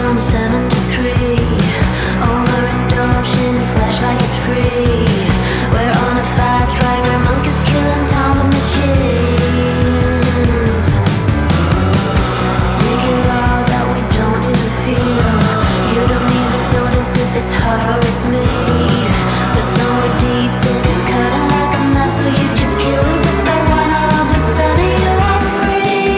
from 7 to 3. Overindulging, flesh like it's free. We're on a fast ride where monkeys killing time with machines. Making love that we don't even feel. You don't even notice if it's her or it's me. But somewhere deep in it's cutting like a knife, so you just kill it with the one. All of a sudden you're free.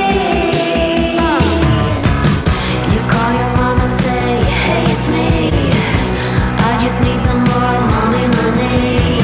You call your mom and say, hey, it's me. I just need some more mommy money.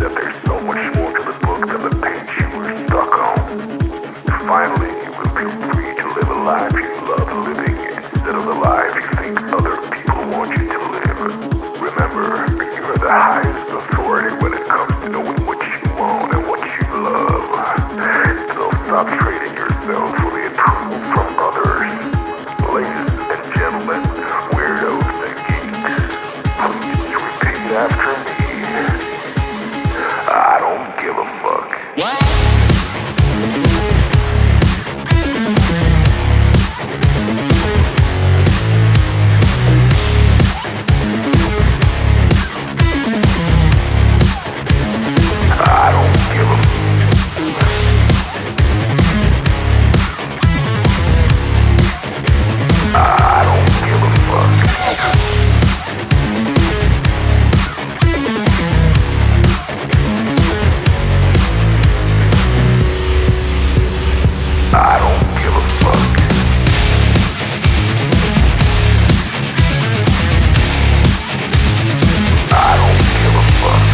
that there's so much more to the book than the page you were stuck on. Finally, you will feel free to live a life you love living instead of the life you think other people want you to live. Remember, you are the highest authority when it comes to knowing what you want and what you love. So stop trading yourself for the approval from others. Ladies and gentlemen, weirdos and geeks, please repeat after me. I don't give a fuck. I don't give a I don't give a fuck. I don't give a fuck. I don't give a fuck.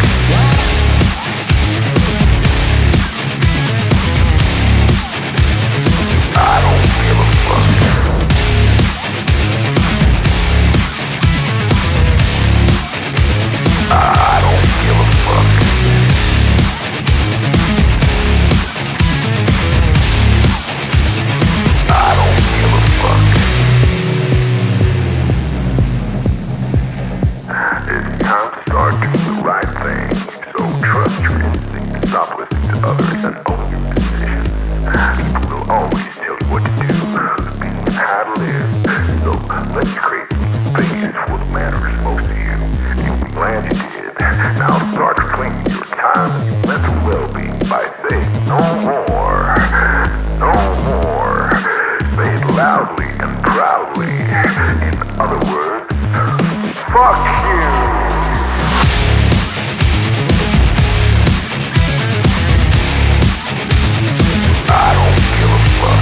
I don't give a fuck. I don't give a fuck. I don't give a fuck. It's time to start doing the right thing. So trust your instinct, stop listening to others, and own your decisions. People will always tell you what to do, opinions how to live. So let's create things for what matters most to you. You'll be glad you did. Now start claiming your time and your mental well-being by saying no more. No more. Say it loudly and proudly. In other words, fuck you. I don't give a fuck.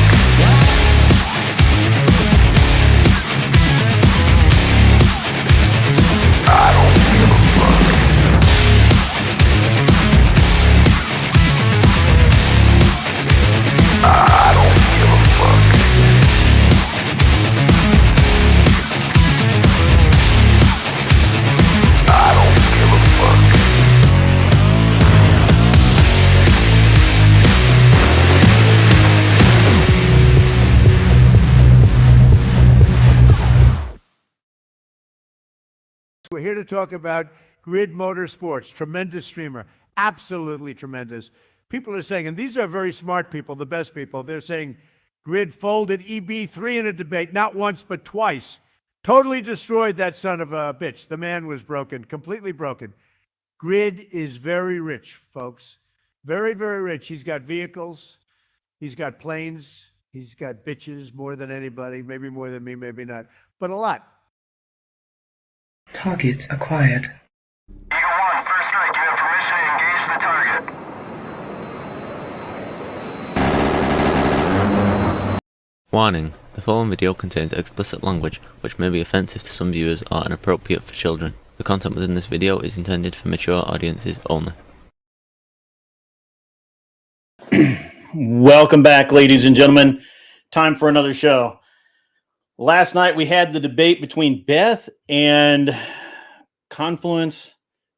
I don't give a fuck. I don't give a fuck. I don't give a fuck. We're here to talk about Grid Motorsports, tremendous streamer, absolutely tremendous. People are saying, and these are very smart people, the best people, they're saying Grid folded EB3 in a debate, not once, but twice. Totally destroyed that son of a bitch. The man was broken, completely broken. Grid is very rich, folks. Very, very rich. He's got vehicles. He's got planes. He's got bitches more than anybody, maybe more than me, maybe not, but a lot. Target acquired. Eagle 1, first strike, you have permission to engage the target. Warning: the following video contains explicit language which may be offensive to some viewers or inappropriate for children. The content within this video is intended for mature audiences only. Welcome back, ladies and gentlemen. Time for another show. Last night we had the debate between Beth and Confluence.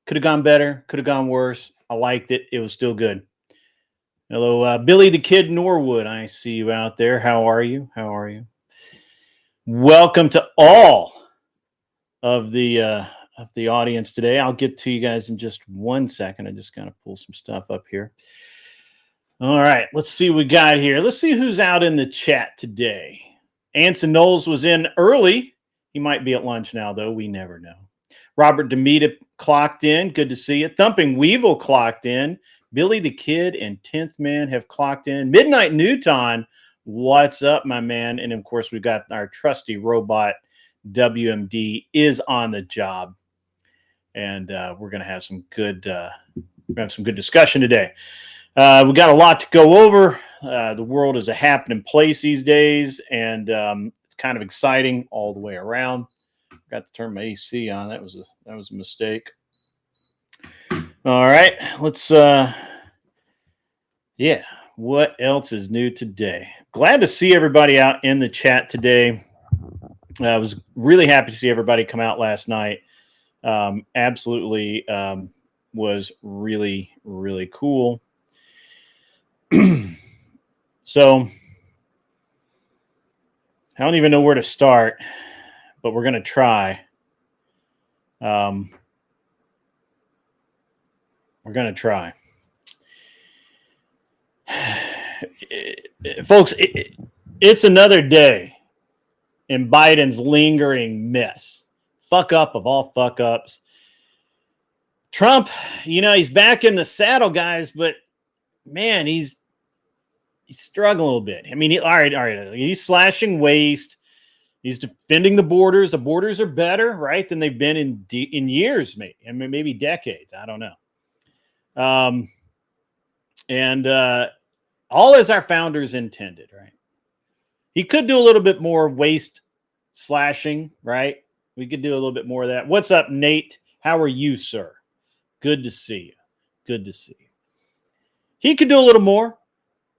Could have gone better, could have gone worse. I liked it. It was still good. Hello, Billy the Kid Norwood. I see you out there. How are you? How are you? Welcome to all of the audience today. I'll get to you guys in just 1 second. I just got to pull some stuff up here. All right, let's see what we got here. Let's see who's out in the chat today. Anson Knowles was in early. He might be at lunch now, though. We never know. Robert Demita clocked in. Good to see you. Thumping Weevil clocked in. Billy the Kid and 10th Man have clocked in. Midnight Newton, what's up, my man? And, of course, we've got our trusty robot, WMD, is on the job. And we're going to have some good discussion today. We got a lot to go over. The world is a happening place these days, and it's kind of exciting all the way around. Got to turn my AC on. That was a mistake. All right, let's yeah, what else is new today? Glad to see everybody out in the chat today. I was really happy to see everybody come out last night. Absolutely was really, really cool. So I don't even know where to start, but we're going to try. We're going to try. Folks, it's another day in Biden's lingering mess. Fuck up of all fuck ups. Trump, he's back in the saddle, guys, but man, he's struggling a little bit. I mean, all right. He's slashing waste. He's defending the borders. The borders are better, right, than they've been in years, maybe decades. I don't know. And all as our founders intended, right? He could do a little bit more waste slashing, right? We could do a little bit more of that. What's up, Nate? How are you, sir? Good to see you. Good to see you. He could do a little more,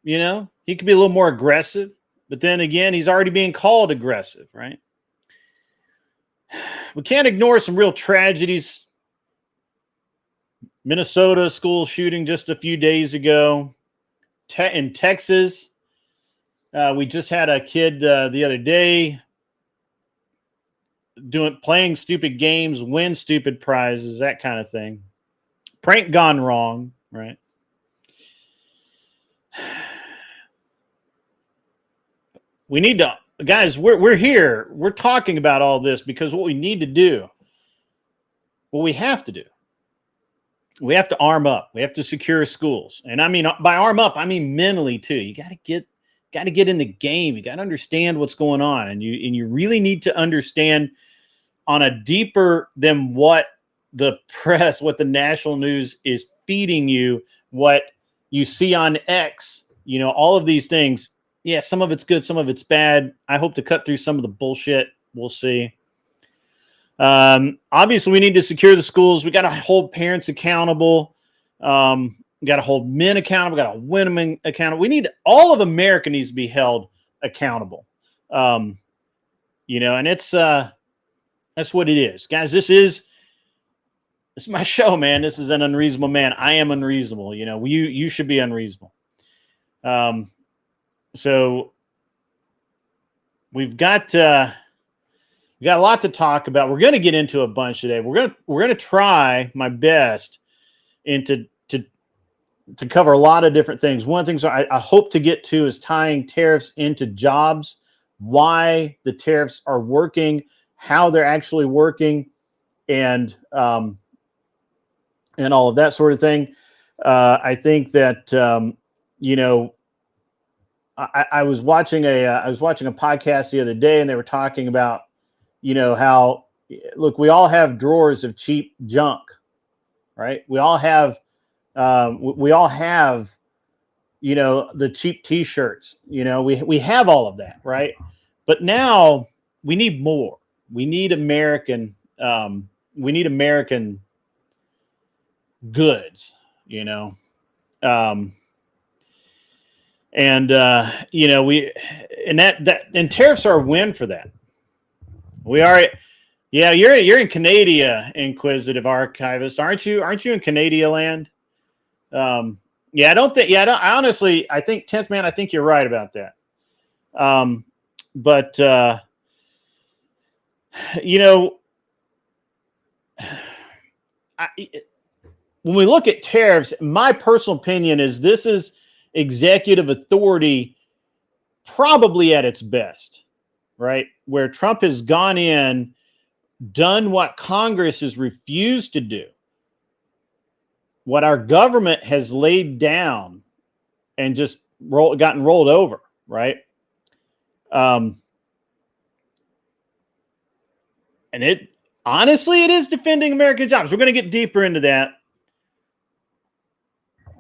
He could be a little more aggressive. But then again, he's already being called aggressive, right? We can't ignore some real tragedies. Minnesota school shooting just a few days ago. In Texas, we just had a kid the other day playing stupid games, win stupid prizes, that kind of thing. Prank gone wrong, right? We need to, guys, we're here. We're talking about all this because what we need to do, what we have to do, we have to arm up. We have to secure schools. And I mean, by arm up, I mean mentally too. You got to get in the game. You got to understand what's going on. And you really need to understand on a deeper than what the press, what the national news is feeding you, what you see on X, all of these things. Yeah, some of it's good, some of it's bad. I hope to cut through some of the bullshit. We'll see. Obviously, we need to secure the schools. We got to hold parents accountable. We got to hold men accountable. We got to women accountable. All of America needs to be held accountable. And it's that's what it is, guys. This is my show, man. This is an Unreasonable Man. I am unreasonable. You should be unreasonable. So we've got a lot to talk about. We're going to get into a bunch today. We're going to try my best to cover a lot of different things. One of the things I hope to get to is tying tariffs into jobs, why the tariffs are working, how they're actually working, and all of that sort of thing. I think that I was watching a podcast the other day, and they were talking about how, look, we all have drawers of cheap junk, right? We all have the cheap T-shirts. We have all of that, right? But now we need more. We need American. We need American goods. And tariffs are a win for that. We are, yeah. You're in Canada, Inquisitive Archivist, aren't you? Aren't you in Canada land? Yeah, I don't think. Yeah, I honestly, I think 10th Man. I think you're right about that. But when we look at tariffs, my personal opinion is this is executive authority probably at its best, right? Where Trump has gone in, done what Congress has refused to do, what our government has laid down and just gotten rolled over, right? And it honestly, it is defending American jobs. We're going to get deeper into that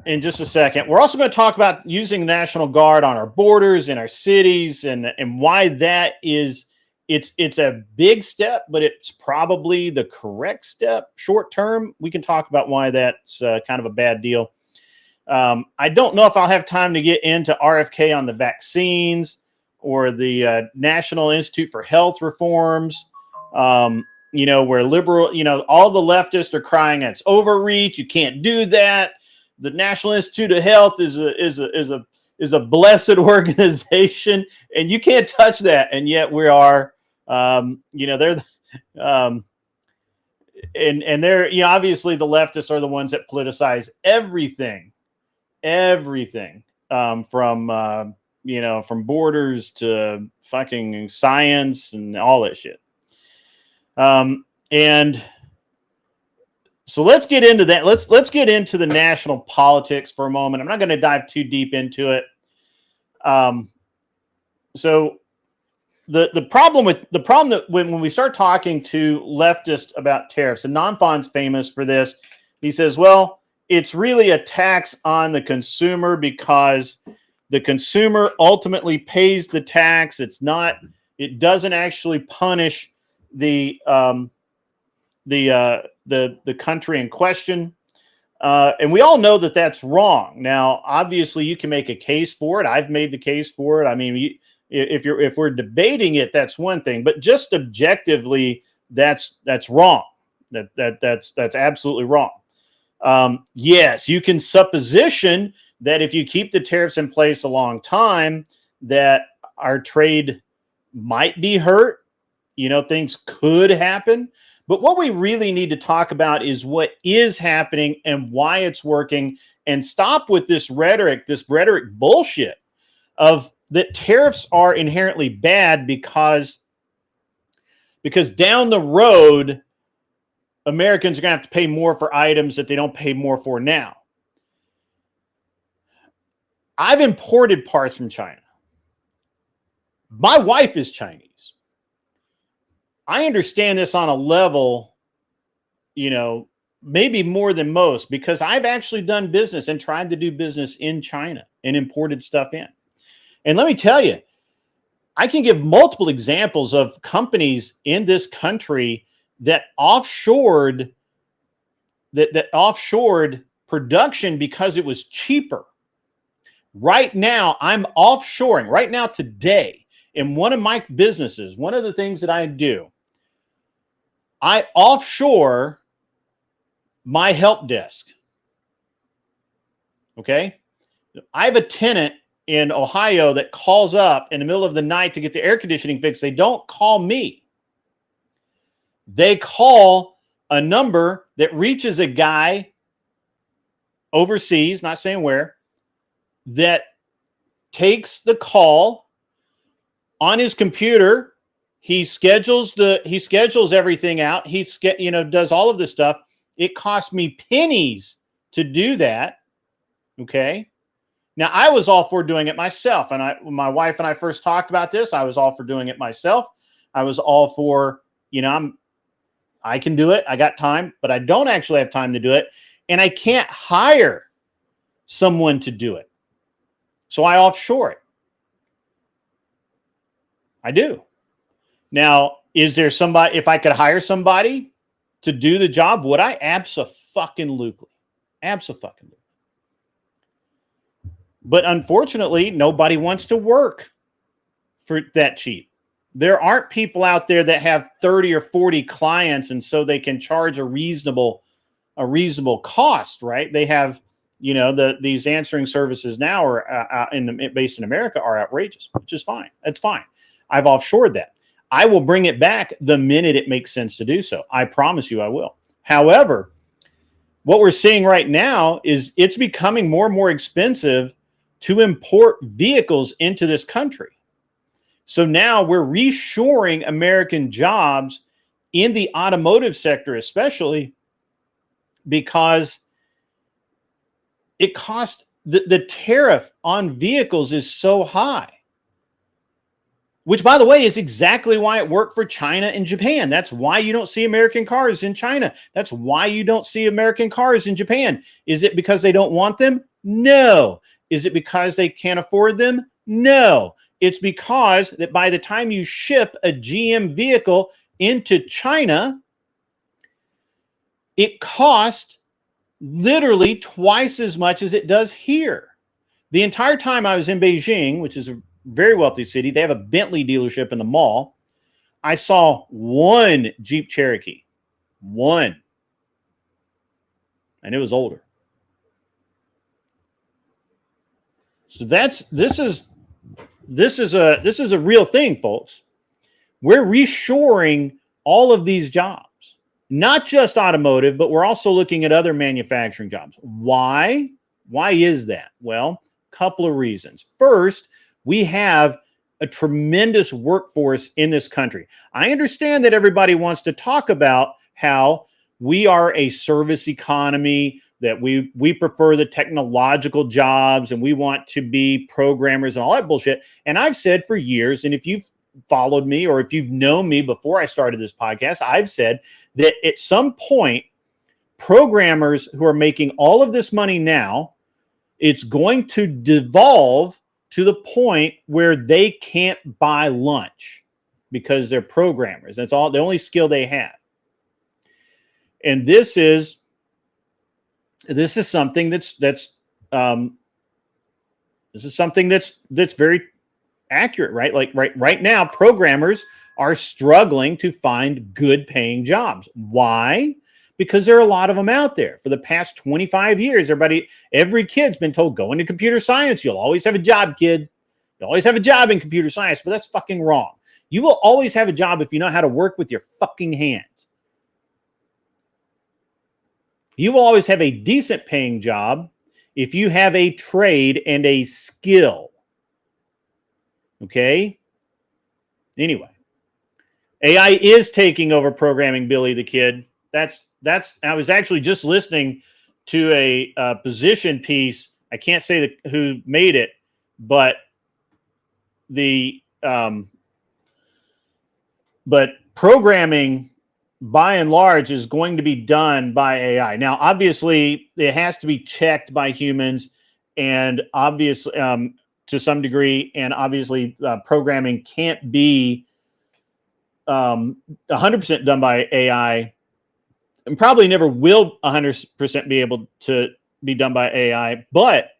in just a second. We're also going to talk about using the National Guard on our borders, in our cities, and why that is It's a big step, but it's probably the correct step. Short term, we can talk about why that's kind of a bad deal. I don't know if I'll have time to get into RFK on the vaccines or the National Institute for Health Reforms, where liberal, all the leftists are crying it's overreach. You can't do that. The National Institute of Health is a blessed organization, and you can't touch that. And yet we are, they're, and they're, obviously the leftists are the ones that politicize everything, from borders to fucking science and all that shit. And so let's get into that. Let's get into the national politics for a moment. I'm not going to dive too deep into it. So the problem that when we start talking to leftists about tariffs, and Nanfan's famous for this, he says, well, it's really a tax on the consumer because the consumer ultimately pays the tax. It doesn't actually punish the country in question. And we all know that that's wrong. Now, obviously you can make a case for it. I've made the case for it. I mean, if we're debating it, that's one thing, but just objectively, that's wrong. That's absolutely wrong. Yes, you can supposition that if you keep the tariffs in place a long time, that our trade might be hurt. Things could happen. But what we really need to talk about is what is happening and why it's working, and stop with this rhetoric bullshit of that tariffs are inherently bad because down the road, Americans are going to have to pay more for items that they don't pay more for now. I've imported parts from China. My wife is Chinese. I understand this on a level, maybe more than most, because I've actually done business and tried to do business in China and imported stuff in. And let me tell you, I can give multiple examples of companies in this country that offshored production because it was cheaper. Right now, I'm offshoring. Right now, today, in one of my businesses, one of the things that I do, I offshore my help desk. Okay? I have a tenant in Ohio that calls up in the middle of the night to get the air conditioning fixed. They don't call me. They call a number that reaches a guy overseas, not saying where, that takes the call on his computer. He schedules everything out. He does all of this stuff. It cost me pennies to do that. Okay. Now I was all for doing it myself. And when my wife and I first talked about this, I was all for doing it myself. I was all for, I can do it. I got time, but I don't actually have time to do it. And I can't hire someone to do it. So I offshore it. I do. Now, is there somebody, if I could hire somebody to do the job, would I? Abso-fucking-lutely. Abso-fucking-lutely. But unfortunately, nobody wants to work for that cheap. There aren't people out there that have 30 or 40 clients, and so they can charge a reasonable cost, right? They have, these answering services now are based in America are outrageous, which is fine. That's fine. I've offshored that. I will bring it back the minute it makes sense to do so. I promise you I will. However, what we're seeing right now is it's becoming more and more expensive to import vehicles into this country. So now we're reshoring American jobs in the automotive sector, especially because it costs, the tariff on vehicles is so high. Which, by the way, is exactly why it worked for China and Japan. That's why you don't see American cars in China. That's why you don't see American cars in Japan. Is it because they don't want them? No. Is it because they can't afford them? No. It's because that by the time you ship a GM vehicle into China, it costs literally twice as much as it does here. The entire time I was in Beijing, which is a very wealthy city, they have a Bentley dealership in the mall. I saw one Jeep Cherokee, one, and it was older. So this is a real thing, folks. We're reshoring all of these jobs, not just automotive, but we're also looking at other manufacturing jobs. Why? Why is that? Well, a couple of reasons. First, we have a tremendous workforce in this country. I understand that everybody wants to talk about how we are a service economy, that we prefer the technological jobs and we want to be programmers and all that bullshit. And I've said for years, and if you've followed me or if you've known me before I started this podcast, I've said that at some point, programmers who are making all of this money now, it's going to devolve to the point where they can't buy lunch because they're programmers. That's all, the only skill they have. And this is something that's very accurate, right? Like right now, programmers are struggling to find good paying jobs. Why? Because there are a lot of them out there. For the past 25 years, every kid's been told, go into computer science. You'll always have a job, kid. You'll always have a job in computer science, but that's fucking wrong. You will always have a job if you know how to work with your fucking hands. You will always have a decent paying job if you have a trade and a skill. Okay? Anyway, AI is taking over programming, Billy the Kid. I was actually just listening to a position piece. I can't say who made it, but but programming by and large is going to be done by AI. Now, obviously, it has to be checked by humans, and obviously, to some degree, and obviously, programming can't be 100% done by AI, and probably never will 100% be able to be done by AI. But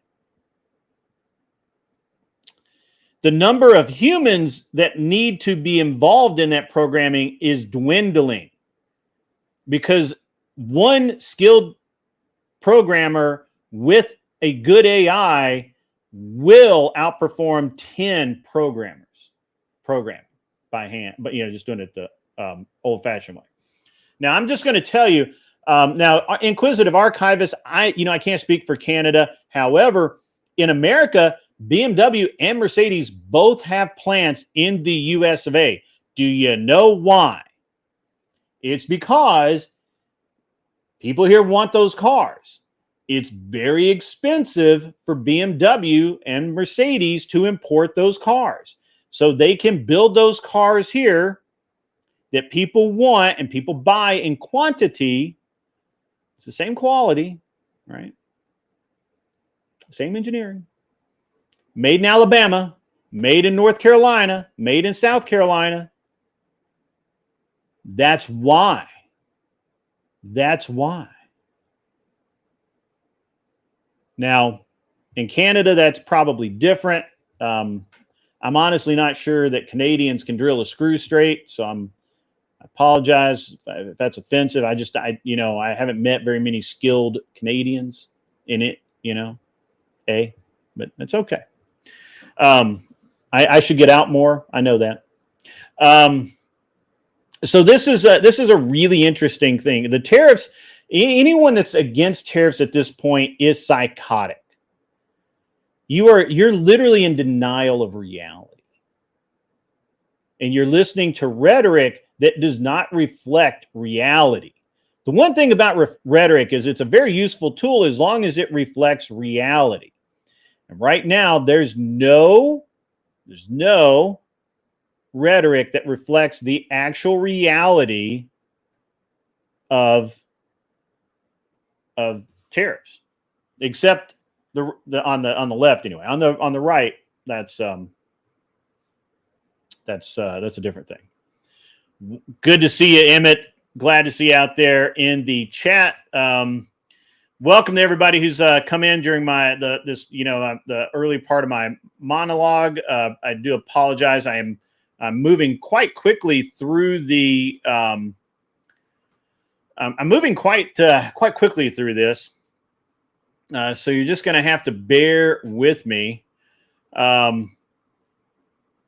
the number of humans that need to be involved in that programming is dwindling, because one skilled programmer with a good AI will outperform 10 programmers programming by hand, but just doing it the old-fashioned way. Now, I'm just going to tell you, now, Inquisitive Archivist, I can't speak for Canada. However, in America, BMW and Mercedes both have plants in the US of A. Do you know why? It's because people here want those cars. It's very expensive for BMW and Mercedes to import those cars. So they can build those cars here that people want and people buy in quantity. It's the same quality, right? Same engineering. Made in Alabama, made in North Carolina, made in South Carolina. That's why. That's why. Now, in Canada, that's probably different. I'm honestly not sure that Canadians can drill a screw straight, so I apologize if that's offensive. I haven't met very many skilled Canadians in it, but it's okay. I should get out more. I know that. So this is a really interesting thing. The tariffs, anyone that's against tariffs at this point is psychotic. You're literally in denial of reality. And you're listening to rhetoric that does not reflect reality. The one thing about rhetoric is it's a very useful tool as long as it reflects reality. And right now, there's no rhetoric that reflects the actual reality of tariffs, except on the left anyway. On the right, that's that's a different thing. Good to see you, Emmett. Glad to see you out there in the chat. Welcome to everybody who's come in during the early part of my monologue. I do apologize. I'm moving quite quickly through the. I'm moving quite quickly through this, so you're just going to have to bear with me.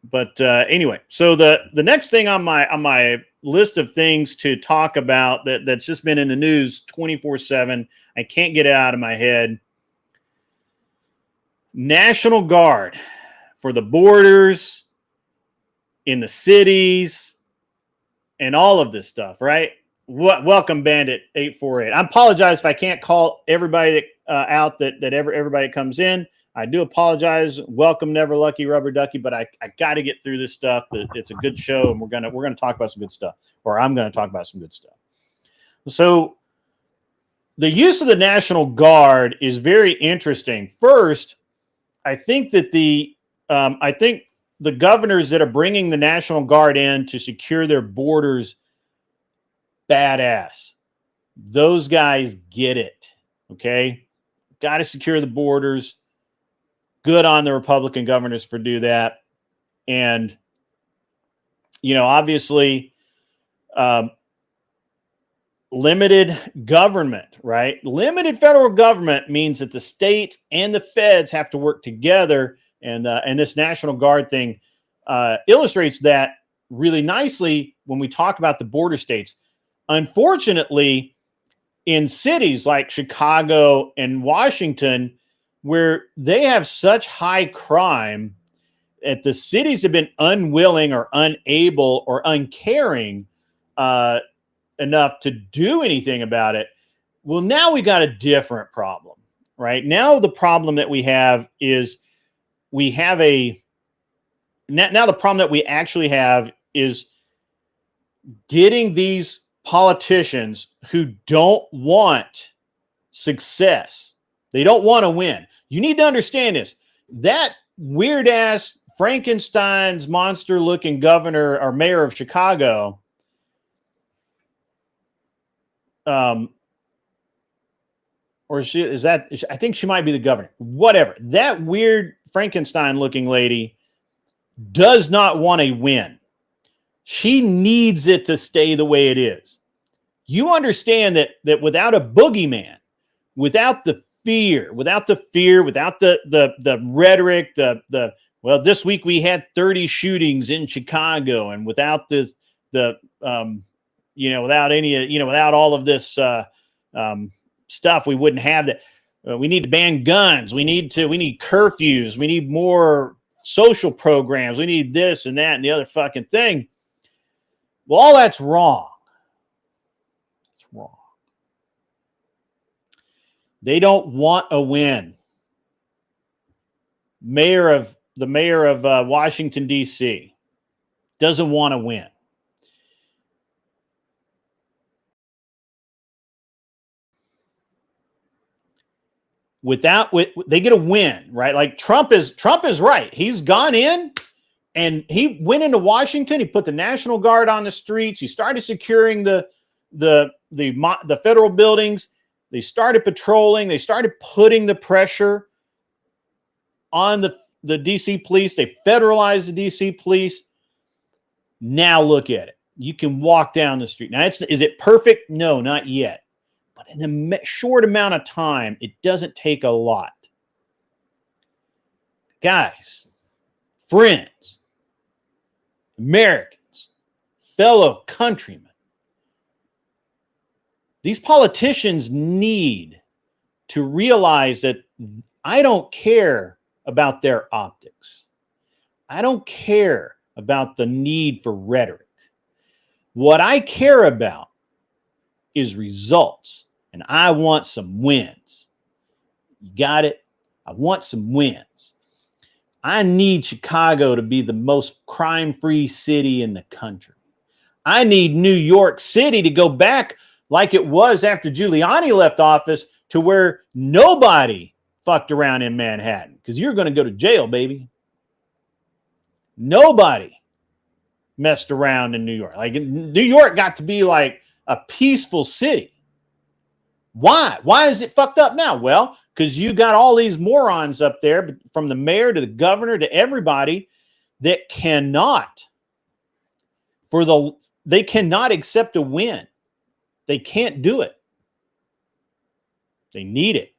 But anyway, so the next thing on my list of things to talk about that's just been in the news 24/7, I can't get it out of my head. National Guard for the borders, in the cities, and all of this stuff, right? Welcome, Bandit 848. I apologize if I can't call everybody out that everybody comes in. I do apologize. Welcome, Never Lucky Rubber Ducky, but I got to get through this stuff. It's a good show, and we're gonna talk about some good stuff, or I'm gonna talk about some good stuff. So, the use of the National Guard is very interesting. First, I think that the governors that are bringing the National Guard in to secure their borders, badass. Those guys get it. Okay, got to secure the borders. Good on the Republican governors for do that. And, obviously, limited government, right? Limited federal government means that the states and the feds have to work together. And this National Guard thing illustrates that really nicely when we talk about the border states. Unfortunately, in cities like Chicago and Washington, where they have such high crime that the cities have been unwilling or unable or uncaring enough to do anything about it. Well, now we got a different problem, right? Now the problem that we have is now the problem that we actually have is getting these politicians who don't want success. They don't want to win. You need to understand this. That weird ass Frankenstein's monster looking governor or mayor of Chicago, I think she might be the governor. Whatever. That weird Frankenstein looking lady does not want a win. She needs it to stay the way it is. You understand that without a boogeyman, without the fear, without the rhetoric, this week we had 30 shootings in Chicago, and without without all of this stuff, we wouldn't have that. We need to ban guns. We need curfews. We need more social programs. We need this and that and the other fucking thing. Well, all that's wrong. It's wrong. They don't want a win. The mayor of Washington, D.C. doesn't want to win. They get a win, right? Like Trump is right. He's gone in and he went into Washington. He put the National Guard on the streets. He started securing the federal buildings. They started patrolling. They started putting the pressure on the DC police. They federalized the DC police. Now look at it. You can walk down the street. Now, is it perfect? No, not yet. But in a short amount of time, it doesn't take a lot. Guys, friends, Americans, fellow countrymen, these politicians need to realize that I don't care about their optics. I don't care about the need for rhetoric. What I care about is results, and I want some wins. You got it? I want some wins. I need Chicago to be the most crime-free city in the country. I need New York City to go back like it was after Giuliani left office, to where nobody fucked around in Manhattan, because you're going to go to jail, baby. Nobody messed around in New York. Like New York got to be like a peaceful city. Why? Why is it fucked up now? Well, because you got all these morons up there, from the mayor to the governor to everybody, that cannot they cannot accept a win. They can't do it. They need it.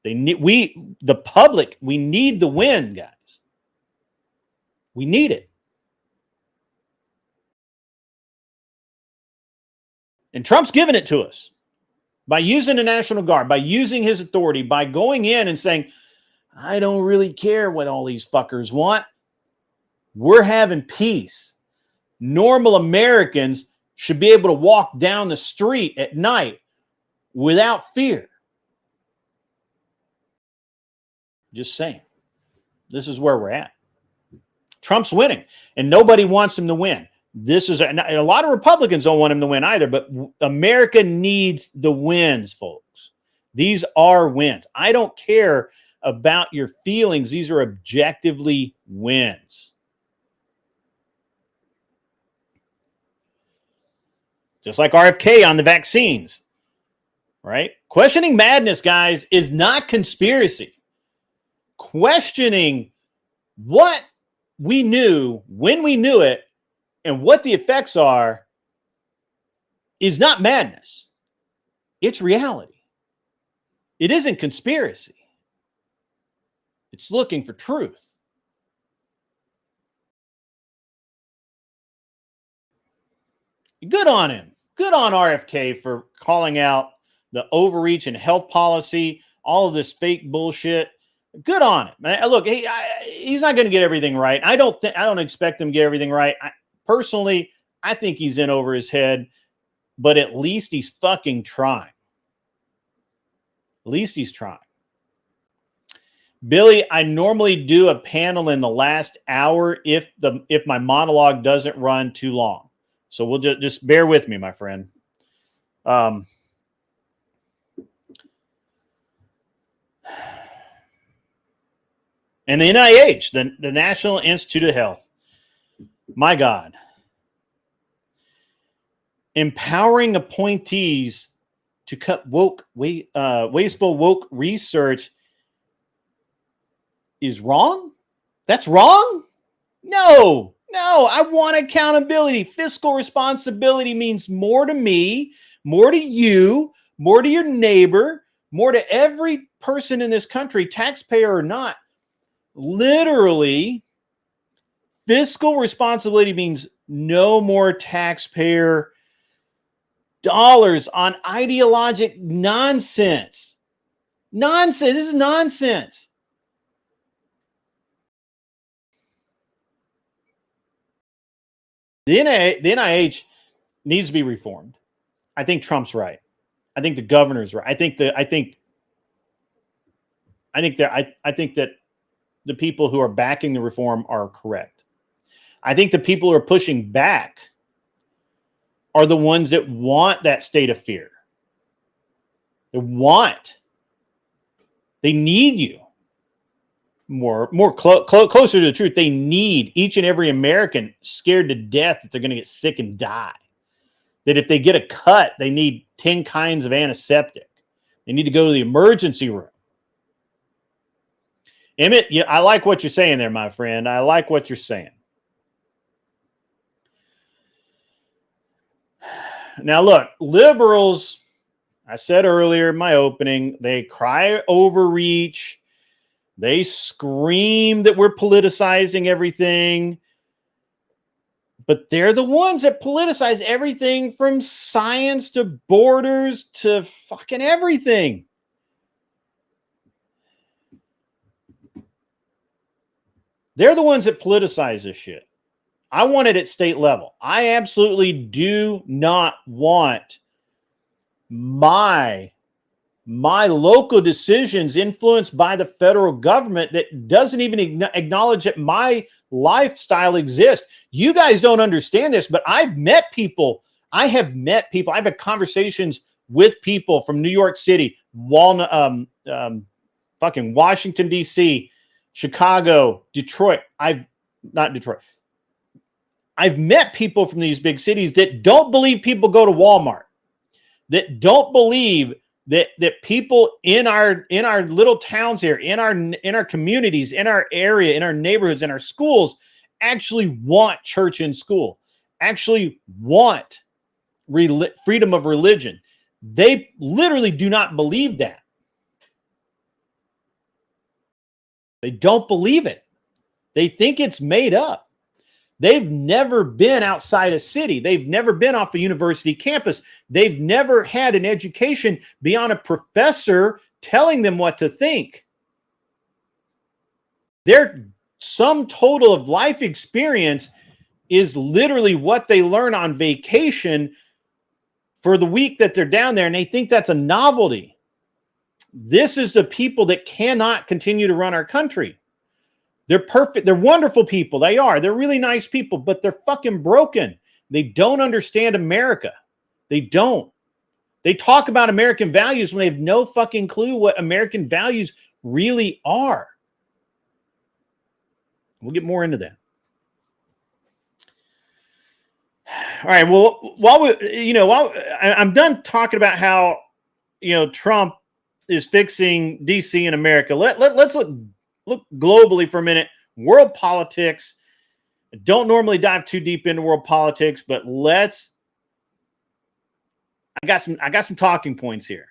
The public, we need the win, guys. We need it. And Trump's giving it to us by using the National Guard, by using his authority, by going in and saying, I don't really care what all these fuckers want. We're having peace. Normal Americans should be able to walk down the street at night without fear. Just saying. This is where we're at. Trump's winning, and nobody wants him to win. A lot of Republicans don't want him to win either, but America needs the wins, folks. These are wins. I don't care about your feelings. These are objectively wins. Just like RFK on the vaccines, right? Questioning madness, guys, is not conspiracy. Questioning what we knew, when we knew it, and what the effects are is not madness. It's reality. It isn't conspiracy. It's looking for truth. Good on him. Good on RFK for calling out the overreach in health policy, all of this fake bullshit. Good on him. Look, he's not going to get everything right. I don't expect him to get everything right. Personally, I think he's in over his head, but at least he's fucking trying. At least he's trying. Billy, I normally do a panel in the last hour if my monologue doesn't run too long. So we'll just bear with me, my friend. And the NIH, the National Institute of Health, my God, empowering appointees to cut wasteful woke research is wrong? That's wrong? No, I want accountability. Fiscal responsibility means more to me, more to you, more to your neighbor, more to every person in this country, taxpayer or not. Literally, fiscal responsibility means no more taxpayer dollars on ideologic nonsense. Nonsense. This is nonsense. The NIH needs to be reformed. I think Trump's right. I think the governor's right. I think that the people who are backing the reform are correct. I think the people who are pushing back are the ones that want that state of fear. They need you. Closer to the truth. They need each and every American scared to death that they're going to get sick and die. That if they get a cut, they need 10 kinds of antiseptic. They need to go to the emergency room. Emmett, yeah, I like what you're saying there, my friend. I like what you're saying. Now, look, liberals, I said earlier in my opening, they cry overreach. They scream that we're politicizing everything. But they're the ones that politicize everything from science to borders to fucking everything. They're the ones that politicize this shit. I want it at state level. I absolutely do not want my local decisions influenced by the federal government that doesn't even acknowledge that my lifestyle exists. You guys don't understand this, but I've met people. I've had conversations with people from New York City, fucking Washington, D.C., Chicago, Detroit. I've I've met people from these big cities that don't believe people go to Walmart, that don't believe that people in our little towns here, in our communities, in our area, in our neighborhoods, in our schools, actually want church and school, actually want freedom of religion. They literally do not believe that. They don't believe it. They think it's made up. They've never been outside a city. They've never been off a university campus. They've never had an education beyond a professor telling them what to think. Their sum total of life experience is literally what they learn on vacation for the week that they're down there, and they think that's a novelty. This is the people that cannot continue to run our country. They're perfect. They're wonderful people. They are. They're really nice people, but they're fucking broken. They don't understand America. They don't. They talk about American values when they have no fucking clue what American values really are. We'll get more into that. All right. Well, while I'm done talking about how, Trump is fixing DC and America. Let's look globally for a minute. World politics. I don't normally dive too deep into world politics, but I got some talking points here.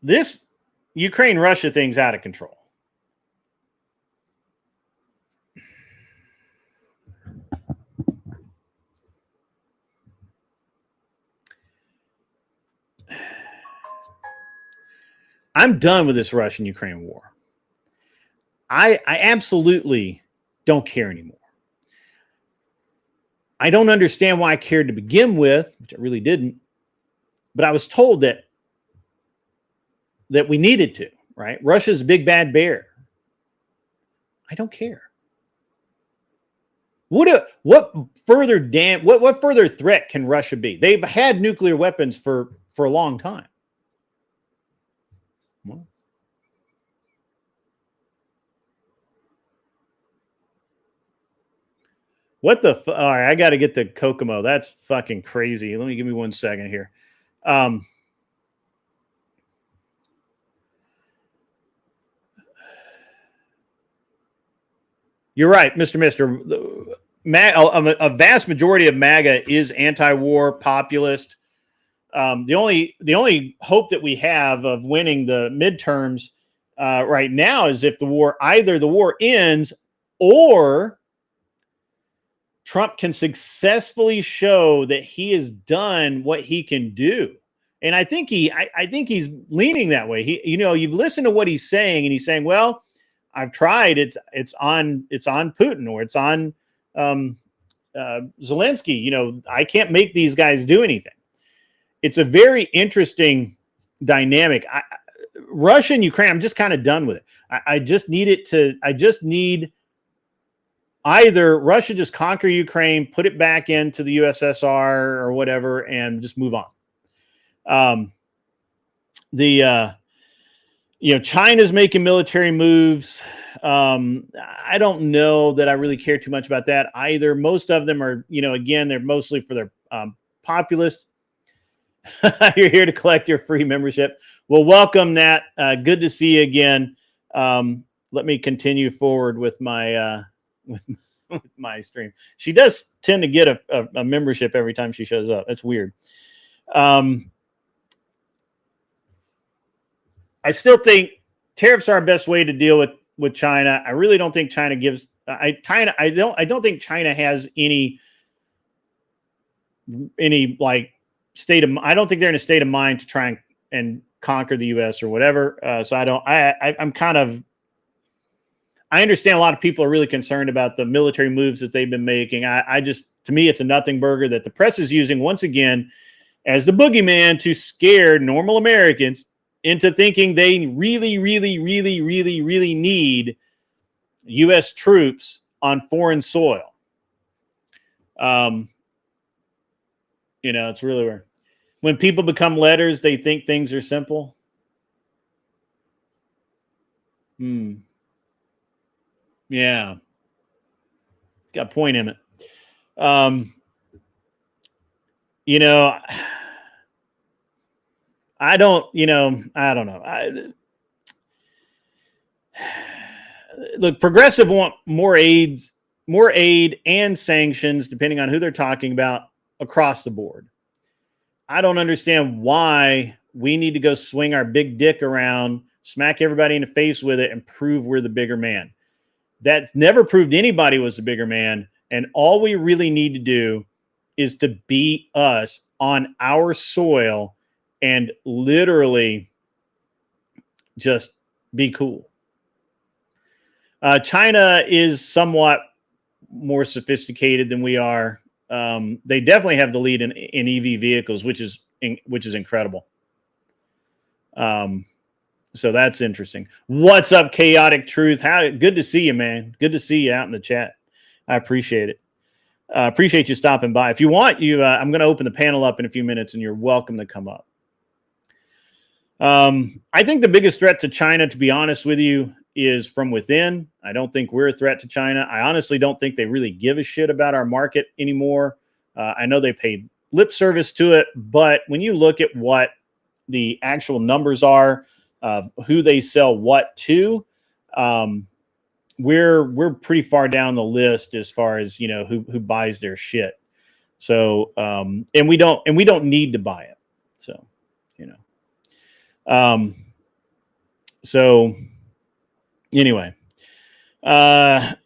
This Ukraine-Russia thing's out of control. I'm done with this Russian-Ukraine war. I absolutely don't care anymore. I don't understand why I cared to begin with, which I really didn't. But I was told that we needed to, right? Russia's a big bad bear. I don't care. What further threat can Russia be? They've had nuclear weapons for a long time. Well, what the? All right, I got to get the Kokomo. That's fucking crazy. Give me 1 second here. You're right, Mr. A vast majority of MAGA is anti-war, populist. The only hope that we have of winning the midterms right now is if either the war ends or Trump can successfully show that he has done what he can do. And I think he's leaning that way. You've listened to what he's saying, and he's saying, well, I've tried. It's on Putin, or it's on Zelensky. I can't make these guys do anything. It's a very interesting dynamic. Russia and Ukraine, I'm just kind of done with it. I just need either Russia just conquer Ukraine, put it back into the USSR or whatever, and just move on. China's making military moves. I don't know that I really care too much about that either. Most of them are, again, they're mostly for their populist. You're here to collect your free membership. Well, welcome, Nat. Good to see you again. Let me continue forward with my with my stream. She does tend to get a membership every time she shows up. That's weird. I still think tariffs are our best way to deal with China. I really don't think China gives. I don't think China has any like state of. I don't think they're in a state of mind to try and conquer the U.S. or whatever. So I'm kind of. I understand a lot of people are really concerned about the military moves that they've been making. To me, it's a nothing burger that the press is using once again as the boogeyman to scare normal Americans into thinking they really, really, really, really, really need U.S. troops on foreign soil. It's really weird. When people become letters, they think things are simple. Yeah. Got a point in it. You know, I don't know. Look, progressive want more aid and sanctions, depending on who they're talking about, across the board. I don't understand why we need to go swing our big dick around, smack everybody in the face with it, and prove we're the bigger man. That's never proved anybody was the bigger man. And all we really need to do is to be us on our soil and literally just be cool. China is somewhat more sophisticated than we are. They definitely have the lead in EV vehicles, which is incredible. So that's interesting. What's up, Chaotic Truth? Good to see you, man. Good to see you out in the chat. I appreciate it. Appreciate you stopping by. If you want, I'm going to open the panel up in a few minutes, and you're welcome to come up. I think the biggest threat to China, to be honest with you, is from within. I don't think we're a threat to China. I honestly don't think they really give a shit about our market anymore. I know they paid lip service to it, but when you look at what the actual numbers are, who they sell what to, we're pretty far down the list as far as, who buys their shit. So, and we don't need to buy it. So, so anyway, I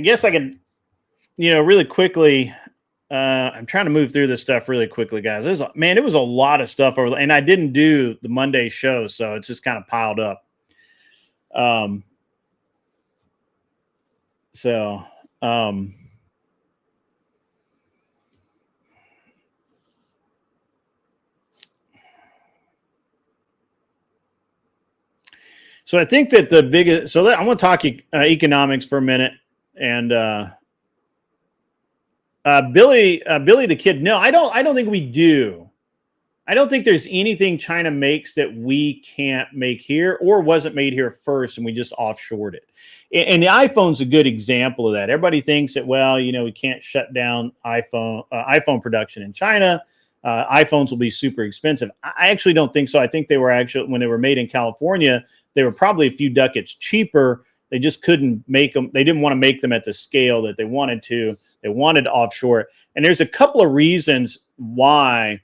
guess I could, really quickly, I'm trying to move through this stuff really quickly, guys. It was a lot of stuff over, and I didn't do the Monday show, so it's just kind of piled up. So I think that the biggest, I want to talk economics for a minute. And Billy the Kid, no, I don't think we do. I don't think there's anything China makes that we can't make here or wasn't made here first and we just offshored it. And the iPhone's a good example of that. Everybody thinks that, we can't shut down iPhone production in China. iPhones will be super expensive. I actually don't think so. I think they were actually, when they were made in California, they were probably a few ducats cheaper. They just couldn't make them. They didn't want to make them at the scale that they wanted to. They wanted to offshore it. And there's a couple of reasons why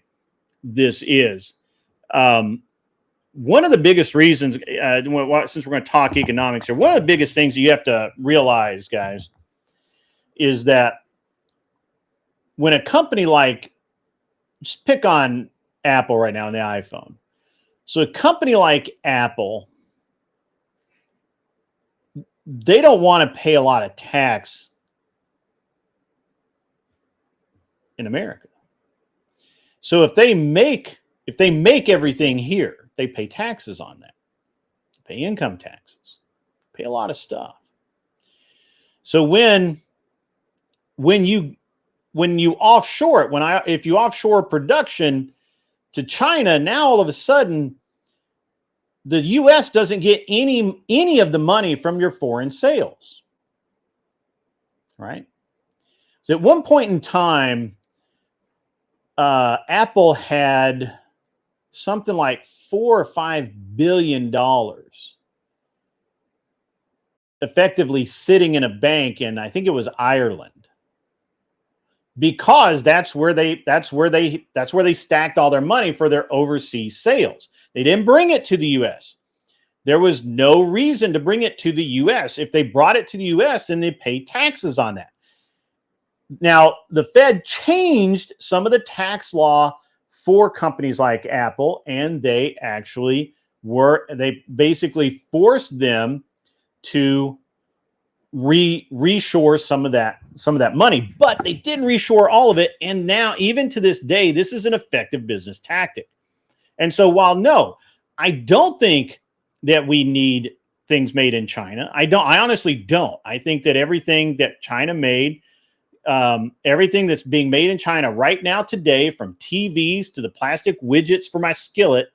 this is. One of the biggest reasons, since we're going to talk economics here, one of the biggest things you have to realize, guys, is that when a company like, just pick on Apple right now on the iPhone. So a company like Apple, they don't want to pay a lot of tax in America. So if they make everything here, they pay taxes on that. They pay income taxes. Pay a lot of stuff. So when you offshore it, if you offshore production to China, now all of a sudden the U.S. doesn't get any of the money from your foreign sales, right? So at one point in time, Apple had something like $4 or $5 billion effectively sitting in a bank in, I think it was Ireland, because that's where they stacked all their money for their overseas sales. They didn't bring it to the U.S. There was no reason to bring it to the U.S. If they brought it to the U.S., then they pay taxes on that. Now, the Fed changed some of the tax law for companies like Apple, and they basically forced them to reshore some of that money, but they didn't reshore all of it. And now, even to this day, this is an effective business tactic. And so while no, I don't think that we need things made in China. I honestly don't. I think that everything that China made, everything that's being made in China right now today, from TVs to the plastic widgets for my skillet,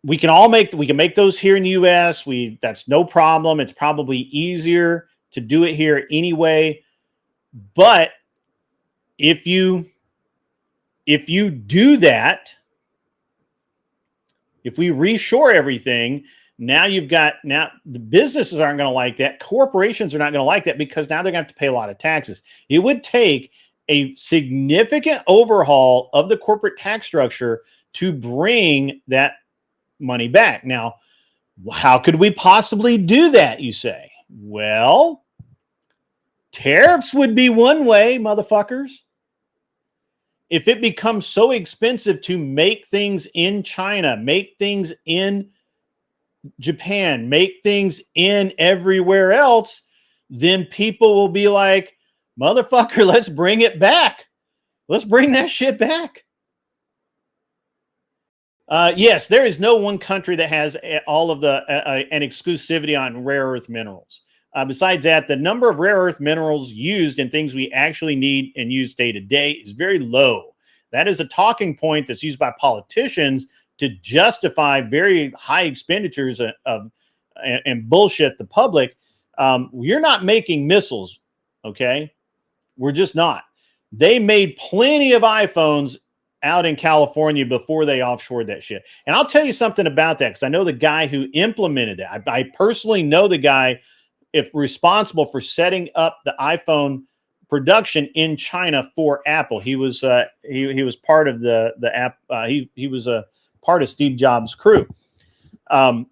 we can make those here in the US. That's no problem. It's probably easier to do it here anyway. But if you do that, if we reshore everything, now the businesses aren't going to like that. Corporations are not going to like that because now they're going to have to pay a lot of taxes. It would take a significant overhaul of the corporate tax structure to bring that money back. Now, how could we possibly do that, you say? Well, tariffs would be one way, motherfuckers. If it becomes so expensive to make things in China, make things in Japan, make things in everywhere else, then people will be like, motherfucker, let's bring it back. Let's bring that shit back. Yes, there is no one country that has all of the an exclusivity on rare earth minerals. Besides that, the number of rare earth minerals used in things we actually need and use day to day is very low. That is a talking point that's used by politicians to justify very high expenditures and bullshit the public. You're not making missiles, okay? We're just not. They made plenty of iPhones out in California before they offshored that shit. And I'll tell you something about that because I know the guy who implemented that. I personally know the guy if responsible for setting up the iPhone production in China for Apple. He was part of the app. He was a part of Steve Jobs' crew. When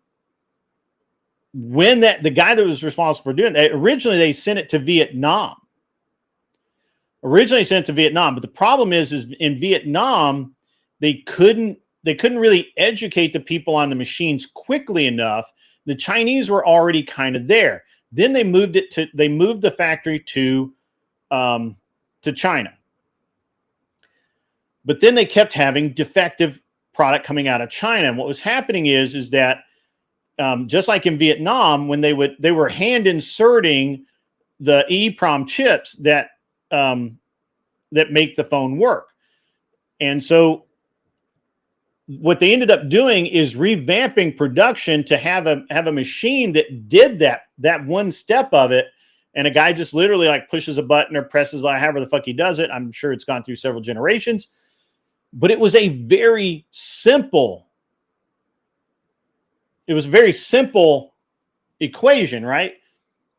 the guy that was responsible for doing that, originally they sent it to Vietnam. But the problem is in Vietnam, they couldn't really educate the people on the machines quickly enough. The Chinese were already kind of there. Then they moved the factory to China. But then they kept having defective product coming out of China. And what was happening is that just like in Vietnam, when they were hand inserting the EEPROM chips that make the phone work. And so what they ended up doing is revamping production to have a machine that did that one step of it. And a guy just literally like pushes a button or presses however the fuck he does it. I'm sure it's gone through several generations, but it was a very simple equation, right?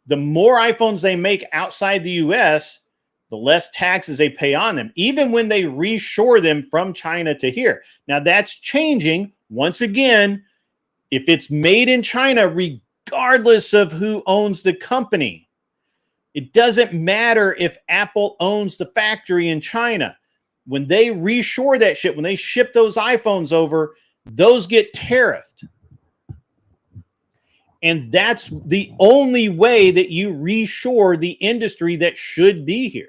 The more iPhones they make outside the US, the less taxes they pay on them, even when they reshore them from China to here. Now that's changing. Once again, if it's made in China, regardless of who owns the company, it doesn't matter if Apple owns the factory in China. When they reshore that shit, when they ship those iPhones over, those get tariffed. And that's the only way that you reshore the industry that should be here.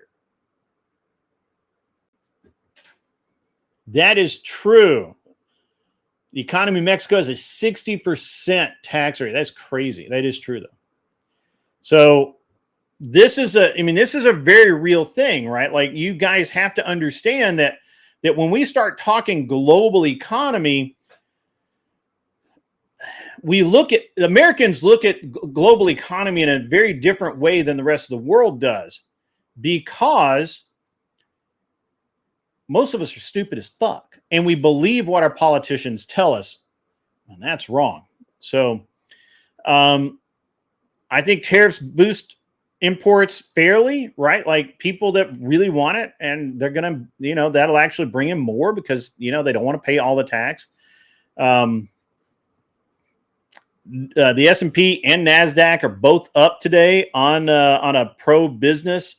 That is true. The economy of Mexico has a 60% tax rate. That's crazy. That is true, though. So this is a very real thing, right? Like, you guys have to understand that when we start talking global economy, Americans look at global economy in a very different way than the rest of the world does, because most of us are stupid as fuck and we believe what our politicians tell us, and that's wrong. So I think tariffs boost imports fairly, right? Like, people that really want it, and they're going to, that'll actually bring in more because, they don't want to pay all the tax. The S&P and NASDAQ are both up today on a pro-business,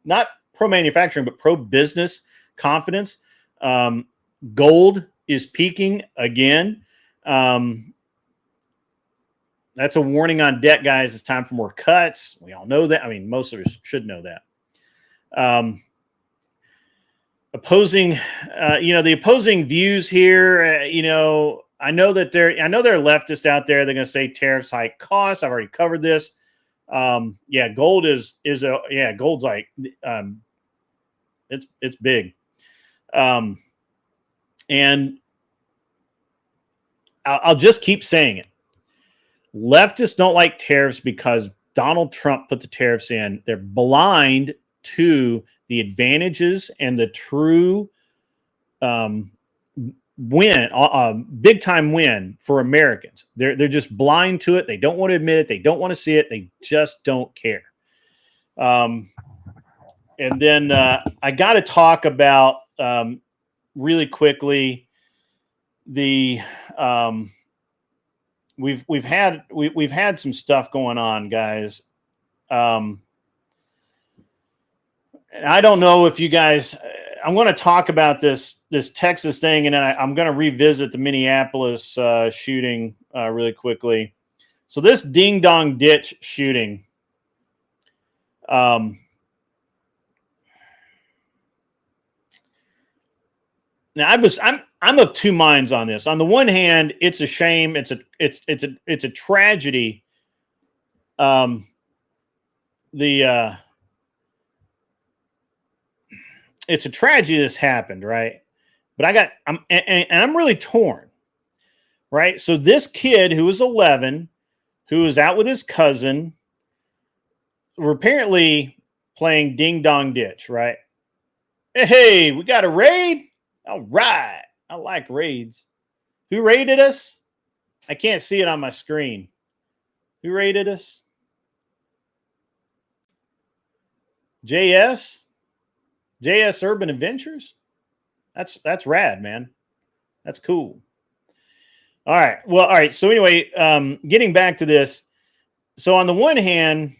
not pro-manufacturing, but pro-business confidence. Gold is peaking again. That's a warning on debt, guys. It's time for more cuts. We all know that. I mean, most of us should know that. The opposing views here, I know there are leftists out there. They're going to say tariffs hike costs. I've already covered this. Gold gold's like, it's big. And I'll just keep saying it. Leftists don't like tariffs because Donald Trump put the tariffs in. They're blind to the advantages and the true big time win for Americans. They're just blind to it. They don't want to admit it. They don't want to see it. They just don't care. And then I got to talk about really quickly the we've had some stuff going on, guys. And I don't know if you guys. I'm going to talk about this Texas thing, and then I'm going to revisit the Minneapolis shooting really quickly. So this ding dong ditch shooting. Now I'm of two minds on this. On the one hand, it's a shame. It's a tragedy. It's a tragedy this happened, right? But I'm really torn, right? So this kid who was 11, who was out with his cousin, were apparently playing ding dong ditch, right? Hey, we got a raid. All right. I like raids. Who raided us? I can't see it on my screen. Who raided us? JS Urban Adventures? That's rad, man. That's cool. All right. Well, all right. So anyway, getting back to this. So on the one hand,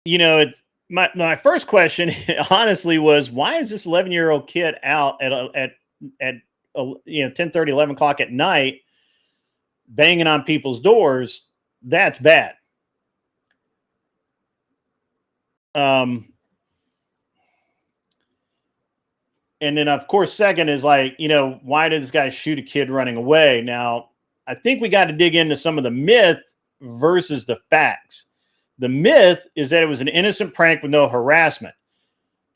it's my first question honestly was, why is this 11-year-old kid out at 10:30, 11 o'clock at night banging on people's doors? That's bad. And then of course, second is like, why did this guy shoot a kid running away? Now, I think we got to dig into some of the myth versus the facts. The myth is that it was an innocent prank with no harassment.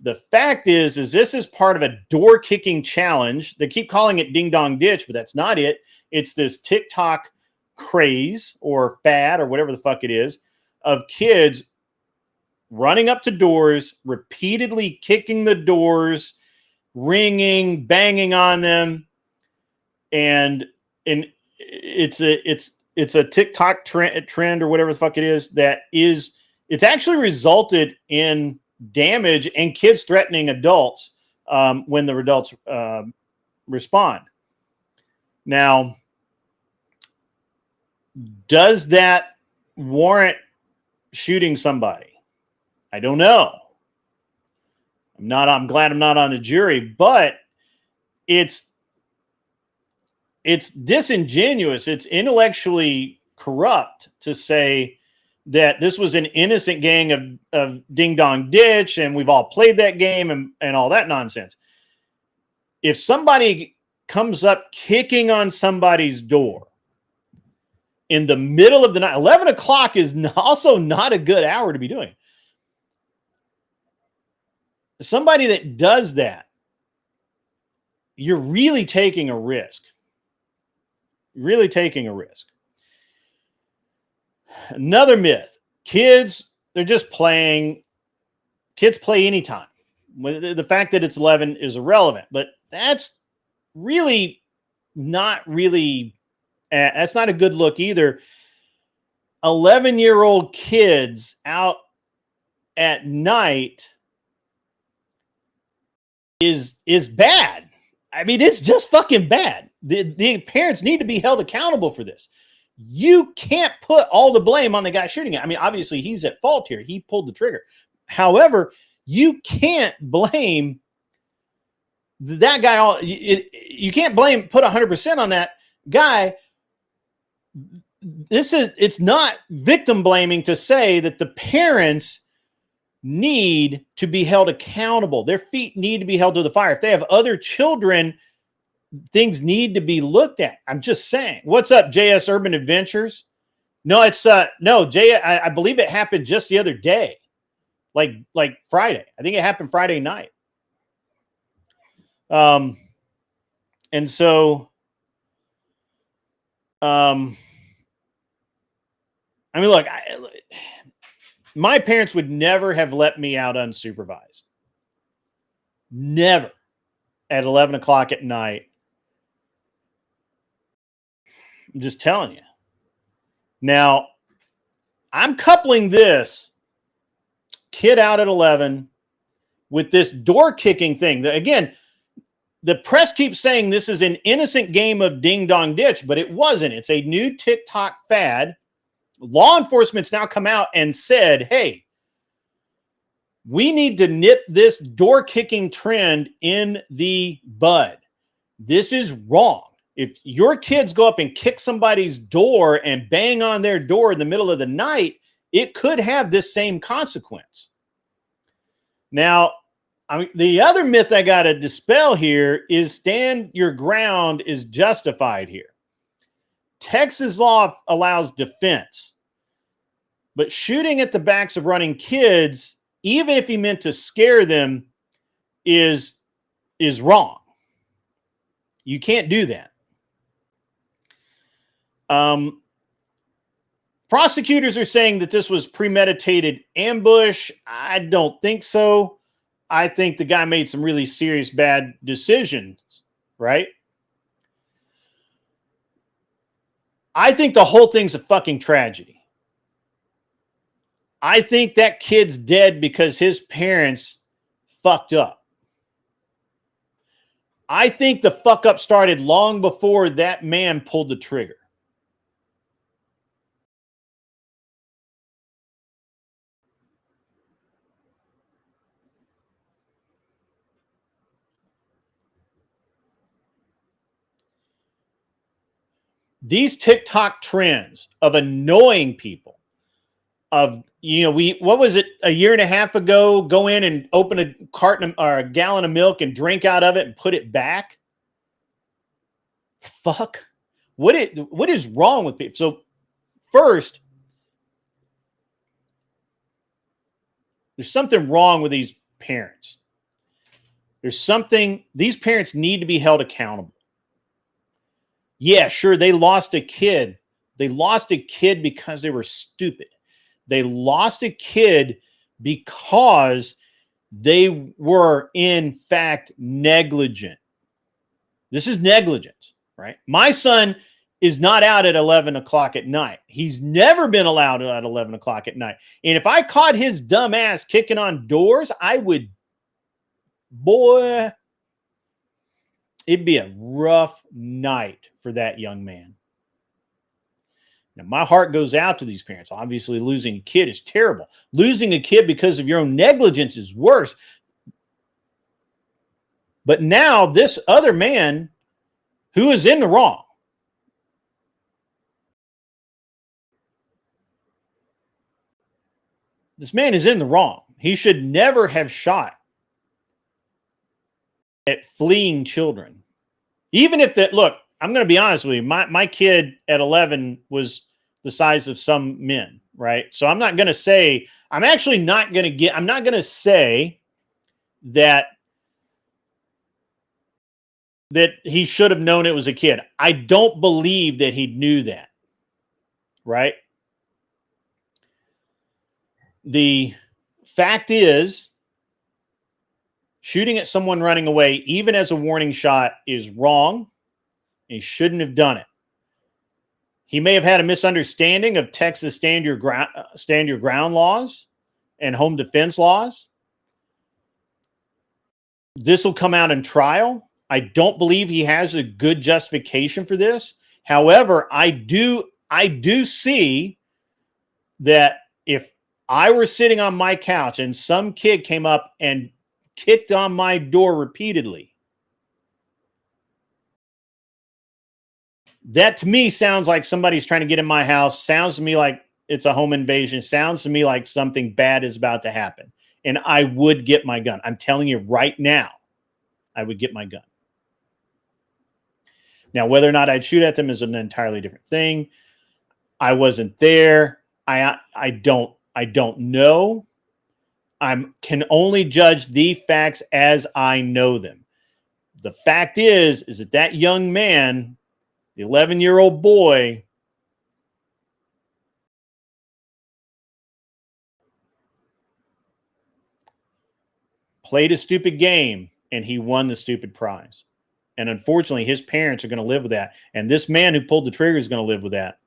The fact is this is part of a door kicking challenge. They keep calling it ding dong ditch, but that's not it. It's this TikTok craze or fad or whatever the fuck it is of kids running up to doors, repeatedly kicking the doors, ringing, banging on them. And it's a TikTok trend or whatever the fuck it is it's actually resulted in damage and kids threatening adults when the adults respond. Now, does that warrant shooting somebody? I don't know. I'm glad I'm not on the jury, but it's disingenuous. It's intellectually corrupt to say that this was an innocent gang of ding dong ditch and we've all played that game and all that nonsense. If somebody comes up kicking on somebody's door in the middle of the night, 11 o'clock is also not a good hour to be doing it. Somebody that does that, you're really taking a risk. Really taking a risk. Another myth. Kids, they're just playing. Kids play anytime. The fact that it's 11 is irrelevant, but that's really not that's not a good look either. 11-year-old kids out at night is bad. I mean, it's just fucking bad. The parents need to be held accountable for this. You can't put all the blame on the guy shooting it. I mean, obviously he's at fault here. He pulled the trigger. However, you can't blame that guy. You can't put 100% on that guy. It's not victim blaming to say that the parents need to be held accountable. Their feet need to be held to the fire. If they have other children, things need to be looked at. I'm just saying. What's up, JS Urban Adventures? No, it's no, Jay. I believe it happened just the other day, like Friday. I think it happened Friday night. And so I mean, look, my parents would never have let me out unsupervised. Never. At 11 o'clock at night. I'm just telling you. Now, I'm coupling this kid out at 11 with this door kicking thing. Again, the press keeps saying this is an innocent game of ding dong ditch, but it wasn't. It's a new TikTok fad. Law enforcement's now come out and said, hey, we need to nip this door kicking trend in the bud. This is wrong. If your kids go up and kick somebody's door and bang on their door in the middle of the night, it could have this same consequence. Now, I mean, the other myth I got to dispel here is stand your ground is justified here. Texas law allows defense, but shooting at the backs of running kids, even if he meant to scare them, is wrong. You can't do that. Prosecutors are saying that this was premeditated ambush. I don't think so. I think the guy made some really serious bad decisions, right? I think the whole thing's a fucking tragedy. I think that kid's dead because his parents fucked up. I think the fuck up started long before that man pulled the trigger. These TikTok trends of annoying people, of, what was it, a year and a half ago, go in and open a carton or a gallon of milk and drink out of it and put it back? Fuck. What is wrong with people? So first, there's something wrong with these parents. These parents need to be held accountable. Yeah, sure, they lost a kid. They lost a kid because they were stupid. They lost a kid because they were, in fact, negligent. This is negligence, right? My son is not out at 11 o'clock at night. He's never been allowed at 11 o'clock at night. And if I caught his dumb ass kicking on doors, I would, boy, it'd be a rough night for that young man. Now, my heart goes out to these parents. Obviously, losing a kid is terrible. Losing a kid because of your own negligence is worse. But now this other man who is in the wrong, this man is in the wrong. He should never have shot at fleeing children. Even if that, look, I'm going to be honest with you. My kid at 11 was the size of some men, right? So I'm not going to say, I'm not going to say that he should have known it was a kid. I don't believe that he knew that, right? The fact is, shooting at someone running away, even as a warning shot, is wrong. He shouldn't have done it. He may have had a misunderstanding of Texas stand your ground laws and home defense laws. This will come out in trial. I don't believe he has a good justification for this. However, I do see that if I were sitting on my couch and some kid came up and kicked on my door repeatedly, that to me sounds like somebody's trying to get in my house. Sounds to me like it's a home invasion. Sounds to me like something bad is about to happen. And I would get my gun. I'm telling you right now, I would get my gun. Now, whether or not I'd shoot at them is an entirely different thing. I wasn't there. I don't know. I can only judge the facts as I know them. The fact is that young man The 11-year-old boy played a stupid game and he won the stupid prize. And unfortunately, his parents are going to live with that. And this man who pulled the trigger is going to live with that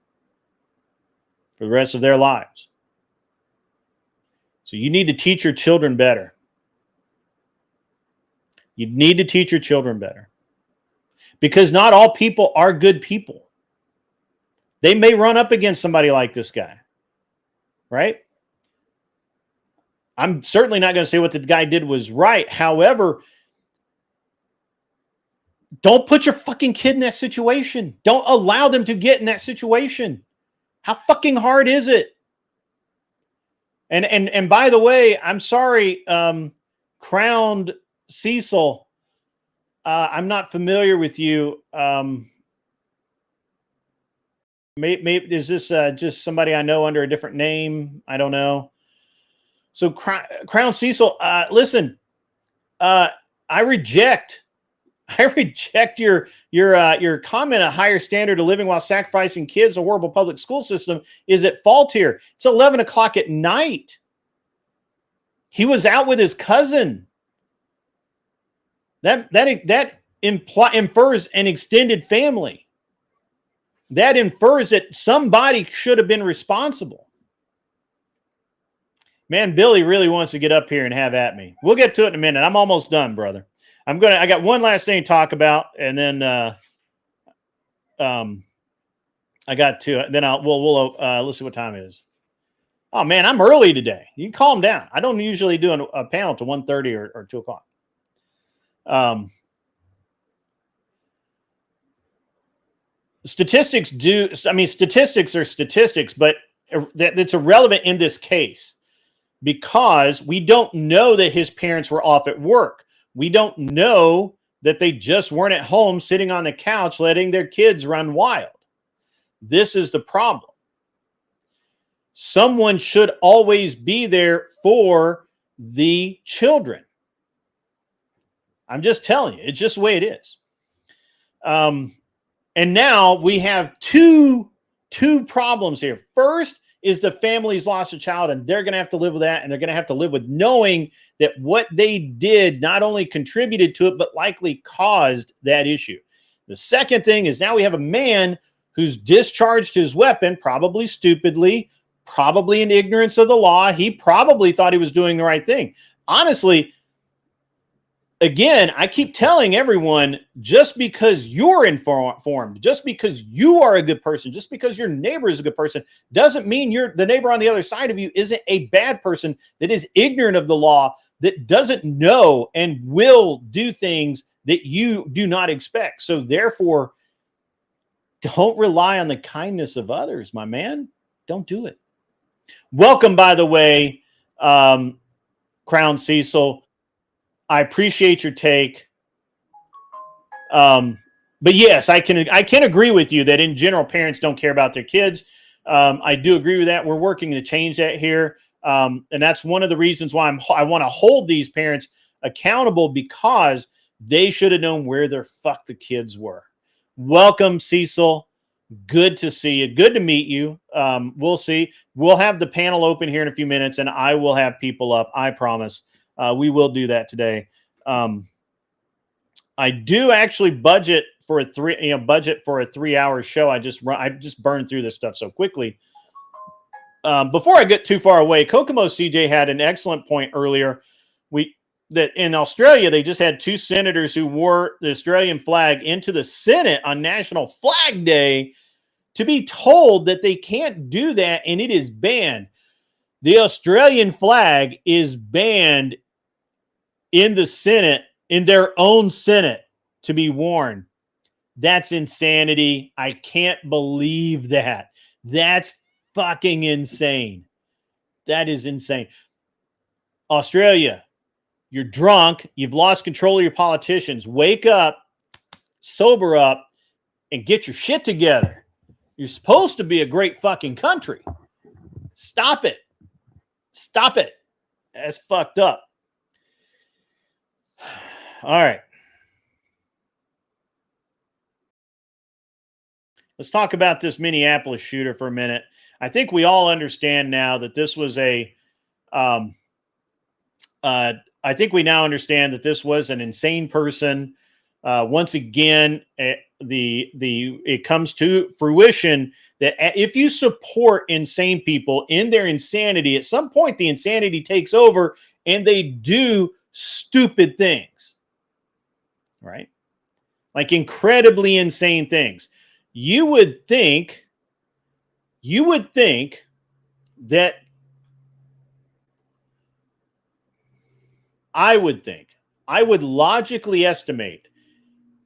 for the rest of their lives. So you need to teach your children better. You need to teach your children better. Because not all people are good people. They may run up against somebody like this guy. Right? I'm certainly not going to say what the guy did was right. However, don't put your fucking kid in that situation. Don't allow them to get in that situation. How fucking hard is it? And by the way, I'm sorry, Crowned Cecil. I'm not familiar with you. Maybe is this just somebody I know under a different name? I don't know. So Crown Cecil, listen, I reject your comment. A higher standard of living while sacrificing kids. A horrible public school system is at fault here. It's 11 o'clock at night. He was out with his cousin. That infers an extended family. That infers that somebody should have been responsible. Man, Billy really wants to get up here and have at me. We'll get to it in a minute. I'm almost done, brother. I got one last thing to talk about, and then I got to then we'll let's see what time it is. Oh man, I'm early today. You calm down. I don't usually do a panel to 1:30 or 2 o'clock. Statistics are statistics, but that's irrelevant in this case because we don't know that his parents were off at work. We don't know that they just weren't at home sitting on the couch letting their kids run wild. This is the problem. Someone should always be there for the children. I'm just telling you, it's just the way it is. And now we have two problems here. First is the family's lost a child, and they're going to have to live with that, and they're going to have to live with knowing that what they did not only contributed to it, but likely caused that issue. The second thing is now we have a man who's discharged his weapon, probably stupidly, probably in ignorance of the law. He probably thought he was doing the right thing. Honestly, again, I keep telling everyone, just because you're informed, just because you are a good person, just because your neighbor is a good person, doesn't mean the neighbor on the other side of you isn't a bad person that is ignorant of the law, that doesn't know and will do things that you do not expect. So therefore, don't rely on the kindness of others, my man. Don't do it. Welcome, by the way, Crown Cecil. I appreciate your take. But yes, I can agree with you that in general, parents don't care about their kids. I do agree with that. We're working to change that here. And that's one of the reasons why I want to hold these parents accountable, because they should have known where their fuck the kids were. Welcome, Cecil. Good to see you. Good to meet you. We'll see. We'll have the panel open here in a few minutes, and I will have people up. I promise. We will do that today. I do actually budget for a 3-hour show. I just burned through this stuff so quickly. Before I get too far away, Kokomo CJ had an excellent point earlier. That in Australia, they just had 2 senators who wore the Australian flag into the Senate on National Flag Day to be told that they can't do that, and it is banned. The Australian flag is banned in the Senate, in their own Senate, to be worn. That's insanity. I can't believe that. That's fucking insane. That is insane. Australia, you're drunk. You've lost control of your politicians. Wake up, sober up, and get your shit together. You're supposed to be a great fucking country. Stop it. Stop it. That's fucked up. All right. Let's talk about this Minneapolis shooter for a minute. I think we all understand now that this was I think we now understand that this was an insane person. Once again, it comes to fruition that if you support insane people in their insanity, at some point the insanity takes over and they do stupid things, right? Like incredibly insane things. You would think that I would logically estimate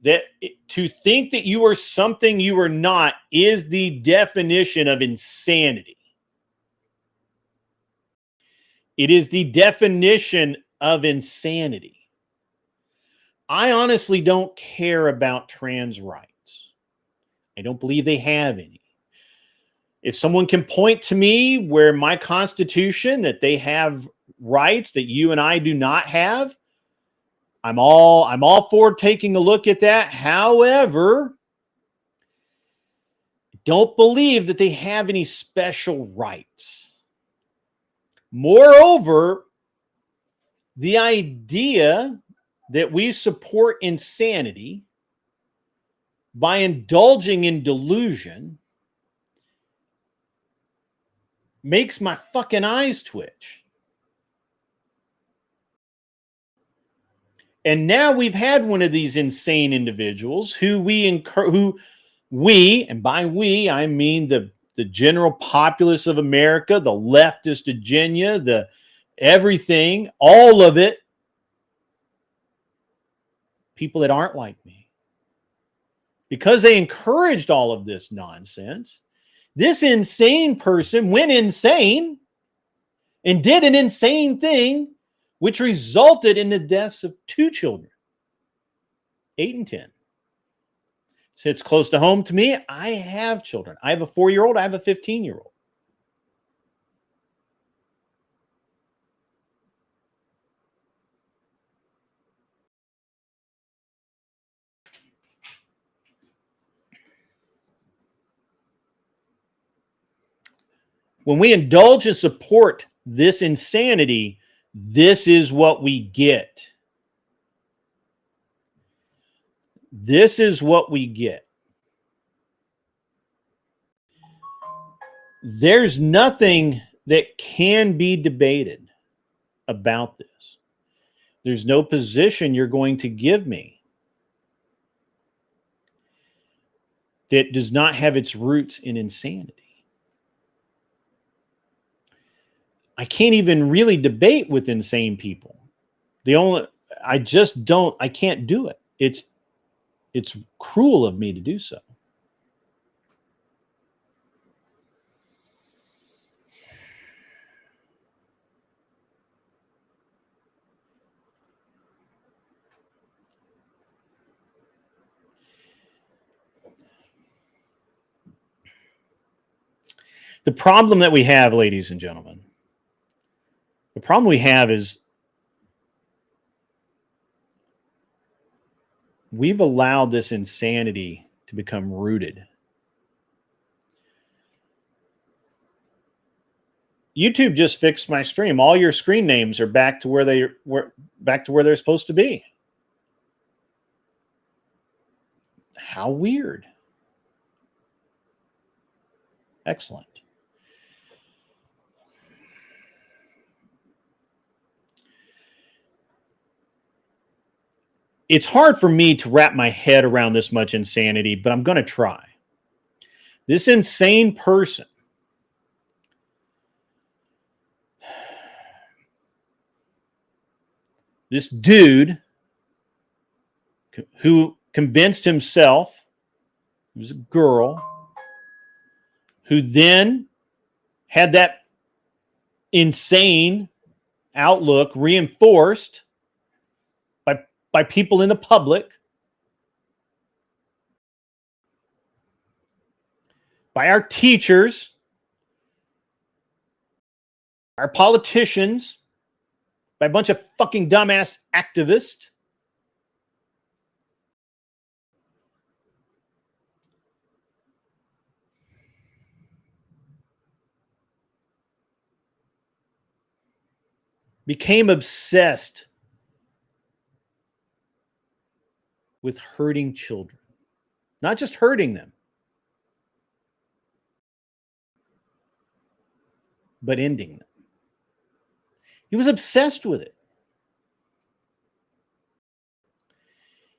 that to think that you are something you are not is the definition of insanity. It is the definition of insanity. I honestly don't care about trans rights. I don't believe they have any. If someone can point to me where my Constitution that they have rights that you and I do not have, I'm all for taking a look at that. However, don't believe that they have any special rights. Moreover, the idea that we support insanity by indulging in delusion makes my fucking eyes twitch. And now we've had one of these insane individuals who we, and by we, I mean the general populace of America, the leftist agenda, the everything, all of it, people that aren't like me. Because they encouraged all of this nonsense, this insane person went insane and did an insane thing, which resulted in the deaths of 2 children, 8 and 10. So it's close to home to me. I have children. I have a 4-year-old. I have a 15-year-old. When we indulge and support this insanity, this is what we get. This is what we get. There's nothing that can be debated about this. There's no position you're going to give me that does not have its roots in insanity. I can't even really debate with insane people. I can't do it. It's cruel of me to do so. The problem that we have, ladies and gentlemen, the problem we have is we've allowed this insanity to become rooted. YouTube just fixed my stream. All your screen names are back to where they're supposed to be. How weird. Excellent. It's hard for me to wrap my head around this much insanity, but I'm going to try. This insane person this dude who convinced himself it was a girl, who then had that insane outlook reinforced by people in the public, by our teachers, our politicians, by a bunch of fucking dumbass activists. became obsessed with hurting children. Not just hurting them, but ending them. He was obsessed with it.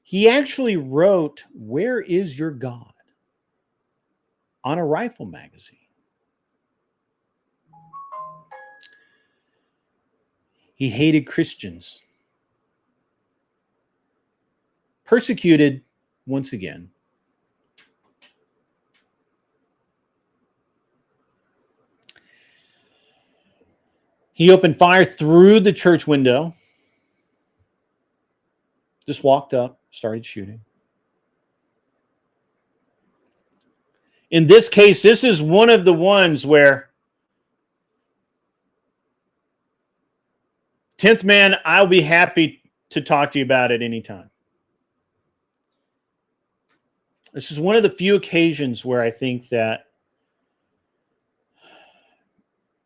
He actually wrote, "Where is your God?" on a rifle magazine. He hated Christians. Persecuted once again. He opened fire through the church window. Just walked up, started shooting. In this case, this is one of the ones where 10th Man, I'll be happy to talk to you about it anytime. This is one of the few occasions where I think that,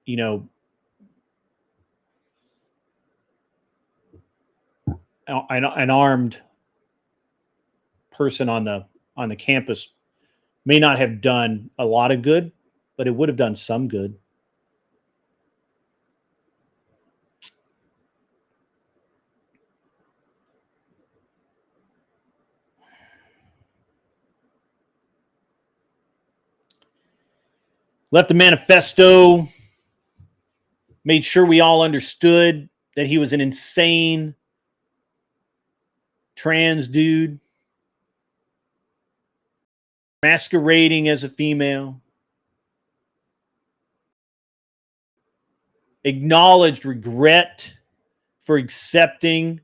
you know, an armed person on the campus may not have done a lot of good, but it would have done some good. Left a manifesto, made sure we all understood that he was an insane trans dude masquerading as a female. Acknowledged regret for accepting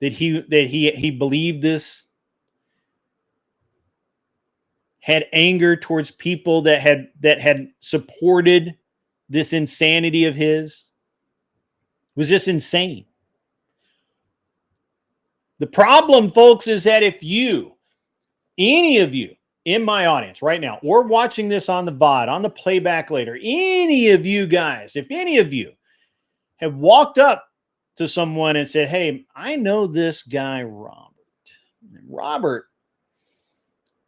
that he believed this. Had anger towards people that had supported this insanity of his. It was just insane. The problem, folks, is that if you, any of you in my audience right now, or watching this on the VOD, on the playback later, any of you guys, if any of you have walked up to someone and said, "Hey, I know this guy, Robert.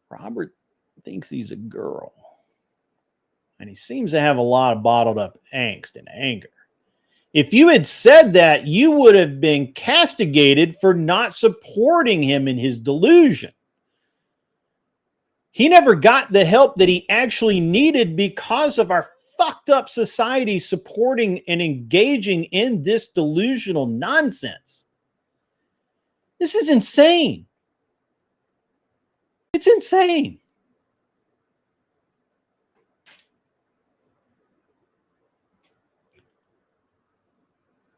Robert thinks he's a girl. And he seems to have a lot of bottled up angst and anger." If you had said that, you would have been castigated for not supporting him in his delusion. He never got the help that he actually needed because of our fucked up society supporting and engaging in this delusional nonsense. This is insane. It's insane.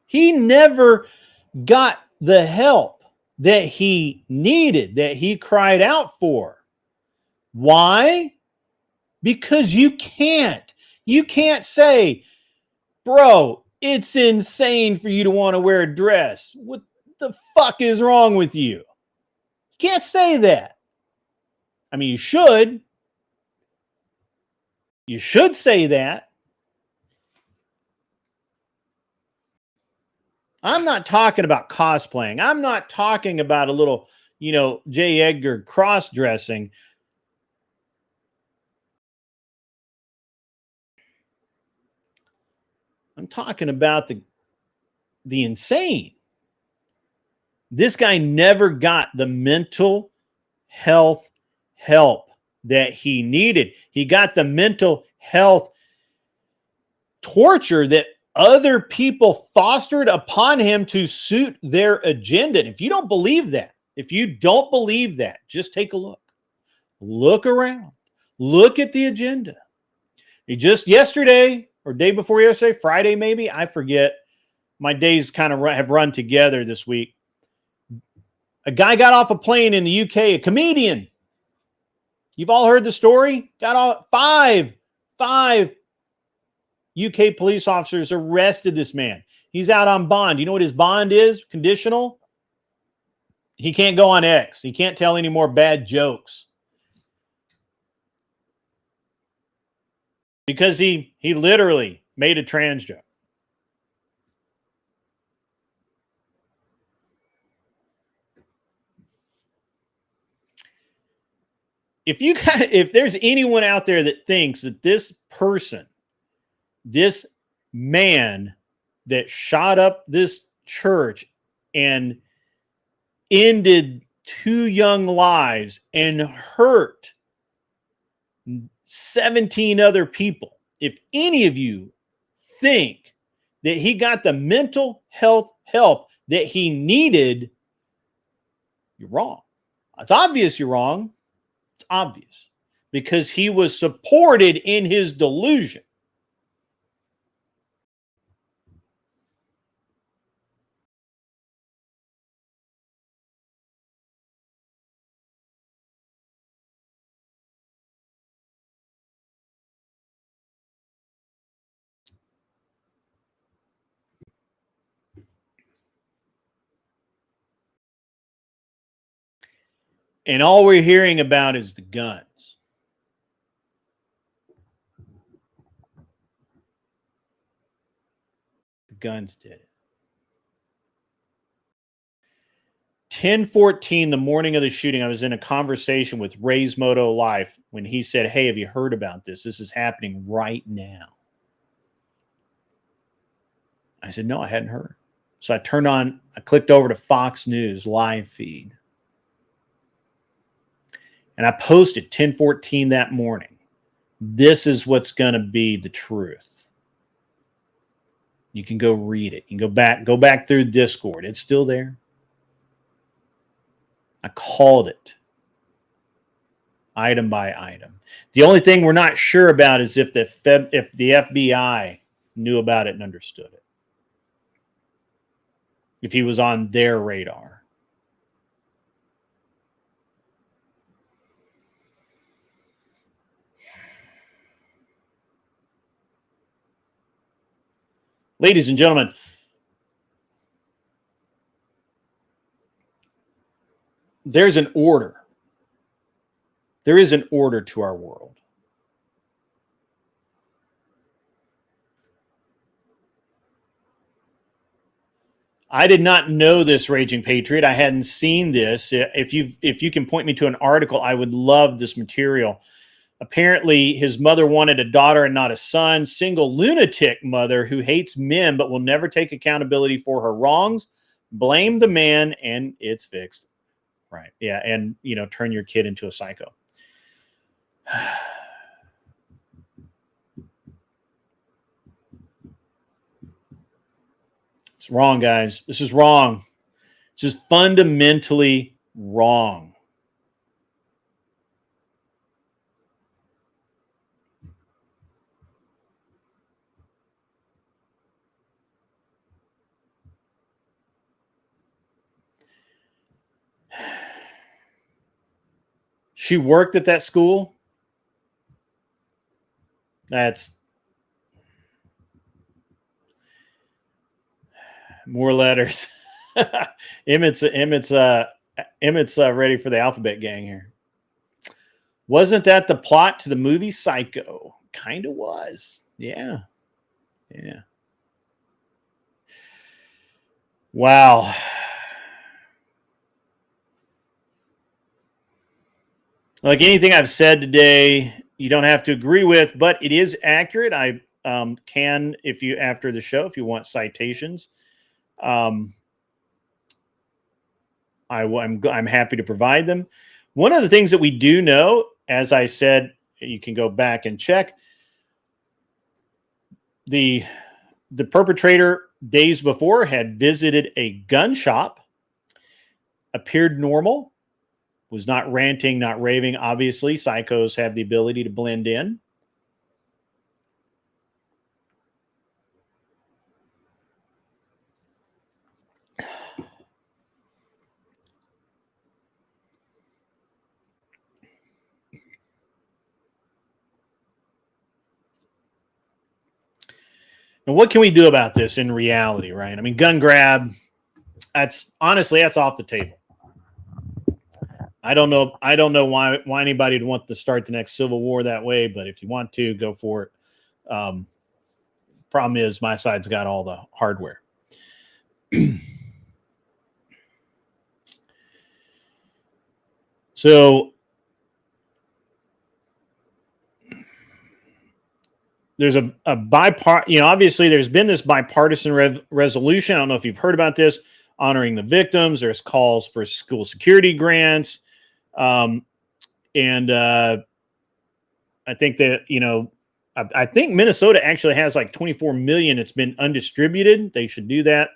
He never got the help that he needed, that he cried out for. Why? Because you can't. You can't say, "Bro, it's insane for you to want to wear a dress. What the fuck is wrong with you?" You can't say that. I mean, you should. You should say that. I'm not talking about cosplaying. I'm not talking about a little, J. Edgar cross-dressing. I'm talking about the insane. This guy never got the mental health help that he needed. He got the mental health torture that other people fostered upon him to suit their agenda. And if you don't believe that, just take a look. Look around. Look at the agenda. Just yesterday or day before yesterday, Friday maybe, I forget. My days kind of have run together this week. A guy got off a plane in the UK, a comedian. You've all heard the story? Got off five UK police officers arrested this man. He's out on bond. You know what his bond is? Conditional. He can't go on X. He can't tell any more bad jokes. Because he literally made a trans joke. if there's anyone out there that thinks that this person, this man that shot up this church and ended 2 young lives and hurt 17 other people, if any of you think that he got the mental health help that he needed, you're wrong. It's obvious you're wrong. It's obvious because he was supported in his delusion. And all we're hearing about is the guns. The guns did it. 10:14, the morning of the shooting, I was in a conversation with Ray's Moto Life when he said, "Hey, have you heard about this? This is happening right now." I said, "No, I hadn't heard." So I clicked over to Fox News live feed. And I posted 10:14 that morning. This is what's going to be the truth. You can go read it. You can go back through Discord. It's still there. I called it item by item. The only thing we're not sure about is if the FBI knew about it and understood it. If he was on their radar. Ladies and gentlemen, there's an order. There is an order to our world. I did not know this, Raging Patriot. I hadn't seen this. If you can point me to an article, I would love this material. Apparently, his mother wanted a daughter and not a son. Single lunatic mother who hates men but will never take accountability for her wrongs. Blame the man and it's fixed. Right. Yeah. And, turn your kid into a psycho. It's wrong, guys. This is wrong. This is fundamentally wrong. She worked at that school. That's more letters. Emmett's ready for the alphabet gang here. Wasn't that the plot to the movie Psycho? Kind of was. Yeah. Yeah. Wow. Like anything I've said today, you don't have to agree with, but it is accurate. I can, after the show, if you want citations, I'm happy to provide them. One of the things that we do know, as I said, you can go back and check. The perpetrator days before had visited a gun shop, appeared normal, was not ranting, not raving. Obviously, psychos have the ability to blend in. And what can we do about this in reality, right? I mean, gun grab, that's off the table. I don't know why anybody would want to start the next civil war that way, but if you want to, go for it. Problem is, my side's got all the hardware. So there's a obviously there's been this bipartisan resolution. I don't know if you've heard about this, honoring the victims. There's calls for school security grants. And I think that, I think Minnesota actually has like 24 million that's been undistributed. They should do that.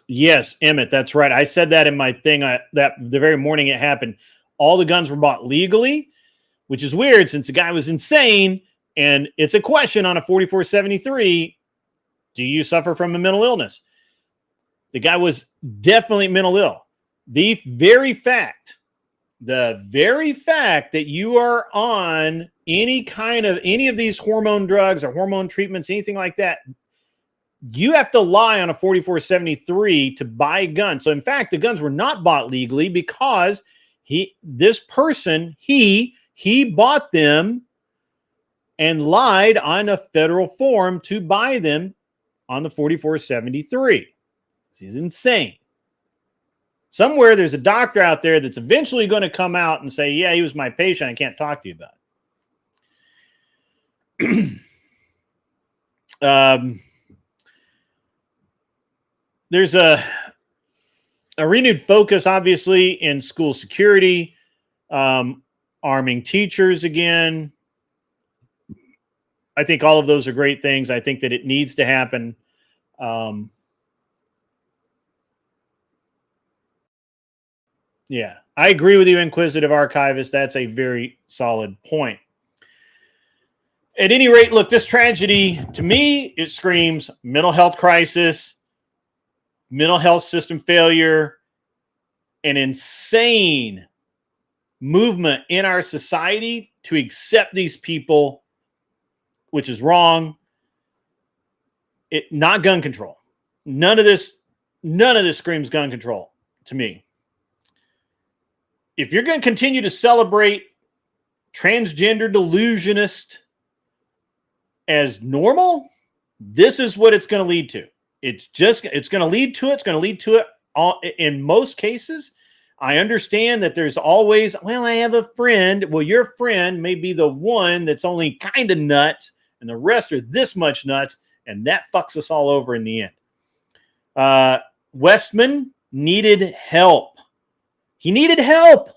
Yes, Emmett, that's right. I said that in my thing that the very morning it happened. All the guns were bought legally, which is weird since the guy was insane. And it's a question on a 4473. Do you suffer from a mental illness? The guy was definitely mental ill. The very fact that you are on any of these hormone drugs or hormone treatments, anything like that, you have to lie on a 4473 to buy a gun. So in fact, the guns were not bought legally because this person bought them and lied on a federal form to buy them on the 4473. He's insane. Somewhere there's a doctor out there that's eventually going to come out and say, yeah, he was my patient. I can't talk to you about it. There's a renewed focus, obviously, in school security, arming teachers again. I think all of those are great things. I think that it needs to happen. Yeah, I agree with you, Inquisitive Archivist. That's a very solid point. At any rate, look, this tragedy, to me, it screams mental health crisis, mental health system failure, an insane movement in our society to accept these people, which is wrong. Not gun control. None of this screams gun control to me. If you're going to continue to celebrate transgender delusionists as normal, this is what it's going to lead to. It's going to lead to it in most cases. I understand that there's always, well, I have a friend. Well, your friend may be the one that's only kind of nuts and the rest are this much nuts. And that fucks us all over in the end. Westman needed help. He needed help.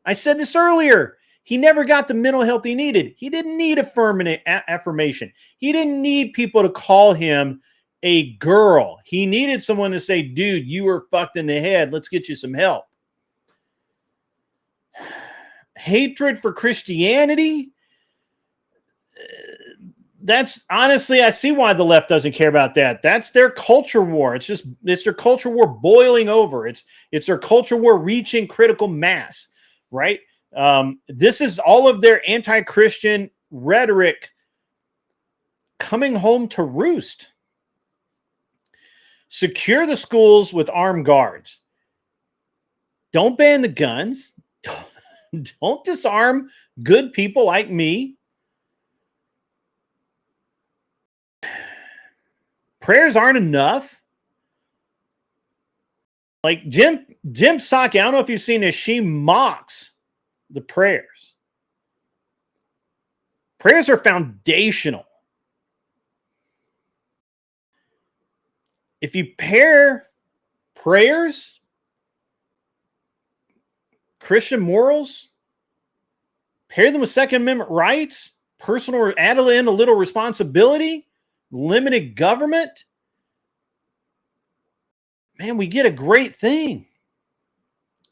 I said this earlier. He never got the mental health he needed. He didn't need affirmation. He didn't need people to call him a girl. He needed someone to say, dude, you were fucked in the head. Let's get you some help. Hatred for Christianity. That's honestly, I see why the left doesn't care about that. That's their culture war. It's their culture war boiling over. It's their culture war reaching critical mass, right? This is all of their anti-Christian rhetoric coming home to roost. Secure the schools with armed guards. Don't ban the guns. Don't disarm good people like me. Prayers aren't enough. Like Jim Psaki, I don't know if you've seen this. She mocks the prayers. Prayers are foundational. If you pair prayers, Christian morals, pair them with Second Amendment rights, add in a little responsibility, limited government, man, we get a great thing.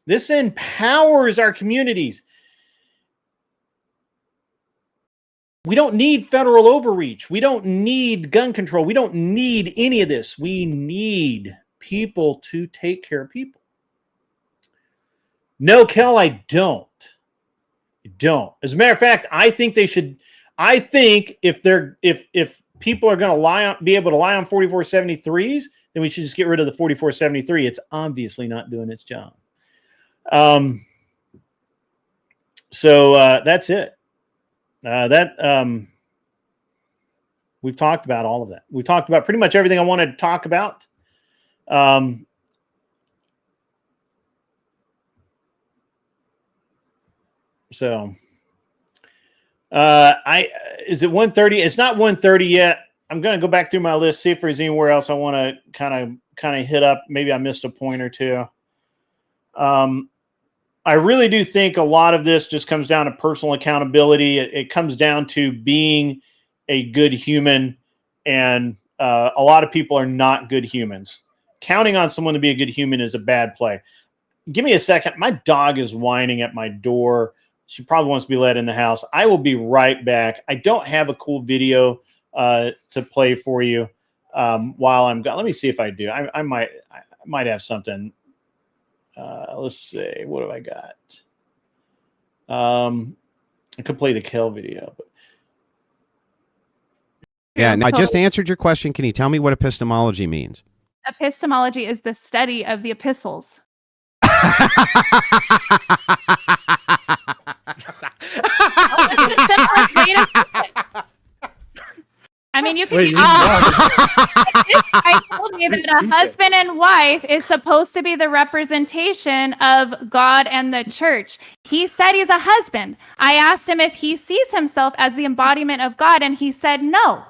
This empowers our communities. We don't need federal overreach. We don't need gun control. We don't need any of this. We need people to take care of people. No, Kel, I don't. I don't. As a matter of fact, I think they should. I think if people are going to be able to lie on 4473s, then we should just get rid of the 4473. It's obviously not doing its job. So that's it. We've talked about all of that. We've talked about pretty much everything I wanted to talk about. So Is it 1:30? It's not 1:30 yet. I'm going to go back through my list, see if there's anywhere else I want to kind of hit up. Maybe I missed a point or two. I really do think a lot of this just comes down to personal accountability. It comes down to being a good human, and a lot of people are not good humans. Counting on someone to be a good human is a bad play. Give me a second. My dog is whining at my door. She probably wants to be let in the house. I will be right back. I don't have a cool video to play for you while I'm gone. Let me see if I do. I might have something. Let's see. What have I got? I could play the Kel video. But... Yeah, I just answered your question. Can you tell me what epistemology means? Epistemology is the study of the epistles. I mean, you can. I told me that a husband and wife is supposed to be the representation of God and the church. He said he's a husband. I asked him if he sees himself as the embodiment of God, and he said no.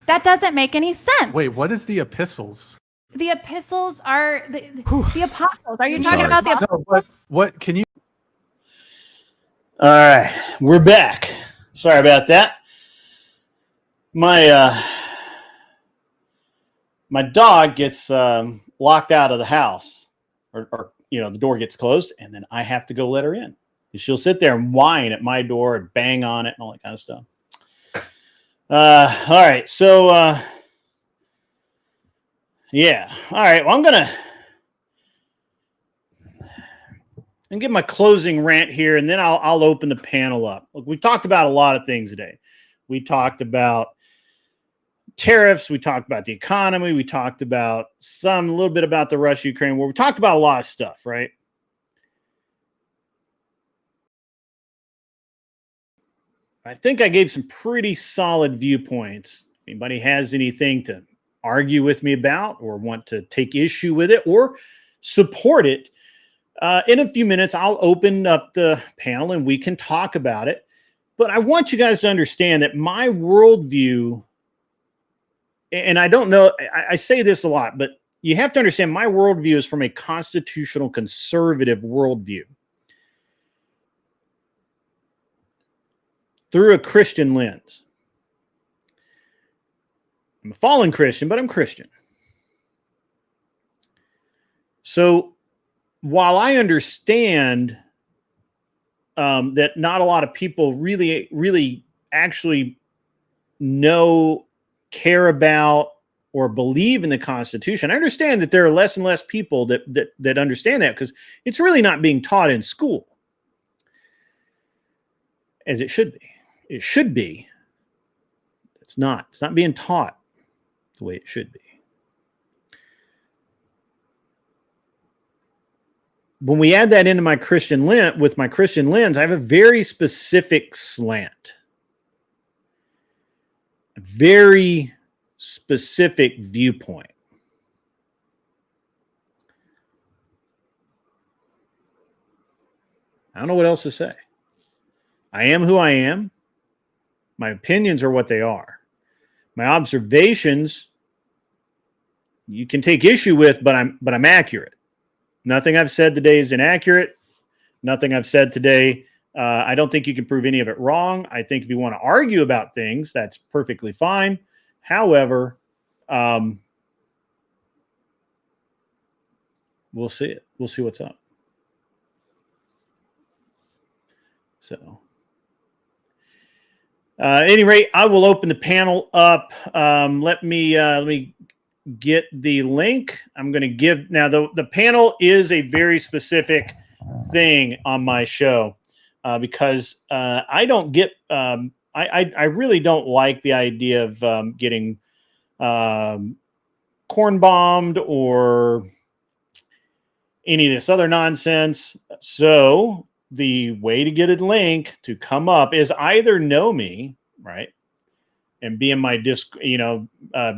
That doesn't make any sense. Wait, what is the epistles? The epistles are the apostles. Are you talking about the apostles? No, what can you? All right, we're back. Sorry about that. My dog gets locked out of the house, or the door gets closed, and then I have to go let her in. She'll sit there and whine at my door and bang on it and all that kind of stuff. All right, so yeah, all right. Well, I'm gonna give my closing rant here, and then I'll open the panel up. Look, we talked about a lot of things today. We talked about tariffs. We talked about the economy. We talked about a little bit about the Russia-Ukraine war. We talked about a lot of stuff, right? I think I gave some pretty solid viewpoints. If anybody has anything to argue with me about or want to take issue with it or support it, in a few minutes, I'll open up the panel and we can talk about it. But I want you guys to understand that my worldview, and I don't know, I say this a lot, but you have to understand my worldview is from a constitutional conservative worldview through a Christian lens. I'm a fallen Christian, but I'm Christian. So while I understand that not a lot of people really actually know, care about, or believe in the Constitution, I understand that there are less and less people that understand that because it's really not being taught in school as it should be. It should be. It's not. It's not being taught the way it should be. When we add that into my Christian lens, with my Christian lens, I have a very specific slant. A very specific viewpoint. I don't know what else to say. I am who I am. My opinions are what they are. My observations, you can take issue with, but I'm accurate. Nothing I've said today is inaccurate. Nothing I've said today, I don't think you can prove any of it wrong. I think if you want to argue about things, that's perfectly fine. However, we'll see it. We'll see what's up. So, at any rate, I will open the panel up. Let me get the link. I'm going to give now the panel is a very specific thing on my show because I don't get I really don't like the idea of getting corn bombed or any of this other nonsense. So the way to get a link to come up is either know me, right? And be in my be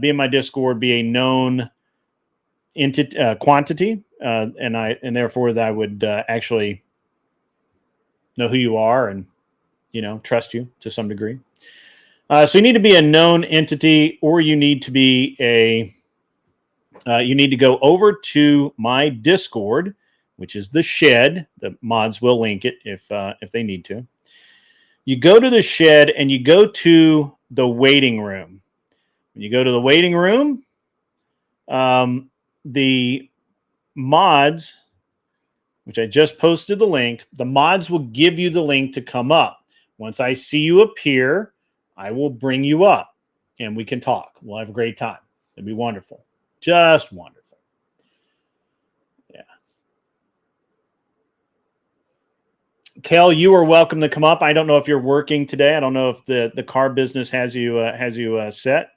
in my Discord, be a known entity, quantity, and therefore that I would actually know who you are and trust you to some degree. So you need to be a known entity, or you need to be you need to go over to my Discord, which is the Shed. The mods will link it if they need to. You go to the Shed and you go to the waiting room. When you go to the waiting room, the mods, which I just posted the link, the mods will give you the link to come up. Once I see you appear, I will bring you up and we can talk. We'll have a great time. It'll be wonderful. Just wonderful. Yeah. Kel, you are welcome to come up. I don't know if you're working today. I don't know if the car business has you set.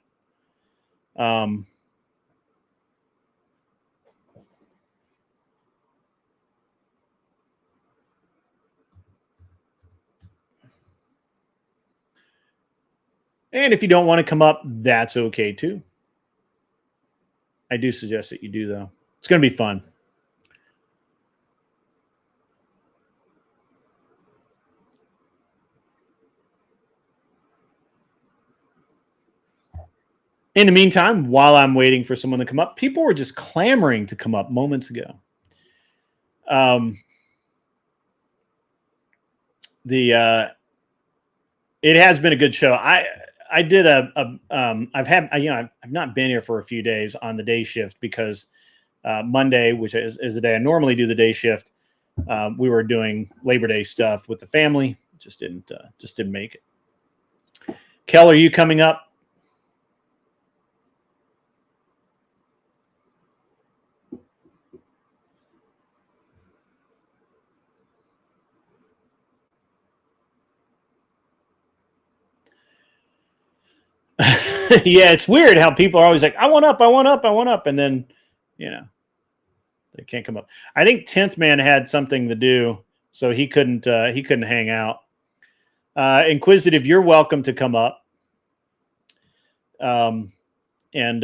And if you don't want to come up, that's okay too. I do suggest that you do, though. It's going to be fun. In the meantime, while I'm waiting for someone to come up, people were just clamoring to come up moments ago. It has been a good show. I've not been here for a few days on the day shift because Monday, which is the day I normally do the day shift, we were doing Labor Day stuff with the family. Just didn't make it. Kel, are you coming up? Yeah, it's weird how people are always like, I want up. And then, they can't come up. I think 10th Man had something to do, so he couldn't hang out. Inquisitive, you're welcome to come up and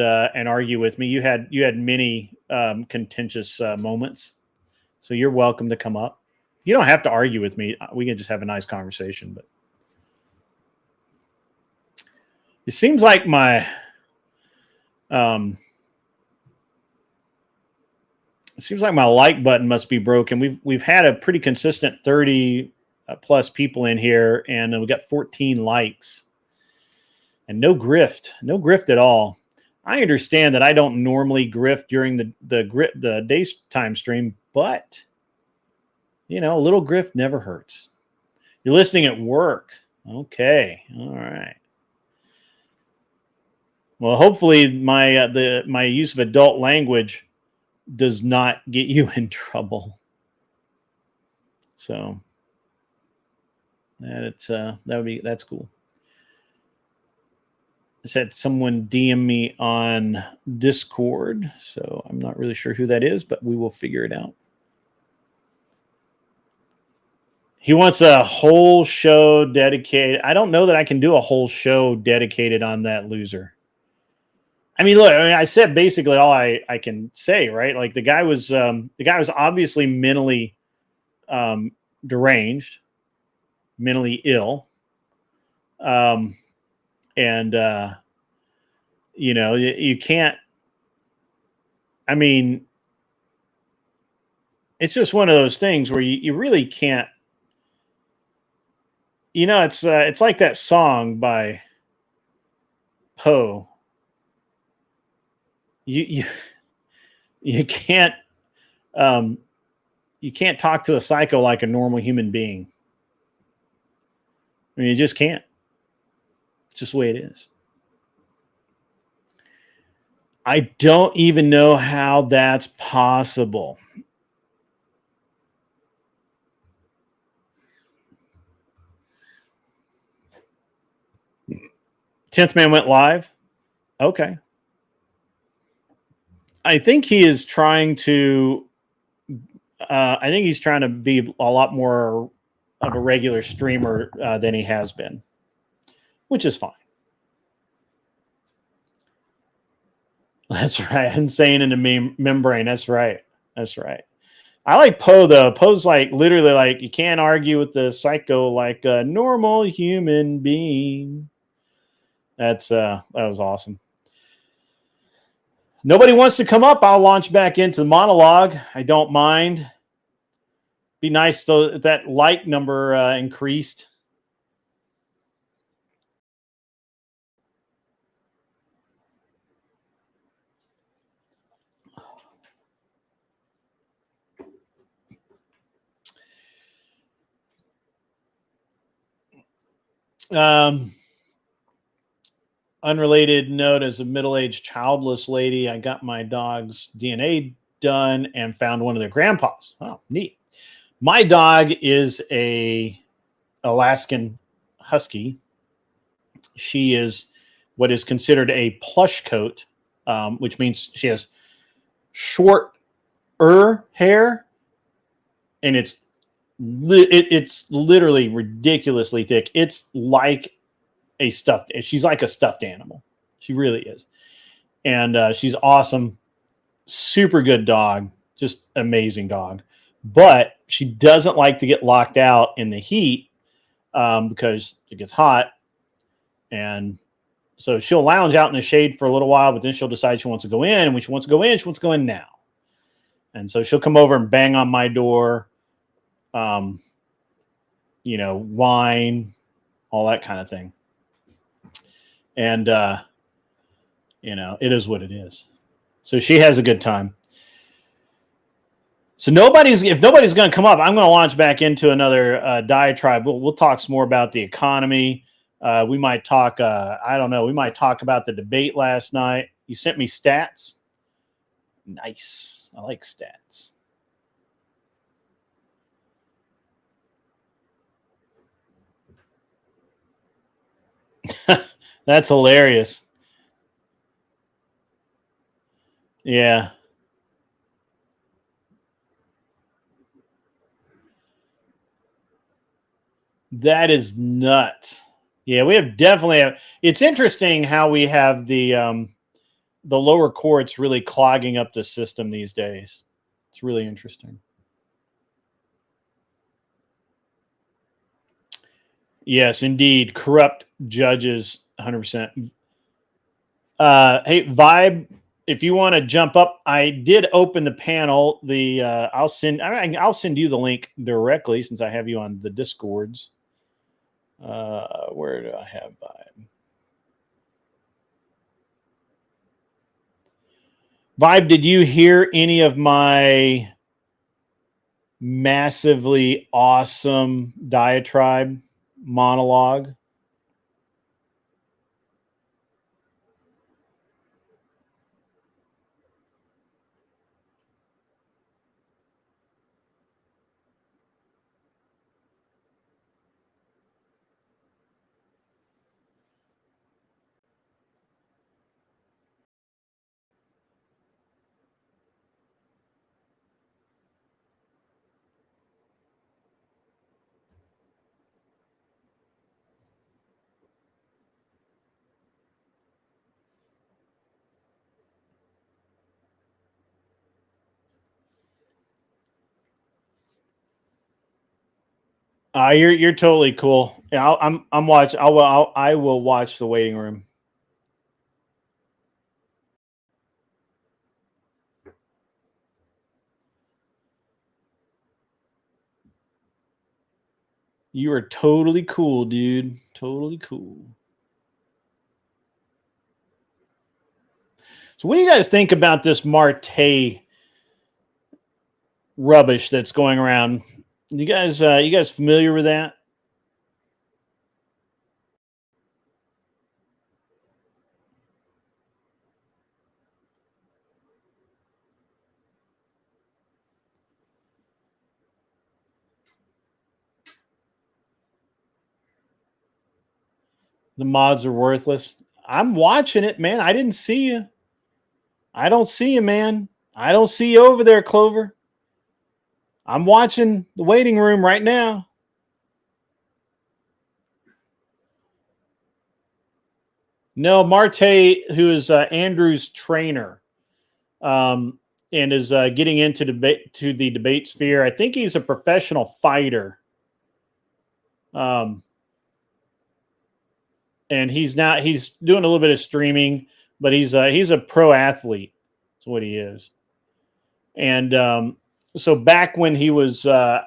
argue with me. You had many contentious moments, so you're welcome to come up. You don't have to argue with me. We can just have a nice conversation, but it seems like my like button must be broken. We've had a pretty consistent 30 plus people in here, and we got 14 likes, and no grift at all. I understand that I don't normally grift during the daytime stream, but a little grift never hurts. You're listening at work, okay? All right. Well, hopefully my use of adult language does not get you in trouble. So that's cool. I said someone DM me on Discord, so I'm not really sure who that is, but we will figure it out. He wants a whole show dedicated. I don't know that I can do a whole show dedicated on that loser. I mean, look, I said basically all I can say, right? Like the guy was obviously mentally deranged, mentally ill. You can't, I mean, it's just one of those things where you really can't, it's like that song by Poe. You can't talk to a psycho like a normal human being. I mean, you just can't. It's just the way it is. I don't even know how that's possible. Tenth Man went live. Okay. I think he is trying to. I think he's trying to be a lot more of a regular streamer than he has been, which is fine. That's right. Insane in the membrane. That's right. I like Poe though. Poe's like literally like you can't argue with the psycho like a normal human being. That was awesome. Nobody wants to come up. I'll launch back into the monologue. I don't mind. Be nice though if that like number increased. Unrelated note, as a middle-aged childless lady, I got my dog's DNA done and found one of their grandpas. Oh, neat. My dog is a Alaskan Husky. She is what is considered a plush coat, which means she has short hair, and it's literally ridiculously thick. It's like she's like a stuffed animal. She really is. And she's awesome. Super good dog. Just amazing dog. But she doesn't like to get locked out in the heat because it gets hot. And so she'll lounge out in the shade for a little while, but then she'll decide she wants to go in. And when she wants to go in, she wants to go in now. And so she'll come over and bang on my door, whine, all that kind of thing. And, it is what it is. So she has a good time. So if nobody's going to come up, I'm going to launch back into another diatribe. We'll talk some more about the economy. We might talk, I don't know, we might talk about the debate last night. You sent me stats. Nice. I like stats. That's hilarious. Yeah. That is nuts. Yeah, we have definitely it's interesting how we have the lower courts really clogging up the system these days. It's really interesting. Yes, indeed. Corrupt judges, 100%. Hey, Vibe, if you want to jump up, I did open the panel. I'll send you the link directly since I have you on the Discords. Where do I have Vibe? Vibe, did you hear any of my massively awesome diatribe monologue? You're totally cool. Yeah, I'm watch. I will watch The Waiting Room. You are totally cool, dude. Totally cool. So, what do you guys think about this Marte rubbish that's going around? You guys familiar with that? The mods are worthless. I'm watching it, man. I didn't see you. I don't see you, man. I don't see you over there, Clover. I'm watching The Waiting Room right now. No, Marte, who is Andrew's trainer, and is getting into the debate sphere. I think he's a professional fighter. And he's doing a little bit of streaming, but he's a pro athlete. That's what he is. And so back when he was, I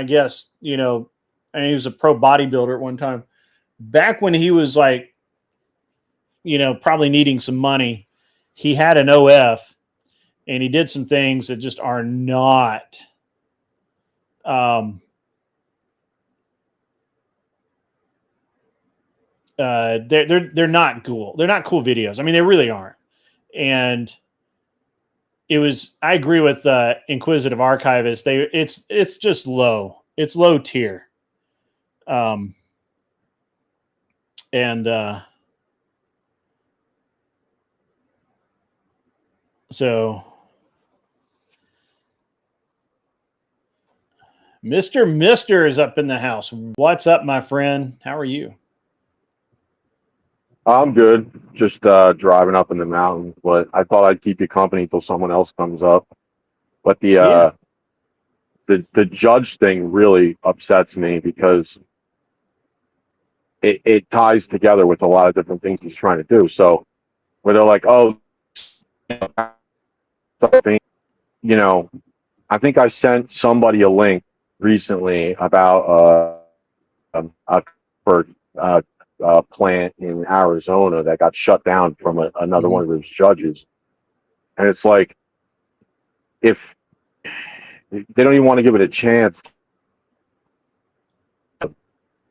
guess, and he was a pro bodybuilder at one time. Back when he was like, probably needing some money, he had an OF, and he did some things that just are not, they're not cool. They're not cool videos. I mean, they really aren't. And I agree with Inquisitive Archivist. It's just low. It's low tier. So Mr. is up in the house. What's up, my friend? How are you? I'm good. Just driving up in the mountains, but I thought I'd keep you company till someone else comes up. But the judge thing really upsets me because it ties together with a lot of different things he's trying to do. So where they're like, oh, I think I sent somebody a link recently about a plant in Arizona that got shut down from another one of those judges. And it's like, if they don't even want to give it a chance,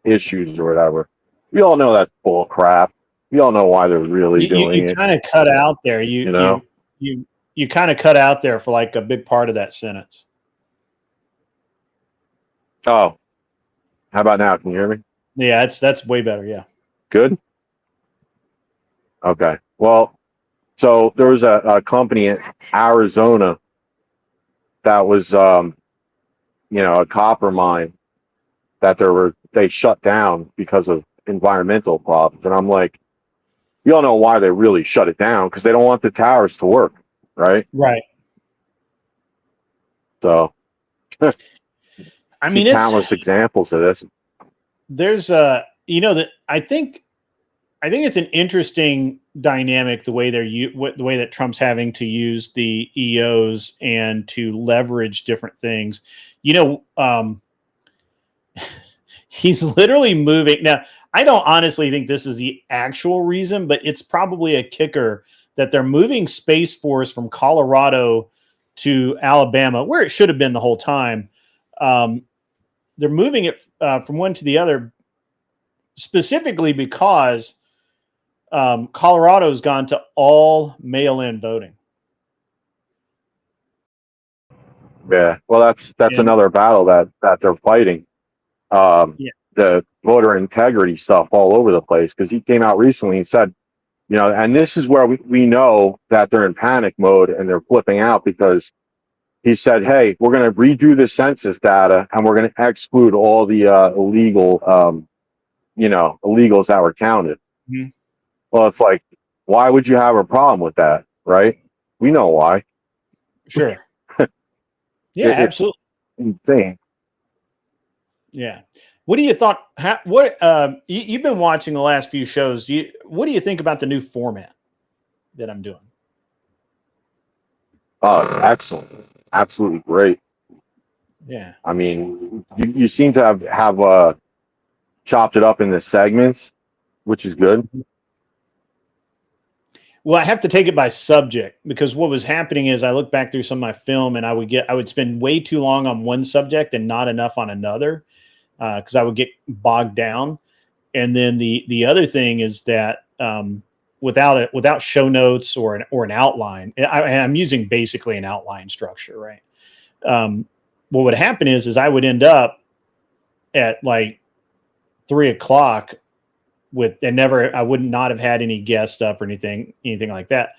issues or whatever, we all know that's bull crap. We all know why they're really doing it. You kind of cut out there. You kind of cut out there for like a big part of that sentence. Oh, how about now? Can you hear me? Yeah, that's way better. Yeah. Good. Okay. Well, so there was a company in Arizona that was, a copper mine that they shut down because of environmental problems. And I'm like, you all know why they really shut it down, because they don't want the towers to work, right? Right. So, I mean, countless examples of this. There's I think it's an interesting dynamic the way the way that Trump's having to use the EOs and to leverage different things. He's literally moving. Now, I don't honestly think this is the actual reason, but it's probably a kicker that they're moving Space Force from Colorado to Alabama, where it should have been the whole time. They're moving it from one to the other specifically because Colorado's gone to all mail-in voting. Yeah, well, that's another battle that they're fighting. The voter integrity stuff all over the place, because he came out recently and said, and this is where we know that they're in panic mode and they're flipping out, because he said, hey, we're going to redo the census data and we're going to exclude all the illegals that were counted. Mm-hmm. Well, it's like, why would you have a problem with that, right? We know why. Sure. Yeah, absolutely. Insane. Yeah. What do you thought? You've been watching the last few shows. What do you think about the new format that I'm doing? Oh, it's excellent. Absolutely great. Yeah. I mean, you seem to have chopped it up into segments, which is good. Well, I have to take it by subject, because what was happening is I look back through some of my film and I would spend way too long on one subject and not enough on another, because I would get bogged down. And then the other thing is that without show notes or an outline, I'm using basically an outline structure, right? What would happen is I would end up at like 3:00 I would not have had any guests up or anything like that.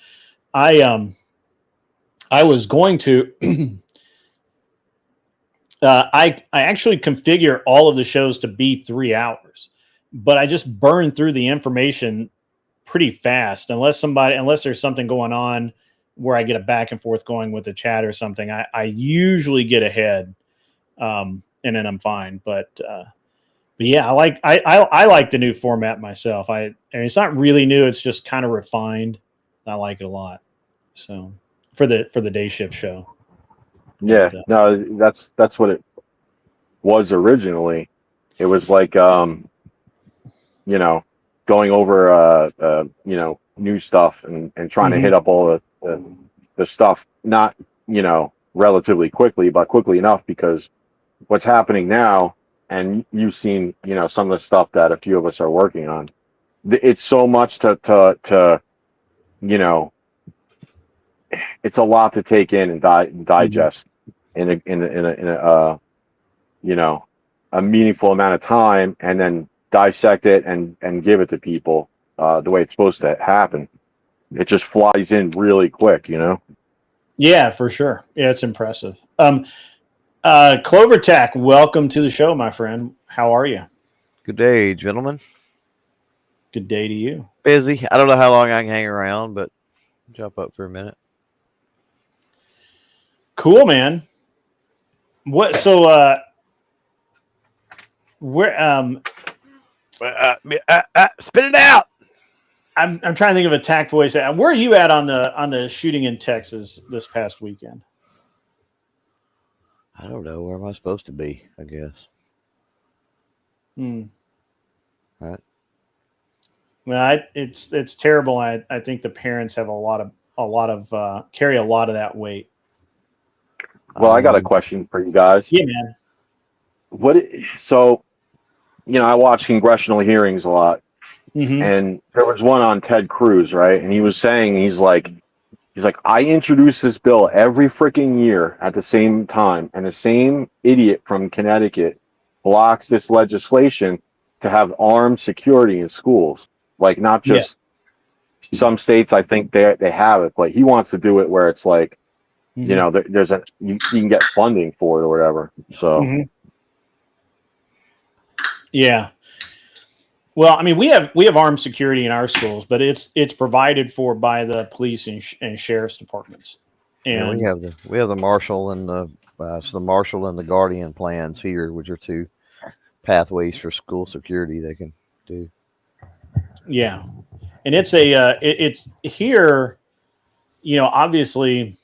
I was going to I actually configure all of the shows to be 3 hours, but I just burn through the information pretty fast unless there's something going on where I get a back and forth going with the chat or something, I usually get ahead, and then I'm fine. But yeah, I like the new format myself. I mean, it's not really new; it's just kind of refined. I like it a lot. So for the day shift show. Yeah, But, no, that's what it was originally. It was like you know, going over you know, new stuff and trying to hit up all the stuff, not, you know, relatively quickly, but quickly enough, because what's happening now, and you've seen, you know, some of the stuff that a few of us are working on. It's so much to you know, it's a lot to take in and digest in a you know, a meaningful amount of time, and then dissect it and give it to people the way it's supposed to happen. It just flies in really quick, you know. yeah, for sure. Yeah, it's impressive. Clover Tack, welcome to the show, my friend. How are you? Good day, gentlemen. Good day to you. Busy. I don't know how long I can hang around, but jump up for a minute. Cool, man. What? So, where? Spit it out. I'm trying to think of a tack voice. Where are you at on the shooting in Texas this past weekend? I don't know. Where am I supposed to be? I guess. Hmm. Right. Well, it's terrible. I think the parents have a lot of carry a lot of that weight. Well, I got a question for you guys. Yeah, man. So, you know, I watch congressional hearings a lot, and there was one on Ted Cruz, right? And he was saying, he's like, I introduce this bill every freaking year at the same time, and the same idiot from Connecticut blocks this legislation to have armed security in schools. Like, not just some states, I think they have it, but he wants to do it where it's like, you know, you can get funding for it or whatever. So, yeah. Well, I mean, we have armed security in our schools, but it's provided for by the police and sheriff's departments. And we have the marshal and the marshal and the guardian plans here, which are two pathways for school security they can do. Yeah, and it's it's here, you know, obviously,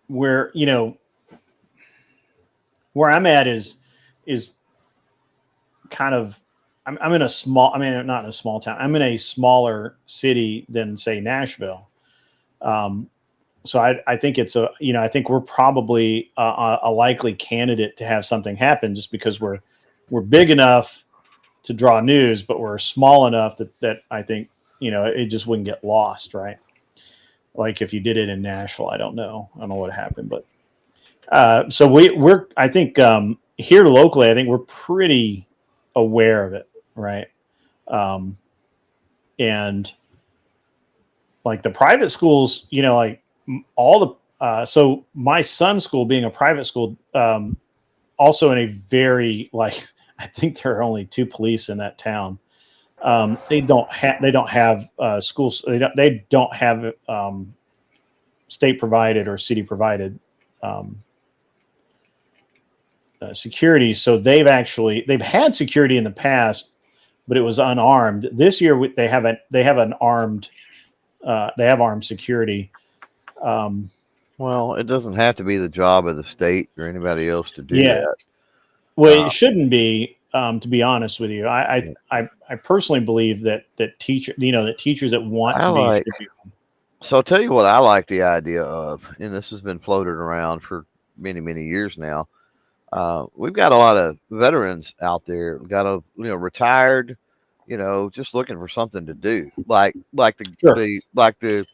where, you know, where I'm at is kind of, I'm in a small, I mean, not in a small town. I'm in a smaller city than, say, Nashville. So I think it's you know, I think we're probably a likely candidate to have something happen, just because we're big enough to draw news, but we're small enough that I think, you know, it just wouldn't get lost, right? Like if you did it in Nashville, I don't know what happened, but so we're I think here locally, I think we're pretty aware of it, right? And like the private schools, you know, like all the so my son's school being a private school, also in a very, like, I think there are only 2 police in that town. They don't have schools. They don't have state provided or city provided security. So they've had security in the past, but it was unarmed. This year they have armed security. Well, it doesn't have to be the job of the state or anybody else to do that. Well, it shouldn't be. To be honest with you, I personally believe that teachers that want to be. So I'll tell you what I like the idea of, and this has been floated around for many, many years now. We've got a lot of veterans out there, got a, you know, retired, you know, just looking for something to do, like the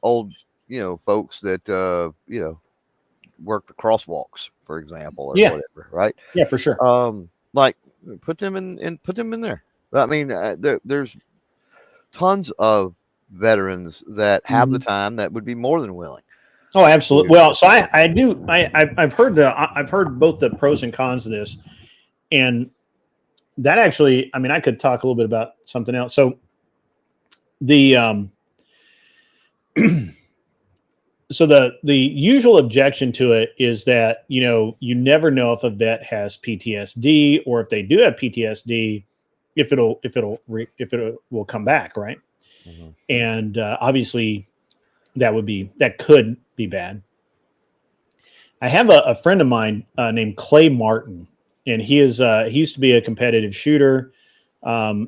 old, you know, folks that you know, work the crosswalks, for example, or whatever, right? Yeah, for sure. Like put them in there. I mean, there's tons of veterans that have the time that would be more than willing. Oh, absolutely. Well, so I've heard both the pros and cons of this, and that actually, I mean, I could talk a little bit about something else. So The so the usual objection to it is that, you know, you never know if a vet has PTSD, or if they do have PTSD, if it will come back, right? Mm-hmm. And obviously that could be bad. I have a friend of mine named Clay Martin, and he used to be a competitive shooter.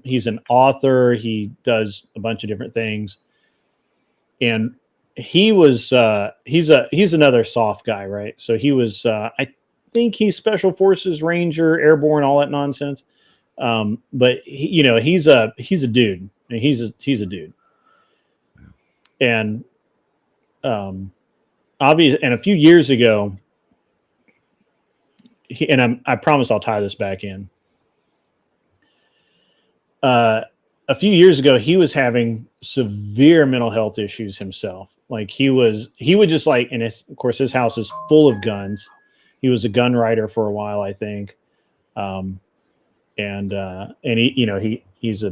He's an author. He does a bunch of different things, and he was he's another soft guy, right? So he was I think he's Special Forces, Ranger, Airborne, all that nonsense. But he's a dude. I mean, he's a dude, and obvious. And a few years ago, I promise I'll tie this back in. A few years ago, he was having severe mental health issues himself. Like he would just like, and of course his house is full of guns. He was a gun writer for a while, I think. And he's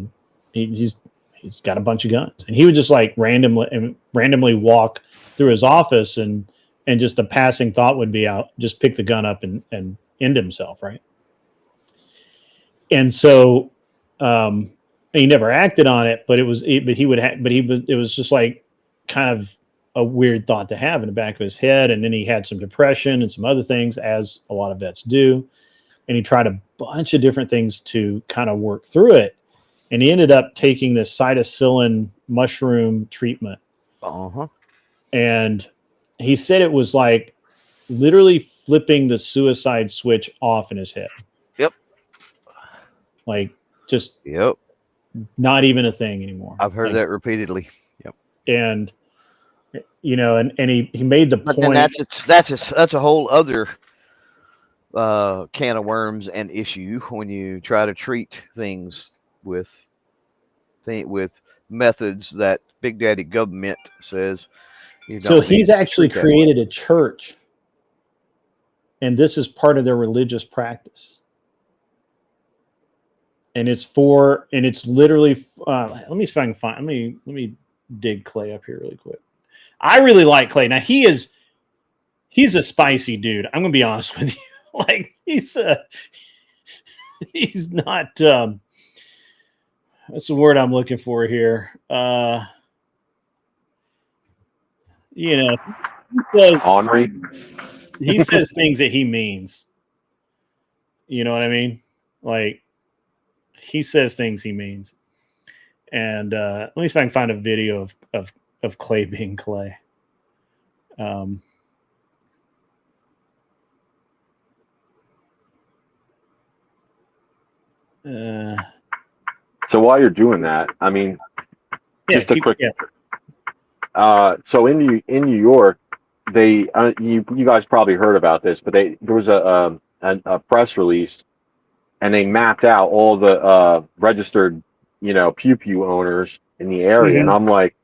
got a bunch of guns, and he would just like randomly walk through his office, and just a passing thought would be out, just pick the gun up and end himself. Right. And so, he never acted on it, but it was just like kind of a weird thought to have in the back of his head. And then he had some depression and some other things, as a lot of vets do. And he tried a bunch of different things to kind of work through it. And he ended up taking this psilocybin mushroom treatment. Uh-huh. And he said it was like literally flipping the suicide switch off in his head. Yep. Like just yep. Not even a thing anymore. I've heard that repeatedly. Yep. And and he made the point. And that's a whole other can of worms and issue when you try to treat things with methods that Big Daddy government says. So he's actually created a church, and this is part of their religious practice. And it's literally, let me see if I can find, let me dig Clay up here really quick. I really like Clay. Now he's a spicy dude. I'm going to be honest with you. Like he's not, that's the word I'm looking for here. He says, Henri. He says things that he means. You know what I mean? Like, he says things he means. And let me see if I can find a video of Clay being Clay. So while you're doing that, I mean, just a quick. Yeah. So in New York, they you guys probably heard about this, but there was a press release. And they mapped out all the registered, pew pew owners in the area. Mm-hmm. And I'm like,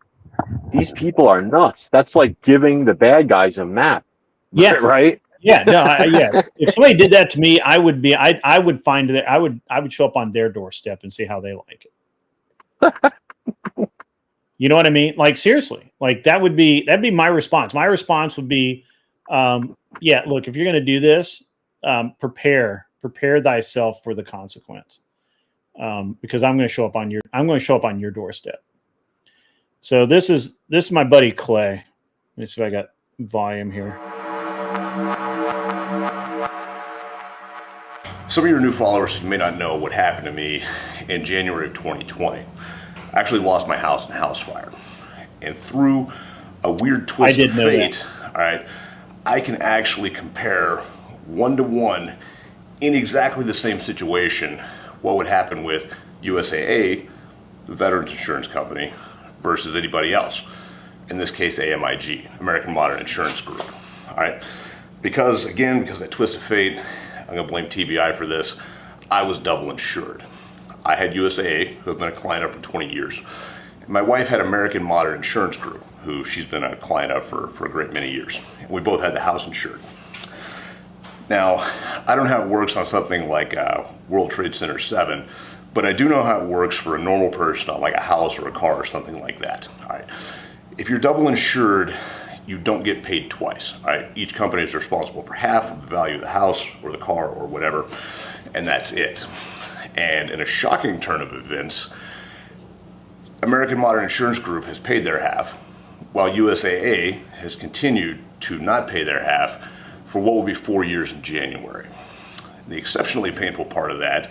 these people are nuts. That's like giving the bad guys a map. Yeah. Right? Yeah. No, yeah. If somebody did that to me, I would show up on their doorstep and see how they like it. You know what I mean? Like, seriously, like that'd be my response. My response would be, yeah, look, if you're going to do this, prepare thyself for the consequence, because I'm going to show up on your doorstep. So this is my buddy Clay. Let me see if I got volume here. Some of your new followers may not know what happened to me in January of 2020. I actually lost my house in a house fire, and through a weird twist of fate, all right, I can actually compare 1-to-1 in exactly the same situation what would happen with USAA, the Veterans Insurance Company, versus anybody else. In this case, AMIG, American Modern Insurance Group. All right, because that twist of fate, I'm gonna blame TBI for this. I was double insured. I had USAA, who have been a client of for 20 years. My wife had American Modern Insurance Group, who she's been a client of for a great many years. We both had the house insured. Now, I don't know how it works on something like World Trade Center 7, But I do know how it works for a normal person on like a house or a car or something like that. All right. If you're double insured, you don't get paid twice. All right. Each company is responsible for half of the value of the house or the car or whatever, and that's it. And in a shocking turn of events, American Modern Insurance Group has paid their half, while USAA has continued to not pay their half for what will be 4 years in January. The exceptionally painful part of that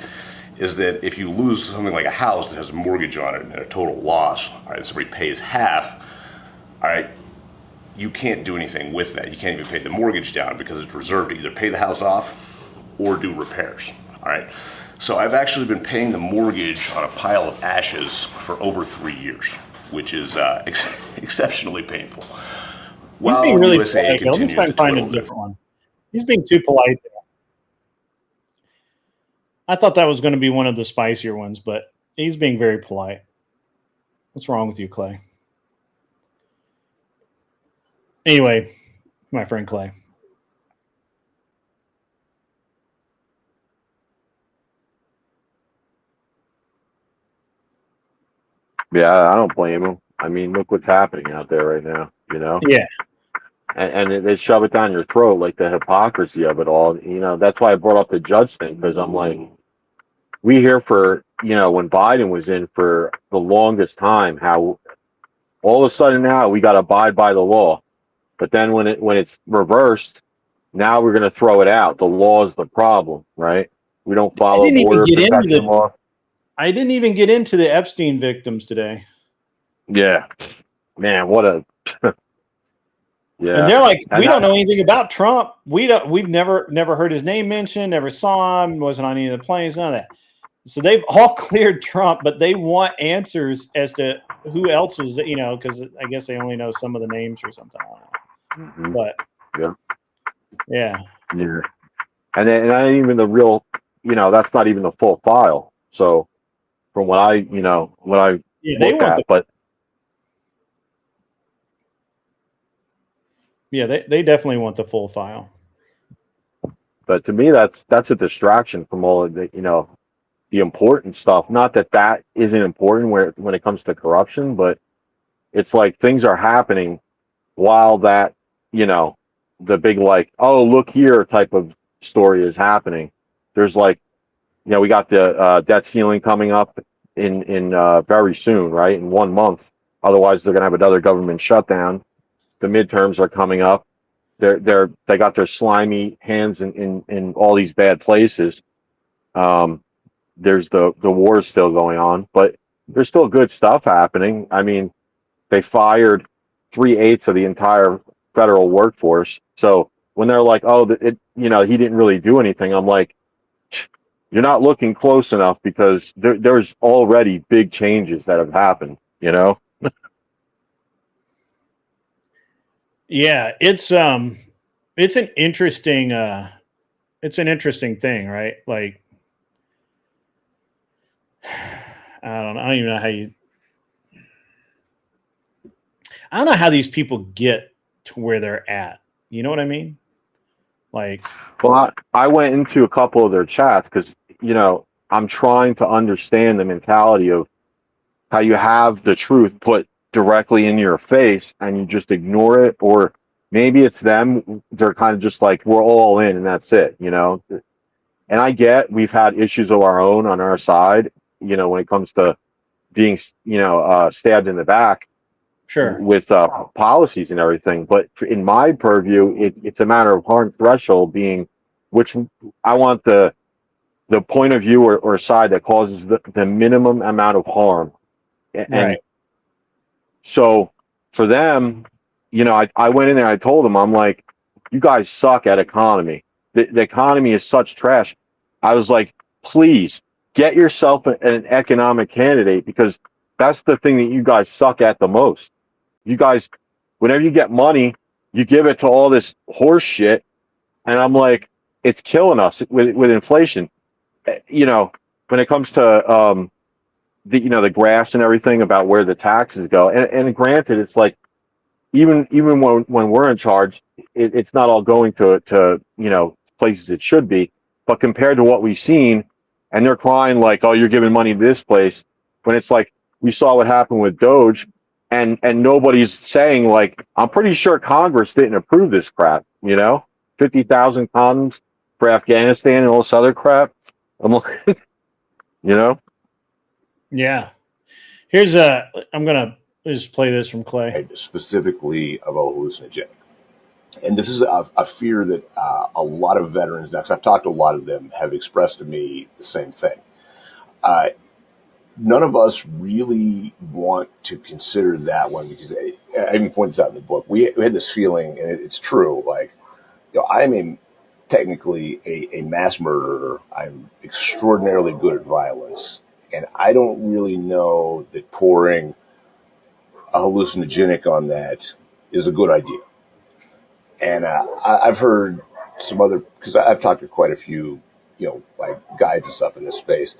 is that if you lose something like a house that has a mortgage on it and a total loss, all right, somebody pays half, all right, you can't do anything with that. You can't even pay the mortgage down because it's reserved to either pay the house off or do repairs, all right? So I've actually been paying the mortgage on a pile of ashes for over 3 years, which is exceptionally painful. He's being really polite. Let me try and find a different one. He's being too polite there. I thought that was going to be one of the spicier ones, but he's being very polite. What's wrong with you, Clay? Anyway, my friend Clay. Yeah, I don't blame him. I mean, look what's happening out there right now, you know? Yeah. And they shove it down your throat, like the hypocrisy of it all. You know, that's why I brought up the judge thing, because I'm like, we hear for, you know, when Biden was in for the longest time, how all of a sudden now we got to abide by the law. But then when it's reversed, now we're going to throw it out. The law is the problem, right? We don't follow border protection law. I didn't even get into the Epstein victims today. Yeah, man, what a yeah. And they're like, we don't know anything about Trump. We've never heard his name mentioned, never saw him, wasn't on any of the planes, none of that. So they've all cleared Trump, but they want answers as to who else was, you know, because I guess they only know some of the names or something. Mm-hmm. But yeah. And then not even the real, you know, that's not even the full file. So from what I they look at, but yeah, they definitely want the full file. But to me, that's a distraction from all of the, you know, the important stuff. Not that isn't important when it comes to corruption, but it's like things are happening while that, you know, the big like, oh, look here type of story is happening. There's like, you know, we got the debt ceiling coming up in very soon, right? In 1 month. Otherwise, they're gonna have another government shutdown. The midterms are coming up. They got their slimy hands in all these bad places. There's the war still going on, but there's still good stuff happening. I mean, they fired 3/8 of the entire federal workforce. So when they're like, oh, you know, he didn't really do anything, I'm like, you're not looking close enough, because there's already big changes that have happened, you know? Yeah, it's an interesting thing, right? Like, I don't even know I don't know how these people get to where they're at. You know what I mean? Like, well, I went into a couple of their chats because, you know, I'm trying to understand the mentality of how you have the truth put directly in your face and you just ignore it, or maybe it's them. They're kind of just like, we're all in and that's it, you know? And I get we've had issues of our own on our side, you know, when it comes to being, you know, stabbed in the back. Sure. With policies and everything. But in my purview, it's a matter of harm threshold being, which I want the point of view or side that causes the minimum amount of harm. And right. So for them, you know, I went in there, I told them, I'm like, you guys suck at economy. The economy is such trash. I was like, please get yourself an economic candidate, because that's the thing that you guys suck at the most. You guys, whenever you get money, you give it to all this horse shit. And I'm like, it's killing us with inflation. You know, when it comes to the graphs and everything about where the taxes go. And granted, it's like, even when we're in charge, it's not all going to, you know, places it should be. But compared to what we've seen, and they're crying like, "Oh, you're giving money to this place," when it's like we saw what happened with Doge, and nobody's saying like, I'm pretty sure Congress didn't approve this crap. 50,000 condoms for Afghanistan and all this other crap. I'm like, Yeah. I'm gonna just play this from Clay. Specifically about hallucinogenic. And this is a fear that a lot of veterans, now, because I've talked to a lot of them, have expressed to me the same thing. None of us really want to consider that one because I even point this out in the book. We had this feeling, and it's true, like, I'm technically a mass murderer. I'm extraordinarily good at violence. And I don't really know that pouring a hallucinogenic on that is a good idea. And I've heard some other, because I've talked to quite a few, like guides and stuff in this space.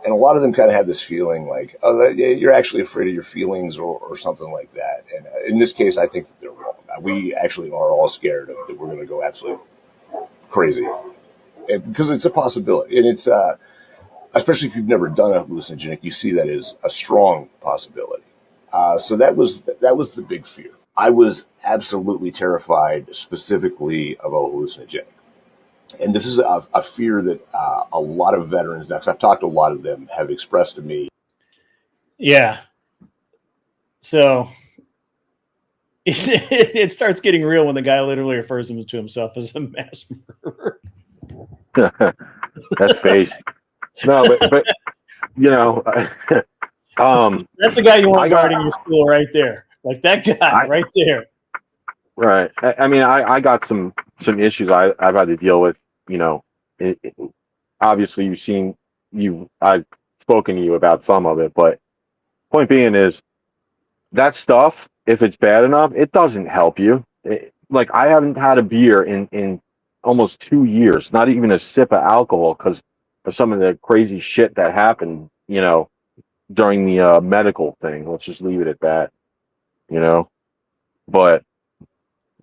And a lot of them kind of have this feeling like, oh, you're actually afraid of your feelings or something like that. And in this case, I think that they're wrong. We actually are all scared of that we're going to go absolutely crazy. Because it's a possibility. And it's, especially if you've never done a hallucinogenic, you see that as a strong possibility. So that was the big fear. I was absolutely terrified specifically of a hallucinogenic. And this is a fear that a lot of veterans, now, because I've talked to a lot of them, have expressed to me. Yeah. So it starts getting real when the guy literally refers to himself as a mass murderer. That's basic. No, but that's the guy you want guarding your school right there. Like that guy right there. Right. I mean, I got some issues I've had to deal with. Obviously, I've spoken to you about some of it, but point being is that stuff, if it's bad enough, it doesn't help you. Like I haven't had a beer in almost 2 years, not even a sip of alcohol because of some of the crazy shit that happened, during the medical thing. Let's just leave it at that, But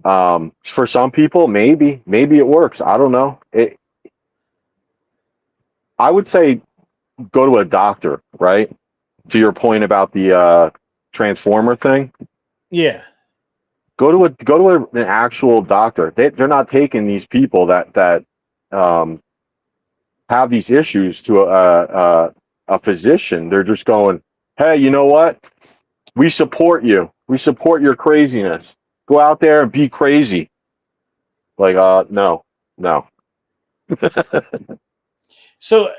for some people, maybe it works. I don't know. I would say go to a doctor, right? To your point about the transformer thing. Yeah. Go to an actual doctor. They're not taking these people that have these issues to a physician. They're just going, hey, you know what? We support you. We support your craziness. Go out there and be crazy. Like, no. So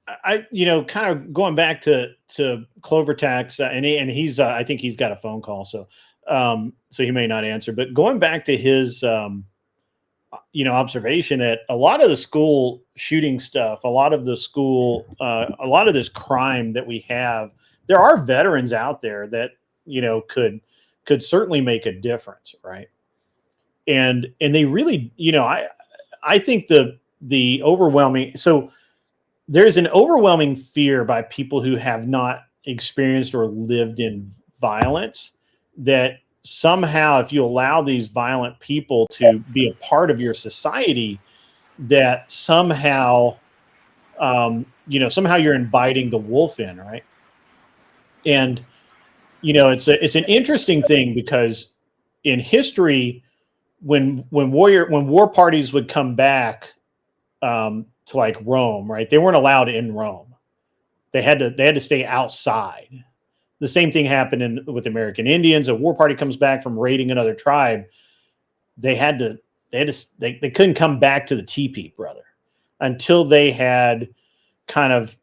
I, kind of going back to Clovertax, and he's, I think he's got a phone call, so he may not answer. But going back to his, observation that a lot of the school shooting stuff, a lot of this crime that we have, there are veterans out there that could certainly make a difference, right? And they really, I think the overwhelming, so there's an overwhelming fear by people who have not experienced or lived in violence that somehow if you allow these violent people to be a part of your society, that somehow, somehow you're inviting the wolf in, right? And, it's an interesting thing because in history, when war parties would come back to like Rome, right? They weren't allowed in Rome. They had to stay outside. The same thing happened with American Indians. A war party comes back from raiding another tribe. They couldn't come back to the teepee, brother, until they had kind of,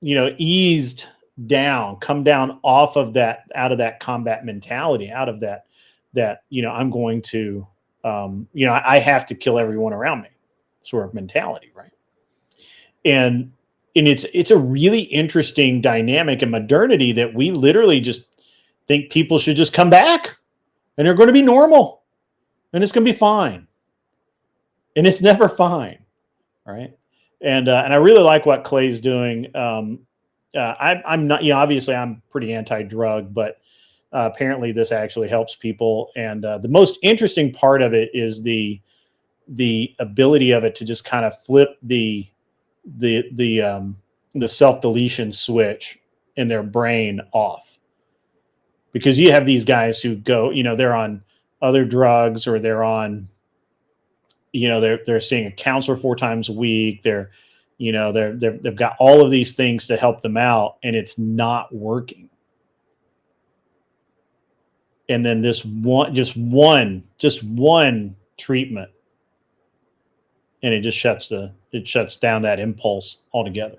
eased down, come down off of that, out of that combat mentality, out of that, I'm going to, I have to kill everyone around me sort of mentality. Right. And it's a really interesting dynamic in modernity that we literally just think people should just come back and they're going to be normal and it's going to be fine. And it's never fine. Right. And I really like what Clay's doing. I'm not, obviously I'm pretty anti-drug, but apparently this actually helps people. And the most interesting part of it is the the ability of it to just kind of flip the self-deletion switch in their brain off. Because you have these guys who go, they're on other drugs, or they're on, they're seeing a counselor 4 times a week. They've got all of these things to help them out, and it's not working. And then this just one treatment, and it just shuts down that impulse altogether.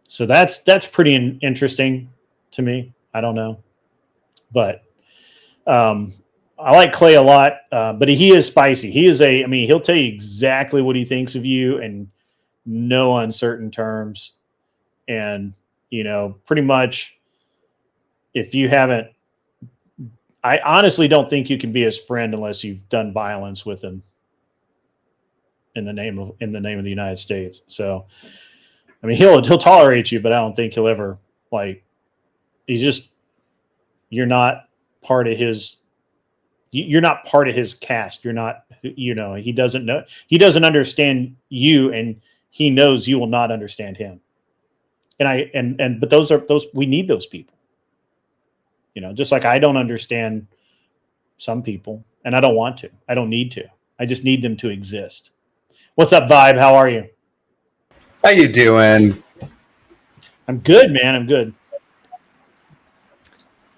So that's pretty interesting to me. I don't know, but I like Clay a lot, but he is spicy. He'll tell you exactly what he thinks of you, and no uncertain terms. And, pretty much, if you haven't, I honestly don't think you can be his friend unless you've done violence with him in the name of the United States. So, he'll tolerate you, but I don't think he'll ever, you're not part of his cast. You're not, he doesn't understand you, and he knows you will not understand him. But we need those people. Just like I don't understand some people, and I don't want to. I don't need to. I just need them to exist. What's up, Vibe? How are you? How you doing? I'm good, man. I'm good.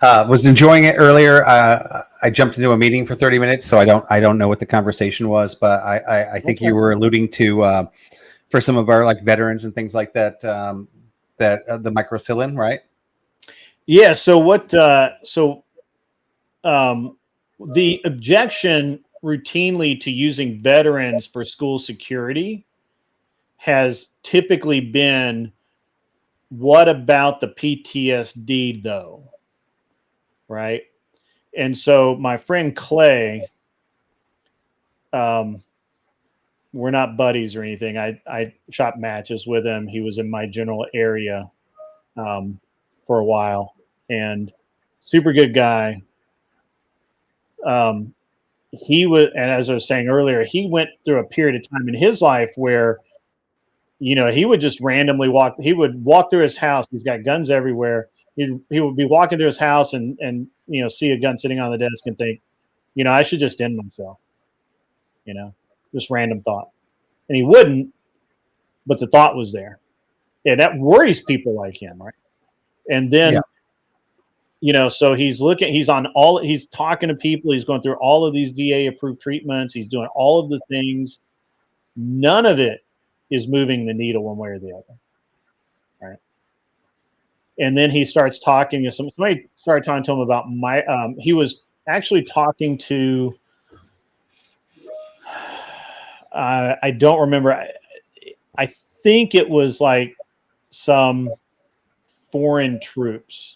Was enjoying it earlier. I jumped into a meeting for 30 minutes, so I don't know what the conversation was, but I think you were alluding to for some of our veterans and things like that, the microcillin, right? Yeah. So what? The objection routinely to using veterans for school security has typically been, what about the PTSD though? Right. And so my friend Clay, we're not buddies or anything. I shot matches with him. He was in my general area for a while, and super good guy. He was, and as I was saying earlier, he went through a period of time in his life where, he would just randomly walk. He would walk through his house. He's got guns everywhere. He would be walking through his house and see a gun sitting on the desk and think, I should just end myself. Just random thought. And he wouldn't, but the thought was there. Yeah, that worries people like him, right? And then, so he's talking to people. He's going through all of these VA approved treatments. He's doing all of the things. None of it is moving the needle one way or the other, right? And then he starts talking to somebody started talking to him about he was actually talking to, I don't remember. I think it was some foreign troops,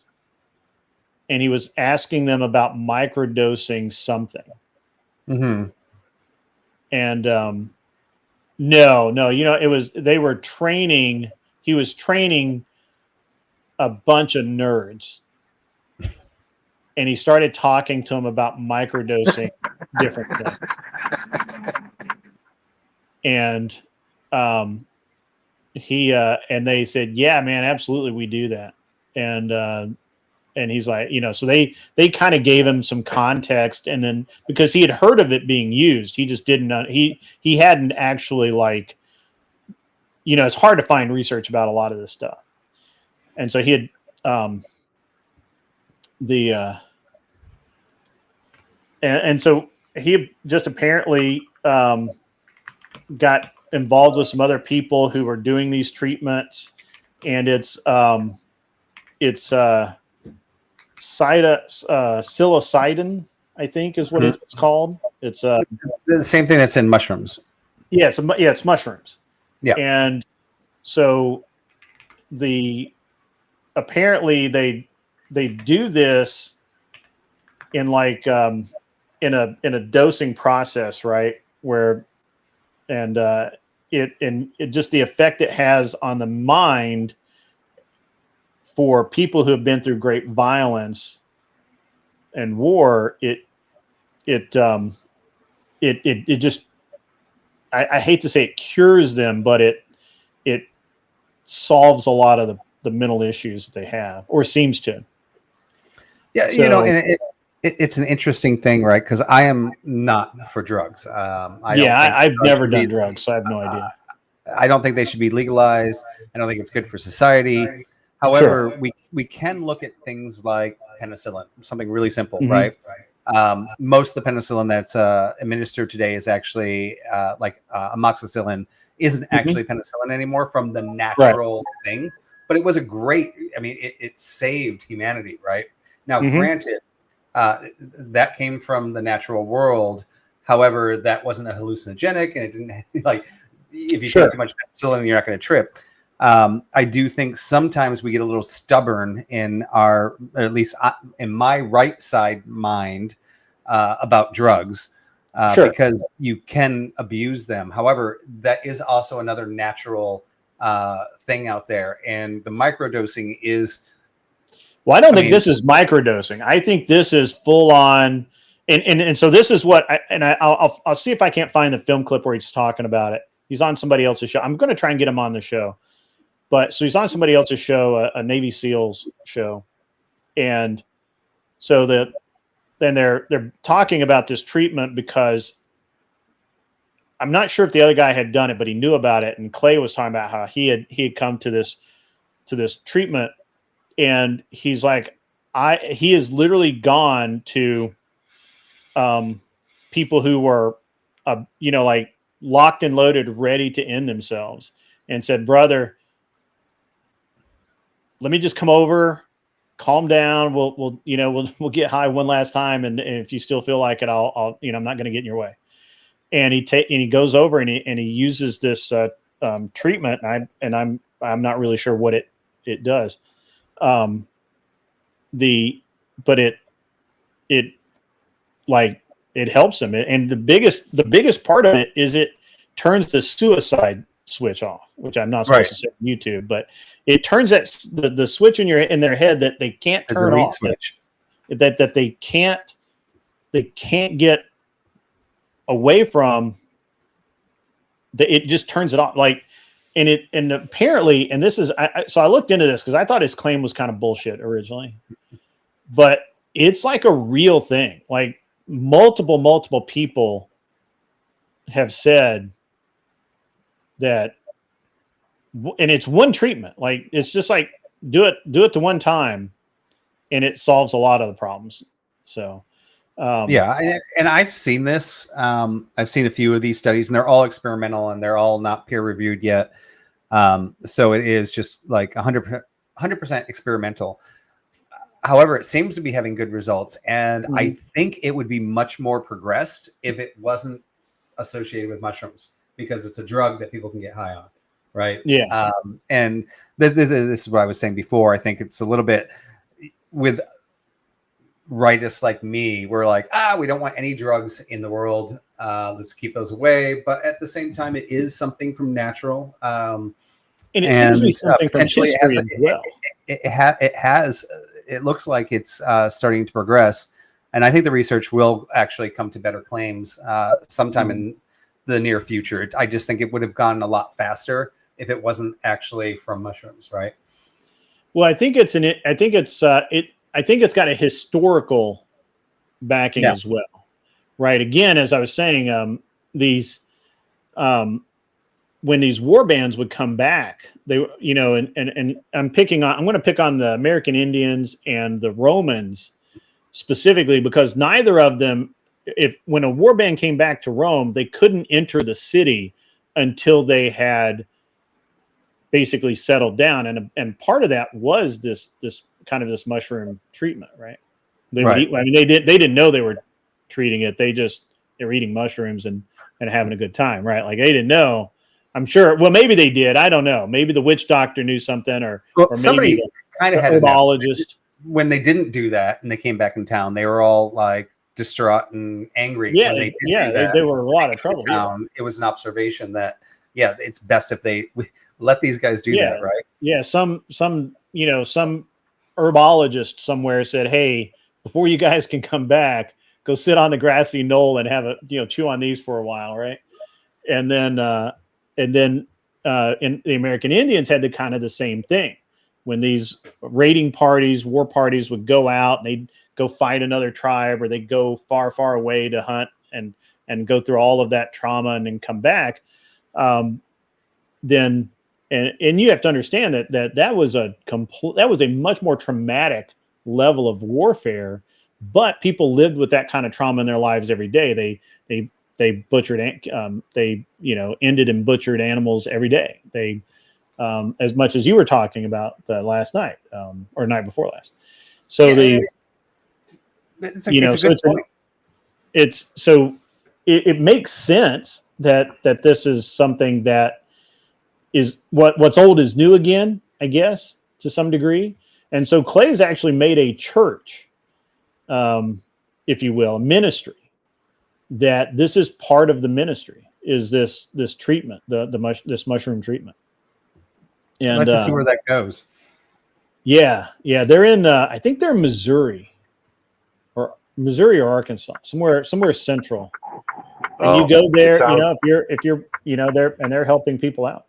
and he was asking them about microdosing something. Mm-hmm. And no, he was training a bunch of nerds, and he started talking to them about microdosing different things. And and they said, yeah, man, absolutely, we do that. And he's like, so they kind of gave him some context, and then because he had heard of it being used, he just didn't know, he hadn't actually it's hard to find research about a lot of this stuff. And so he had and so he just apparently got involved with some other people who were doing these treatments, and it's psilocybin, I think is what it's called. It's the same thing that's in mushrooms. Yeah, it's mushrooms. Yeah. And so apparently they do this in in a dosing process, right? Where it just the effect it has on the mind for people who have been through great violence and war, it just I hate to say it cures them, but it solves a lot of the mental issues that they have, or seems to. Yeah, So, and it's an interesting thing, right? Because I am not for drugs. I've never done drugs, so I have no idea. I don't think they should be legalized. I don't think it's good for society. However, we can look at things like penicillin, something really simple, right? Most of the penicillin that's administered today is actually amoxicillin isn't actually penicillin anymore from the natural thing, but it was a great, I mean, it saved humanity, right? Now, granted, that came from the natural world. However, that wasn't a hallucinogenic, and it didn't like, if you take too much penicillin, you're not going to trip. I do think sometimes we get a little stubborn in our, or at least in my right side mind, about drugs, because you can abuse them. However, that is also another natural thing out there, and the microdosing is. Well, I don't think this is microdosing. I think this is full on, and so this is what, I'll see if I can't find the film clip where he's talking about it. He's on somebody else's show. I'm going to try and get him on the show. But so he's on somebody else's show, a Navy SEALs show. And so then they're talking about this treatment because I'm not sure if the other guy had done it, but he knew about it. And Clay was talking about how he had come to this treatment, and he's like, he has literally gone to people who were like locked and loaded, ready to end themselves, and said, "Brother, let me just come over, calm down. We'll get high one last time, and if you still feel like it, I'll I'm not going to get in your way." And he goes over and he uses this treatment, and I'm not really sure what it does. But it helps him, and the biggest part of it is it turns the suicide switch off, which I'm not supposed to say on YouTube, but it turns that the switch in their head that they can't turn off, switch. that they can't get away from. It just turns it off, and apparently, and this is so I looked into this because I thought his claim was kind of bullshit originally, but it's like a real thing. Like multiple people have said that, and it's one treatment. Like it's just like do it the one time, and it solves a lot of the problems. So. And I've seen this. I've seen a few of these studies, and they're all experimental, and they're all not peer reviewed yet. So it is just like 100% experimental. However, it seems to be having good results, and I think it would be much more progressed if it wasn't associated with mushrooms, because it's a drug that people can get high on, right? Yeah. And this is what I was saying before. I think it's a little bit with rightists like me, we're like, we don't want any drugs in the world. Let's keep those away. But at the same time, it is something from natural. And it seems to be something from history as well. It looks like it's starting to progress. And I think the research will actually come to better claims sometime in the near future. I just think it would have gone a lot faster if it wasn't actually from mushrooms, right? Well, I think it's got a historical backing as well, right? Again, as I was saying, when these war bands would come back, they, and I'm going to pick on the American Indians and the Romans specifically, because neither of them, when a war band came back to Rome, they couldn't enter the city until they had basically settled down. And part of that was this kind of this mushroom treatment, right? They would eat, I mean, they didn't know they were treating it. They were eating mushrooms and having a good time, right? Like they didn't know. I'm sure. Well, maybe they did. I don't know. Maybe the witch doctor knew something, or somebody kind of had a herbologist. When they didn't do that and they came back in town, they were all like distraught and angry. Yeah, when they were in a lot of trouble. It was an observation that it's best if they let these guys do that, right? Yeah, some herbologist somewhere said, "Hey, before you guys can come back, go sit on the grassy knoll and have chew on these for a while," right? and then in the American Indians had the same thing. When these raiding parties, war parties would go out and they'd go fight another tribe, or they'd go far, far away to hunt and go through all of that trauma and then come back. Then you have to understand that was a much more traumatic level of warfare, but people lived with that kind of trauma in their lives every day. They butchered, ended and butchered animals every day. They, as much as you were talking about last night, or night before last. So it makes sense that this is something that is what's old is new again, I guess, to some degree. And so Clay's actually made a church, if you will, a ministry, that this is part of the ministry, is this treatment, this mushroom treatment. And I'd like to see where that goes. Yeah. They're in, I think they're in Missouri or Arkansas, somewhere central. And you go there, if you're there, and they're helping people out.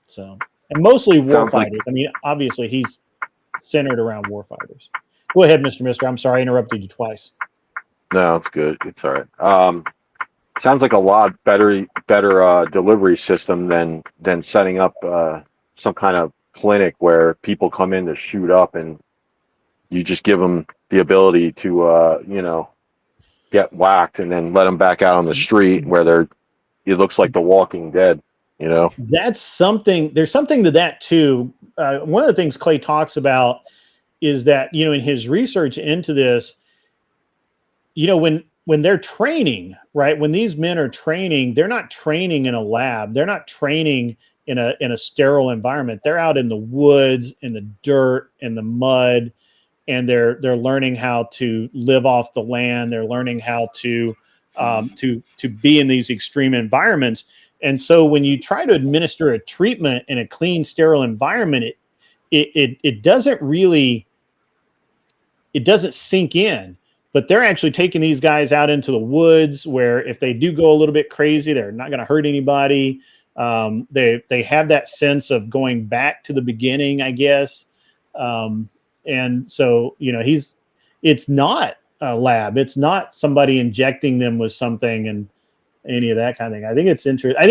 So, and mostly war fighters. I mean, obviously he's centered around war fighters. Go ahead, Mr. Mister. I'm sorry, I interrupted you twice. No, it's good. It's all right. Sounds like a lot better delivery system than setting up some kind of clinic where people come in to shoot up, and you just give them the ability to get whacked and then let them back out on the street where it looks like The Walking Dead. That's something. There's something to that too. One of the things Clay talks about is that in his research into this, when they're training, right? When these men are training, they're not training in a lab. They're not training in a sterile environment. They're out in the woods, in the dirt, in the mud, and they're learning how to live off the land. They're learning how to be in these extreme environments. And so when you try to administer a treatment in a clean, sterile environment, it doesn't sink in. But they're actually taking these guys out into the woods where if they do go a little bit crazy, they're not going to hurt anybody. They have that sense of going back to the beginning, I guess. And so, it's not a lab. It's not somebody injecting them with something and any of that kind of thing. I think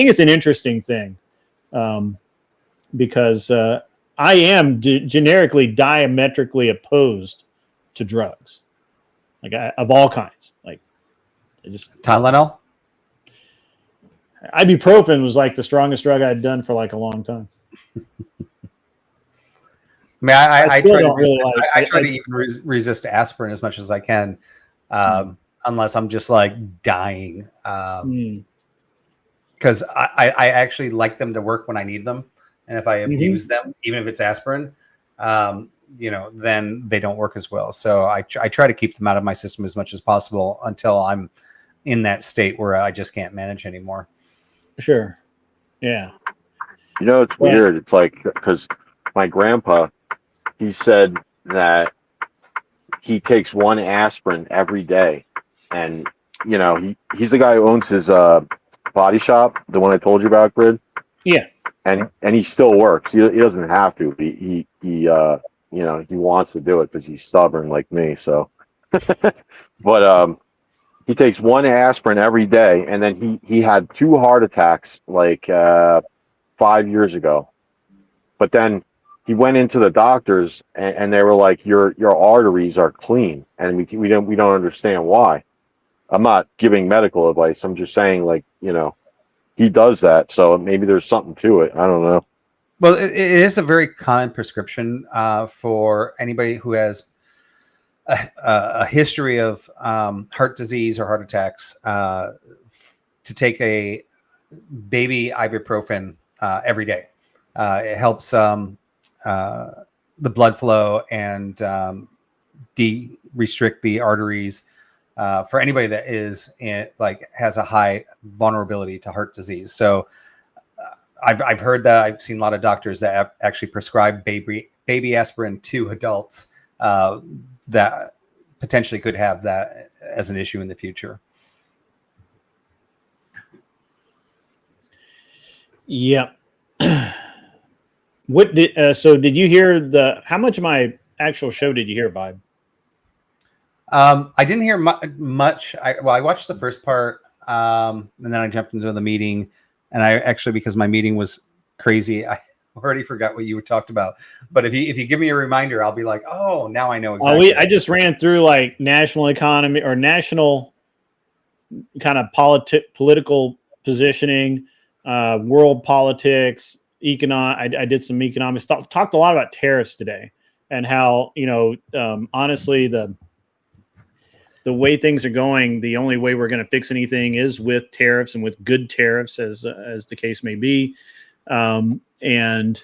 it's an interesting thing, because I am generically diametrically opposed to drugs, of all kinds. Tylenol. Ibuprofen was like the strongest drug I'd done for a long time. I mean, I try to even resist aspirin as much as I can, unless I'm just dying. Because I actually like them to work when I need them, and if I abuse them, even if it's aspirin, then they don't work as well. So I try to keep them out of my system as much as possible until I'm in that state where I just can't manage anymore. Sure. Yeah. It's weird. It's because my grandpa, he said that he takes one aspirin every day, and he's the guy who owns his body shop, the one I told you about, Grid. Yeah. And he still works. He doesn't have to. He wants to do it because he's stubborn like me. So, but he takes one aspirin every day, and then he had 2 heart attacks 5 years ago. But then he went into the doctors, and they were like, your arteries are clean, and we don't understand why. I'm not giving medical advice. I'm just saying, he does that, so maybe there's something to it. I don't know. Well, it is a very common prescription for anybody who has a history of heart disease or heart attacks to take a baby ibuprofen every day. It helps the blood flow and restrict the arteries for anybody that is has a high vulnerability to heart disease. So I've heard that. I've seen a lot of doctors that actually prescribe baby aspirin to adults that potentially could have that as an issue in the future. Yep. What did so? Did you hear how much of my actual show did you hear, Bob? I didn't hear much. I watched the first part, and then I jumped into the meeting. And I actually, because my meeting was crazy, I already forgot what you talked about. But if you give me a reminder, I'll be like, oh, now I know exactly. I just ran through like national economy or national kind of political positioning, world politics, I did some economics stuff. Talked a lot about tariffs today and how honestly the way things are going, the only way we're going to fix anything is with tariffs and with good tariffs, as the case may be. And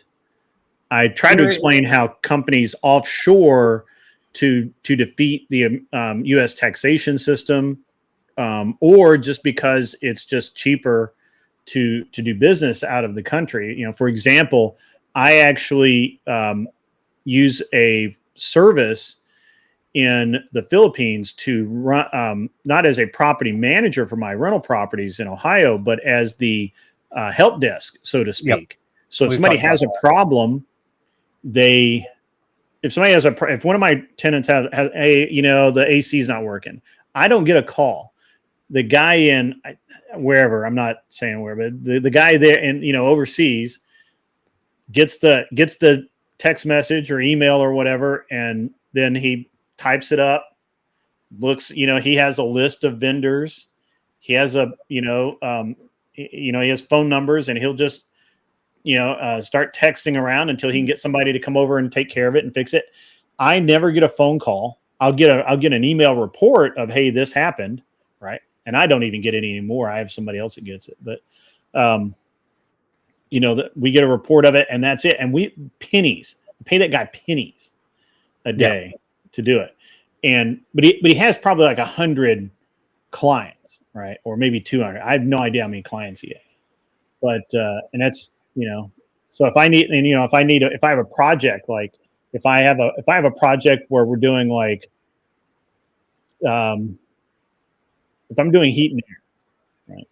I tried to explain how companies offshore to defeat the U.S. taxation system, or just because it's just cheaper to do business out of the country. For example, I actually use a service in the Philippines to run, not as a property manager for my rental properties in Ohio, but as the help desk, so to speak. Yep. So if somebody has a problem, if one of my tenants has the AC is not working, I don't get a call. The guy in wherever, I'm not saying where, but the guy there in overseas gets the text message or email or whatever, and then he types it up, looks, he has a list of vendors. He has he has phone numbers, and he'll just, start texting around until he can get somebody to come over and take care of it and fix it. I never get a phone call. I'll get an email report of, hey, this happened. Right. And I don't even get it anymore. I have somebody else that gets it, but, we get a report of it, and that's it. And we pay that guy pennies a day to do it. But he has probably like 100 clients, right? Or maybe 200. I have no idea how many clients he has, but, and that's, so if I need, and, if I have a project, like if I have a project where we're doing like, if I'm doing heat and air, right?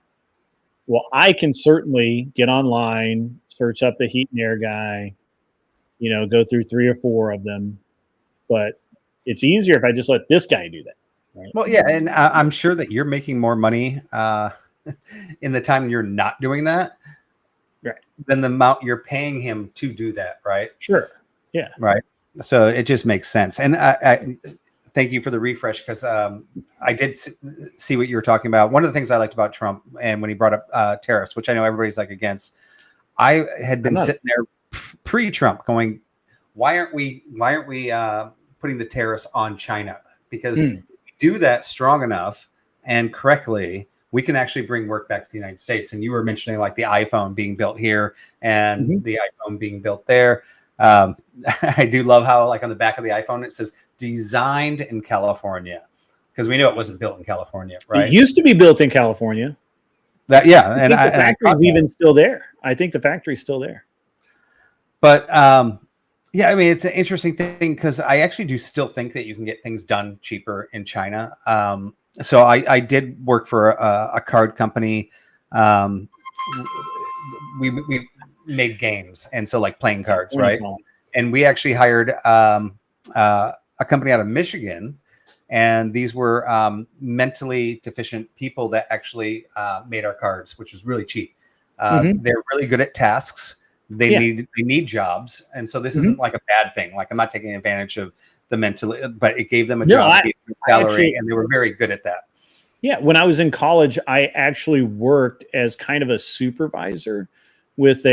Well, I can certainly get online, search up the heat and air guy, go through 3 or 4 of them, but it's easier if I just let this guy do that. Right? Well, yeah. And I'm sure that you're making more money in the time you're not doing that, right, than the amount you're paying him to do that. Right. Sure. Yeah. Right. So it just makes sense. And I thank you for the refresh, because I did see what you were talking about. One of the things I liked about Trump, and when he brought up tariffs, which I know everybody's like against, I had been sitting there pre-Trump going, why aren't we putting the tariffs on China? Because if we do that strong enough and correctly, we can actually bring work back to the United States. And you were mentioning like the iPhone being built here and the iPhone being built there. I do love how, like, on the back of the iPhone it says designed in California, because we know it wasn't built in California, right? It used to be built in California. The factory's even still there. I think the factory's still there. But yeah, I mean, it's an interesting thing, because I actually do still think that you can get things done cheaper in China. So I did work for a card company. We made games, and so like playing cards, right? And we actually hired a company out of Michigan, and these were mentally deficient people that actually made our cards, which was really cheap. They're really good at tasks. They need jobs, and so this isn't like a bad thing. Like, I'm not taking advantage of the mentally, but it gave them a job, gave them a salary, and they were very good at that. Yeah, when I was in college, I actually worked as kind of a supervisor with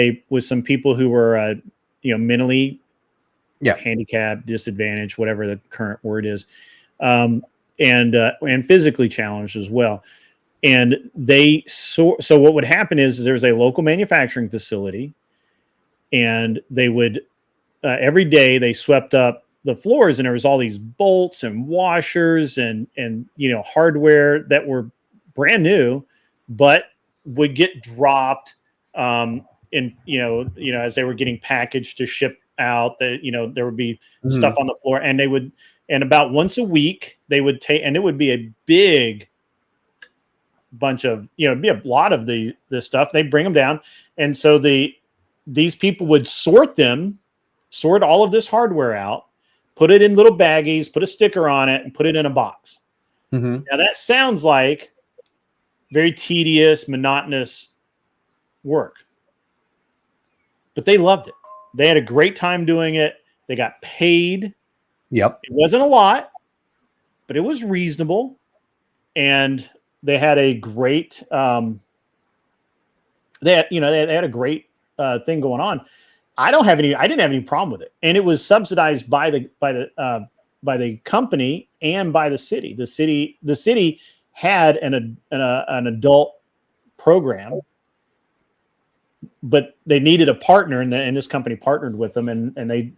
some people who were mentally handicapped, disadvantaged, whatever the current word is, and physically challenged as well. And so what would happen is there's a local manufacturing facility, and they would every day they swept up the floors, and there was all these bolts and washers and hardware that were brand new, but would get dropped as they were getting packaged to ship out. That there would be stuff on the floor, and about once a week they would take, and it would be a big bunch of, be a lot of the stuff. They bring them down. And so these people would sort all of this hardware out, put it in little baggies, put a sticker on it, and put it in a box. Mm-hmm. Now that sounds like very tedious, monotonous work, but they loved it. They had a great time doing it. They got paid. Yep. It wasn't a lot, but it was reasonable. And they had a great, they had a great thing going on. I didn't have any problem with it. And it was subsidized by the company and by the city. The city had an adult program, but they needed a partner, and this company partnered with them, and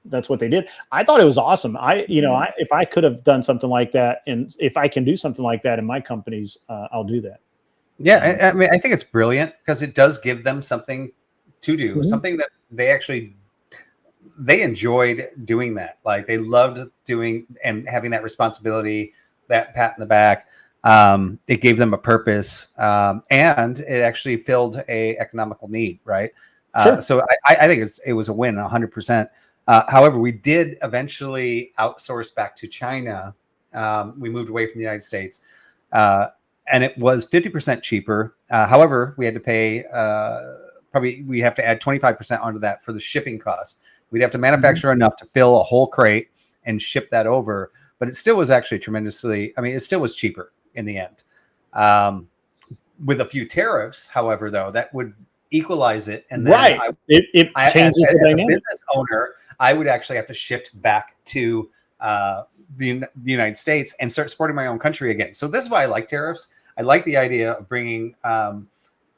that's what they did. I thought it was awesome. If I could have done something like that, and if I can do something like that in my companies, I'll do that. Yeah, I mean, I think it's brilliant because it does give them something to do, something that they enjoyed doing that. Like they loved doing and having that responsibility, that pat in the back. It gave them a purpose, and it actually filled a economical need, right? Sure. So I think it was a win, 100%. However, we did eventually outsource back to China. We moved away from the United States, and it was 50% cheaper. However, we had to pay we have to add 25% onto that for the shipping costs. We'd have to manufacture enough to fill a whole crate and ship that over, but it still was actually it still was cheaper in the end. With a few tariffs, however, though, that would equalize it. And then it changes the dynamic. As a business owner, I would actually have to shift back to the United States and start supporting my own country again. So this is why I like tariffs. I like the idea of bringing.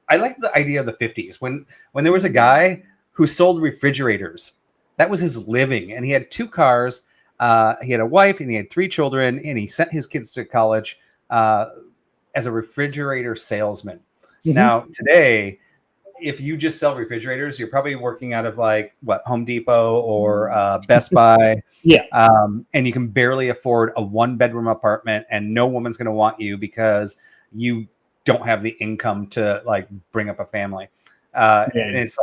I like the idea of the 50s when there was a guy who sold refrigerators. That was his living, and he had 2 cars. He had a wife, and he had 3 children, and he sent his kids to college as a refrigerator salesman. Now today, if you just sell refrigerators, you're probably working out of Home Depot or Best Buy. Yeah. And you can barely afford a 1-bedroom apartment, and no woman's going to want you because you don't have the income to bring up a family. And it's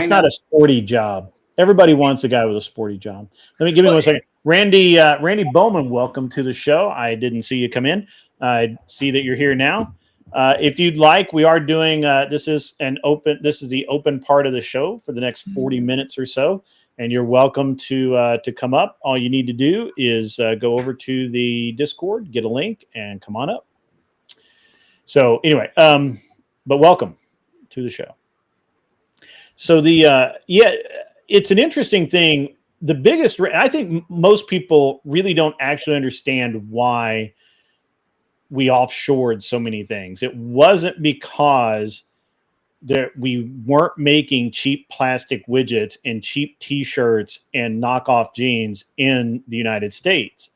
not a sporty job. Everybody wants a guy with a sporty job. Give me 1 second. Randy Bowman, welcome to the show. I didn't see you come in. I see that you're here now. If you'd like, we are doing this is the open part of the show for the next 40 minutes or so, and you're welcome to come up. All you need to do is go over to the Discord, get a link, and come on up. So anyway, but welcome to the show. So it's an interesting thing. The biggest, I think most people really don't actually understand why we offshored so many things. It wasn't because we weren't making cheap plastic widgets and cheap T-shirts and knockoff jeans in the United States.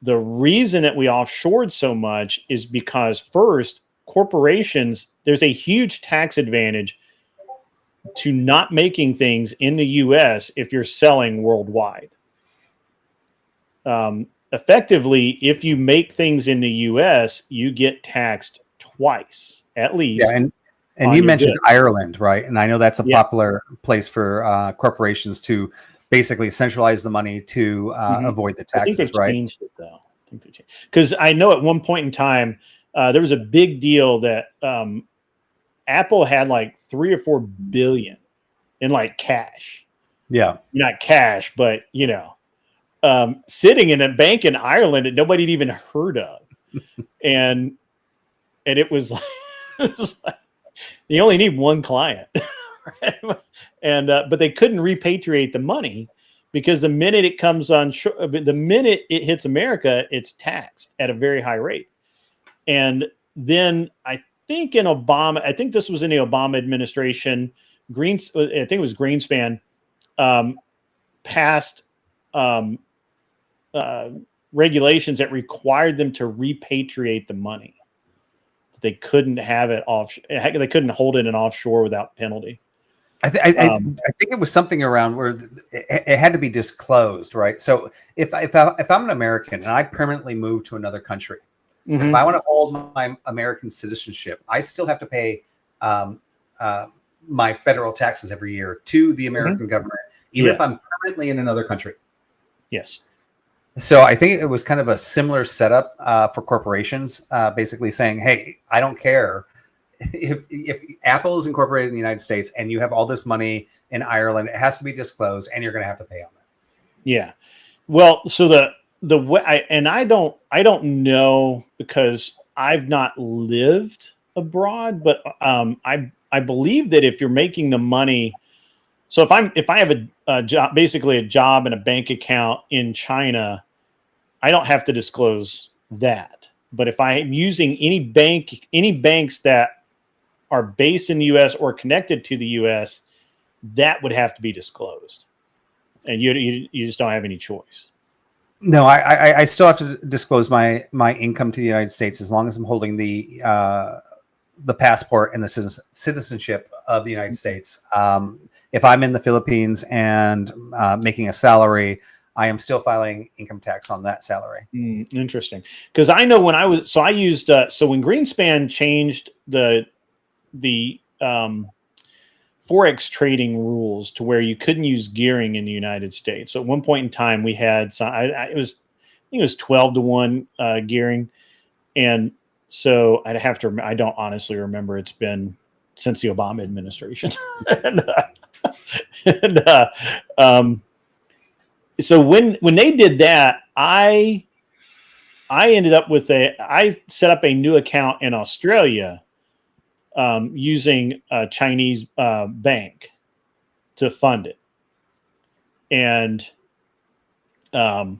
The reason that we offshored so much is because, first, corporations, there's a huge tax advantage to not making things in the U.S. if you're selling worldwide. Effectively, if you make things in the U.S., you get taxed twice, at least. Yeah, and you mentioned Ireland, right? And I know that's a popular place for corporations to basically centralize the money to avoid the taxes, I think they've right? changed it, though. I think they changed, because I know at one point in time there was a big deal that Apple had 3 or 4 billion in cash. Yeah, not cash, but sitting in a bank in Ireland that nobody had even heard of, and it was you only need 1 client, and but they couldn't repatriate the money because the minute it comes on, the minute it hits America, it's taxed at a very high rate. And then I think this was in the Obama administration. I think it was Greenspan passed regulations that required them to repatriate the money. They couldn't have it they couldn't hold it in offshore without penalty. I think it was something around where it had to be disclosed, right? So if I'm an American and I permanently move to another country, If I want to hold my American citizenship, I still have to pay my federal taxes every year to the American government, even if I'm permanently in another country. Yes. So I think it was kind of a similar setup for corporations, basically saying, hey, I don't care if Apple is incorporated in the United States and you have all this money in Ireland, it has to be disclosed and you're going to have to pay on it. Yeah. Well, so the way I don't know because I've not lived abroad, but I believe that if you're making the money, so if I have a job, basically a job and a bank account in China, I don't have to disclose that. But if I am using any banks that are based in the U.S. or connected to the U.S., that would have to be disclosed, and you just don't have any choice. No, I still have to disclose my income to the United States as long as I'm holding the passport and the citizenship of the United States. If I'm in the Philippines and making a salary, I am still filing income tax on that salary. Interesting, because I know when I used when Greenspan changed the Forex trading rules to where you couldn't use gearing in the United States. So at one point in time, we had I think it was 12-to-1 gearing, and so I don't honestly remember. It's been since the Obama administration, so when they did that, I ended up with I set up a new account in Australia. Using a Chinese bank to fund it, and the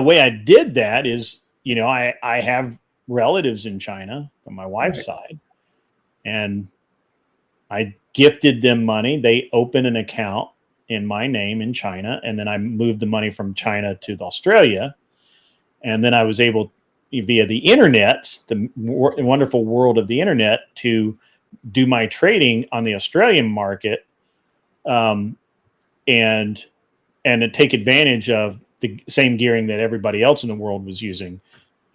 way I did that is, I have relatives in China from my wife's side, and I gifted them money. They opened an account in my name in China, and then I moved the money from China to Australia, and then I was able, via the internet, the wonderful world of the internet, to do my trading on the Australian market, and to take advantage of the same gearing that everybody else in the world was using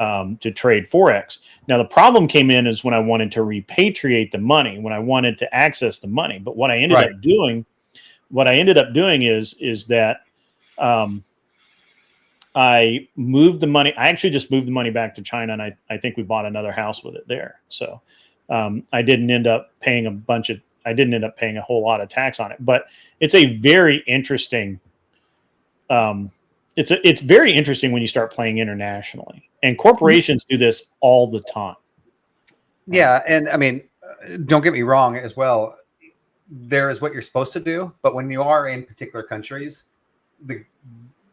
to trade Forex. Now, the problem came in is when I wanted to repatriate the money, when I wanted to access the money. But what I ended up doing is that I moved the money. I actually just moved the money back to China, and I think we bought another house with it there. So I didn't end up paying a whole lot of tax on it. But it's a very interesting. It's very interesting when you start playing internationally, and corporations do this all the time. Yeah, and I mean, don't get me wrong as well. There is what you're supposed to do, but when you are in particular countries, the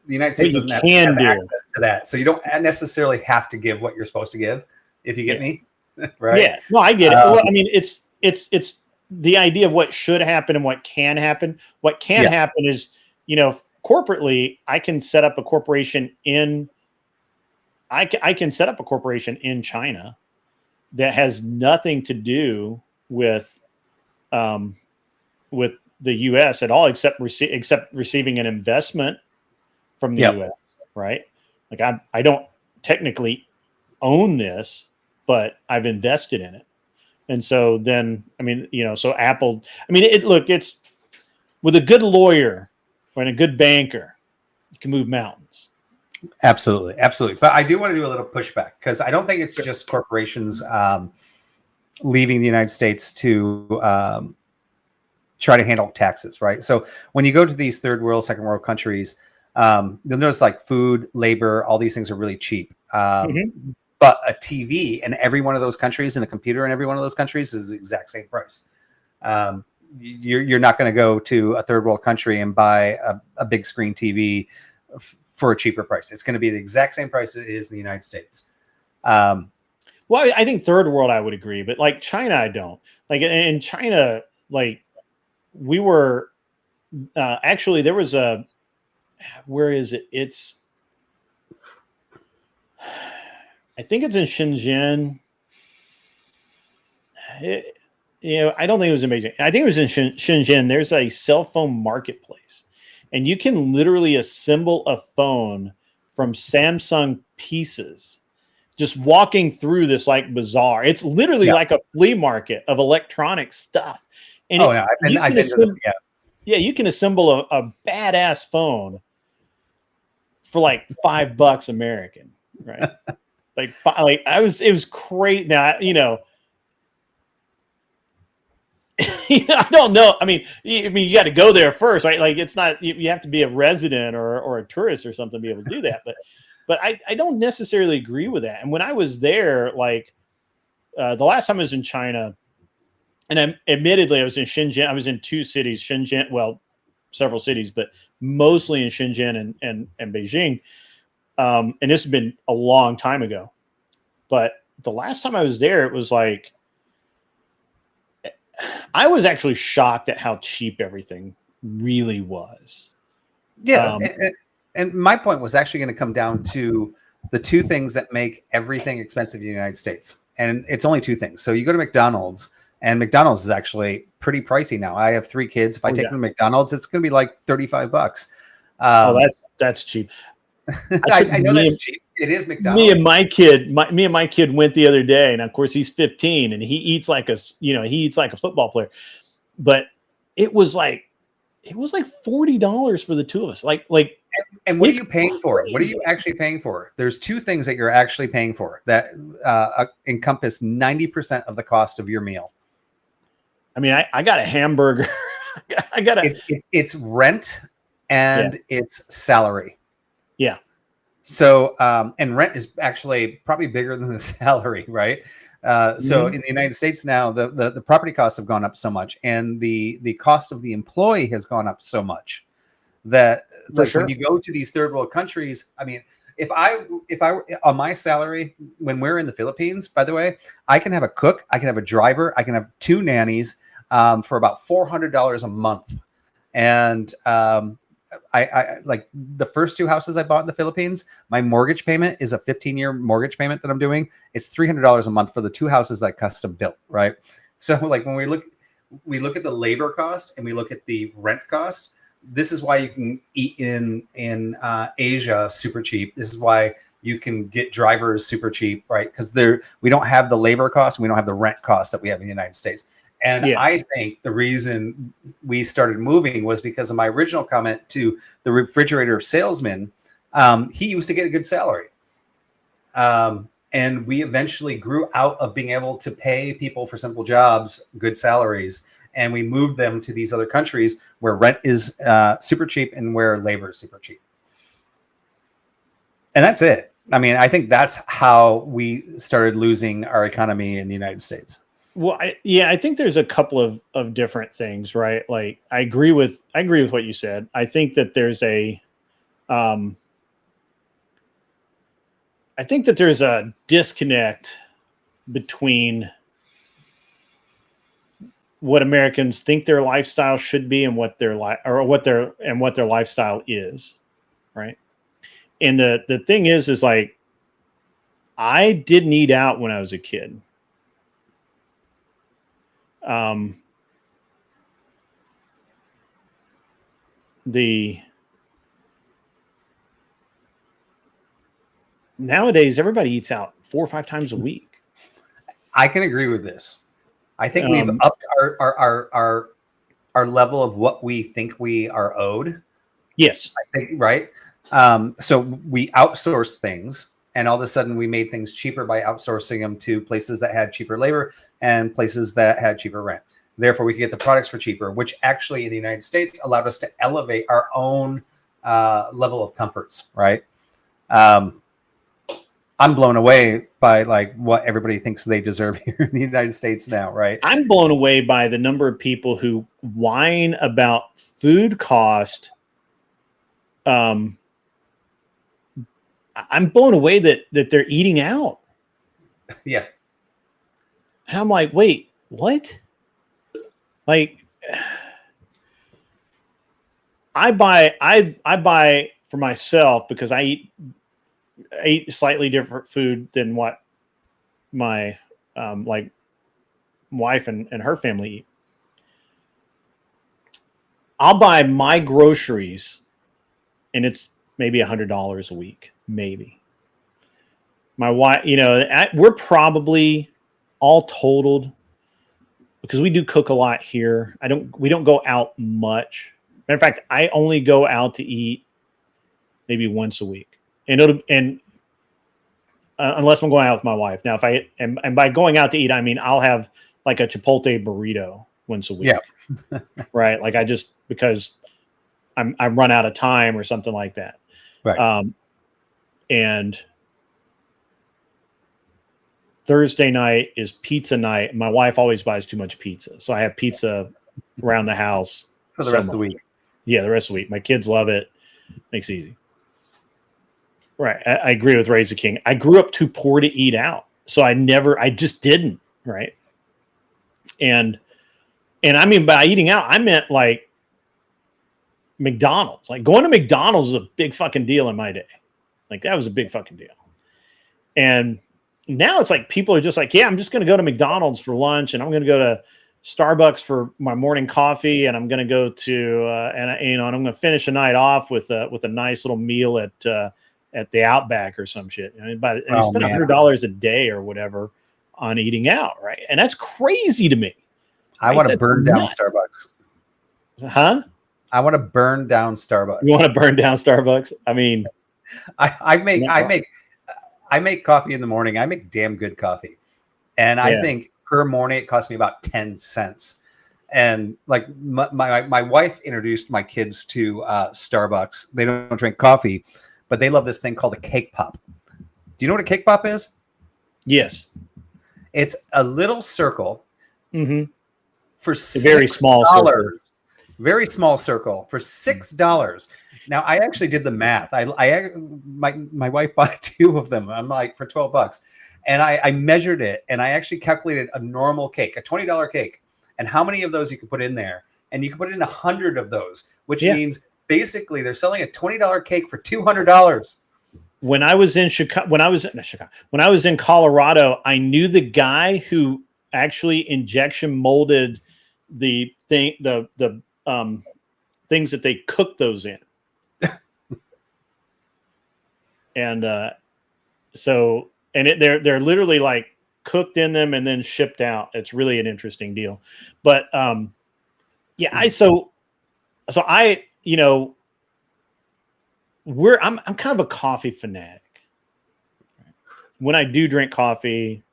United States doesn't have access to that. So you don't necessarily have to give what you're supposed to give, if you get me. Right. Yeah. No, I get it. Well, I mean, it's the idea of what should happen and what can happen. What can happen is, corporately, I can set up a corporation in China that has nothing to do with the U.S. at all, except receiving an investment from the U.S., right? Like I don't technically own this, but I've invested in it. And so then, so Apple, it's with a good lawyer and a good banker, you can move mountains. Absolutely. But I do want to do a little pushback, because I don't think it's just corporations leaving the United States to try to handle taxes, right? So when you go to these third world, second world countries, you'll notice like food, labor, all these things are really cheap. But a TV in every one of those countries and a computer in every one of those countries is the exact same price. You're not going to go to a third world country and buy a big screen TV for a cheaper price. It's going to be the exact same price it is in the United States. Well, I think third world, I would agree, but like China, I don't. Like in China, like we were actually there was a, where is it? I think it's in Shenzhen. I don't think it was in Beijing. I think it was in Shenzhen. There's a cell phone marketplace, and you can literally assemble a phone from Samsung pieces just walking through this like bazaar. It's literally like a flea market of electronic stuff. And I've been to the, you can assemble a badass phone for like $5 American, right? It was great. Now, I don't know. I mean, you got to go there first, right? Like, it's not, you have to be a resident or a tourist or something to be able to do that. But I don't necessarily agree with that. And when I was there, like the last time I was in China, and admittedly I was in Shenzhen. I was in two cities, Shenzhen, well, several cities, but mostly in Shenzhen and Beijing. And this has been a long time ago. But the last time I was there, it was like, I was actually shocked at how cheap everything really was. Yeah. And my point was actually going to come down to the two things that make everything expensive in the United States. And it's only two things. So you go to McDonald's, and McDonald's is actually pretty pricey now. I have 3 kids. If I take them to McDonald's, it's going to be like $35. That's cheap. I know that's cheap. It is McDonald's. Me and my kid went the other day, and of course he's 15, and he eats like a football player. But it was like $40 for the two of us. And what are you paying for? What are you actually paying for? There's two things that you're actually paying for that encompass 90% of the cost of your meal. I mean, I got a hamburger. It's rent and it's salary. Yeah. So, and rent is actually probably bigger than the salary, right? So in the United States now, the property costs have gone up so much, and the cost of the employee has gone up so much that when you go to these third world countries, I mean, if I on my salary, when we're in the Philippines, by the way, I can have a cook, I can have a driver, I can have 2 nannies for about $400 a month. And I like the first 2 houses I bought in the Philippines, my mortgage payment is a 15-year mortgage payment that I'm doing. It's $300 a month for the 2 houses that I custom built, right? So like when we look at the labor cost and we look at the rent cost, this is why you can eat in Asia super cheap. This is why you can get drivers super cheap, right? Because we don't have the labor cost and we don't have the rent cost that we have in the United States. And I think the reason we started moving was because of my original comment to the refrigerator salesman. He used to get a good salary. And we eventually grew out of being able to pay people for simple jobs good salaries. And we moved them to these other countries where rent is super cheap and where labor is super cheap. And that's it. I mean, I think that's how we started losing our economy in the United States. Well, I think there's a couple of different things, right? Like I agree with what you said. I think that there's a disconnect between what Americans think their lifestyle should be and what their lifestyle is, right? And the thing is like I didn't eat out when I was a kid. Nowadays everybody eats out 4 or 5 times a week. I can agree with this. I think we've upped our level of what we think we are owed. Yes, I think right. So we outsource things, and all of a sudden we made things cheaper by outsourcing them to places that had cheaper labor and places that had cheaper rent. Therefore, we could get the products for cheaper, which actually in the United States allowed us to elevate our own level of comforts, right? I'm blown away by like what everybody thinks they deserve here in the United States now, right? I'm blown away by the number of people who whine about food cost. I'm blown away that they're eating out. Yeah. And I'm like, wait, what? Like I buy for myself because I eat slightly different food than what my like wife and her family eat. I'll buy my groceries and it's maybe $100 a week, maybe. My wife, we're probably all totaled, because we do cook a lot here. We don't go out much. Matter of fact, I only go out to eat maybe once a week, and unless I'm going out with my wife. Now, and by going out to eat, I mean I'll have like a Chipotle burrito once a week. Yeah. Right. Like because I run out of time or something like that. Right. And Thursday night is pizza night. My wife always buys too much pizza, so I have pizza around the house for the rest of the week. Yeah, the rest of the week. My kids love it. Makes it easy. Right. I agree with Raise the King. I grew up too poor to eat out, so I just didn't. Right. And I mean, by eating out, I meant like McDonald's. Like going to McDonald's is a big fucking deal in my day. Like that was a big fucking deal. And now it's like people are just like, yeah, I'm just going to go to McDonald's for lunch, and I'm going to go to Starbucks for my morning coffee, and I'm going to go to and I'm going to finish the night off with a nice little meal at the Outback or some shit. I mean, you spend $100 a day or whatever on eating out, right? And that's crazy to me. I want to burn down Starbucks. Huh? I want to burn down Starbucks. You want to burn down Starbucks? I mean, I make coffee in the morning. I make damn good coffee. And I think per morning it costs me about 10 cents. And like my wife introduced my kids to Starbucks. They don't drink coffee, but they love this thing called a cake pop. Do you know what a cake pop is? Yes. It's a little circle for $6. Very small circle. Very small circle for $6. Now I actually did the math. My wife bought 2 of them. I'm like for $12, and I measured it, and I actually calculated a normal cake, a $20 cake, and how many of those you could put in there, and you can put in 100 of those, which means basically they're selling a $20 cake for $200. When I was in when I was in Colorado, I knew the guy who actually injection molded the thing, the things that they cook those in. And they're literally like cooked in them and then shipped out. It's really an interesting deal. But I'm kind of a coffee fanatic. When I do drink coffee,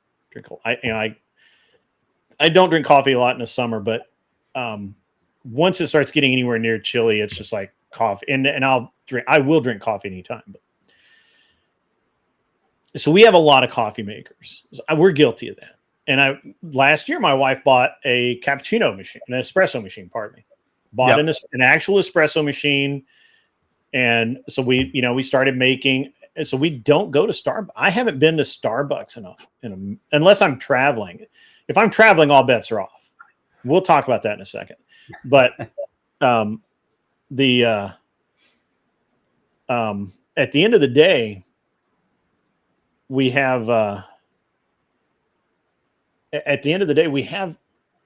I don't drink coffee a lot in the summer, but once it starts getting anywhere near chilly, it's just like coffee. And I will drink coffee anytime. But so we have a lot of coffee makers. We're guilty of that. And last year my wife bought a cappuccino machine, an espresso machine, pardon me. Bought an actual espresso machine. And so we started making, so we don't go to Starbucks. I haven't been to Starbucks unless I'm traveling. If I'm traveling, all bets are off. We'll talk about that in a second. But at the end of the day, we have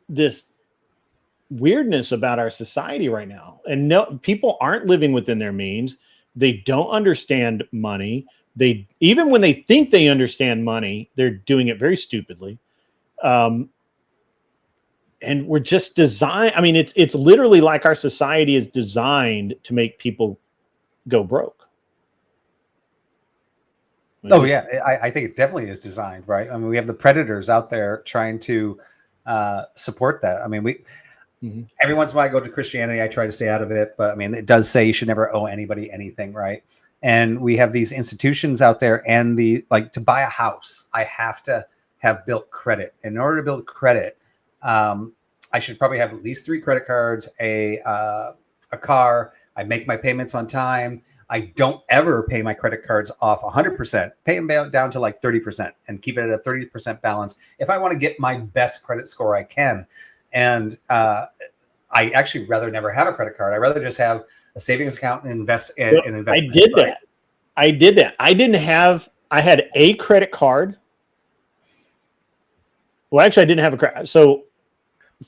this weirdness about our society right now. And no, people aren't living within their means. They don't understand money. Even when they think they understand money, they're doing it very stupidly. And we're just designed. I mean, it's literally like our society is designed to make people go broke. I think it definitely is designed, right? I mean, we have the predators out there trying to support that. I mean, every once in a while I go to Christianity, I try to stay out of it, but I mean, it does say you should never owe anybody anything, right? And we have these institutions out there, and to buy a house, I have to have built credit. In order to build credit, I should probably have at least 3 credit cards, a car. I make my payments on time. I don't ever pay my credit cards off 100%, pay them down to like 30% and keep it at a 30% balance if I want to get my best credit score I can. And I actually rather never have a credit card. I'd rather just have a savings account and invest in investment. I did that. I had a credit card. Well, actually, I didn't have a credit. So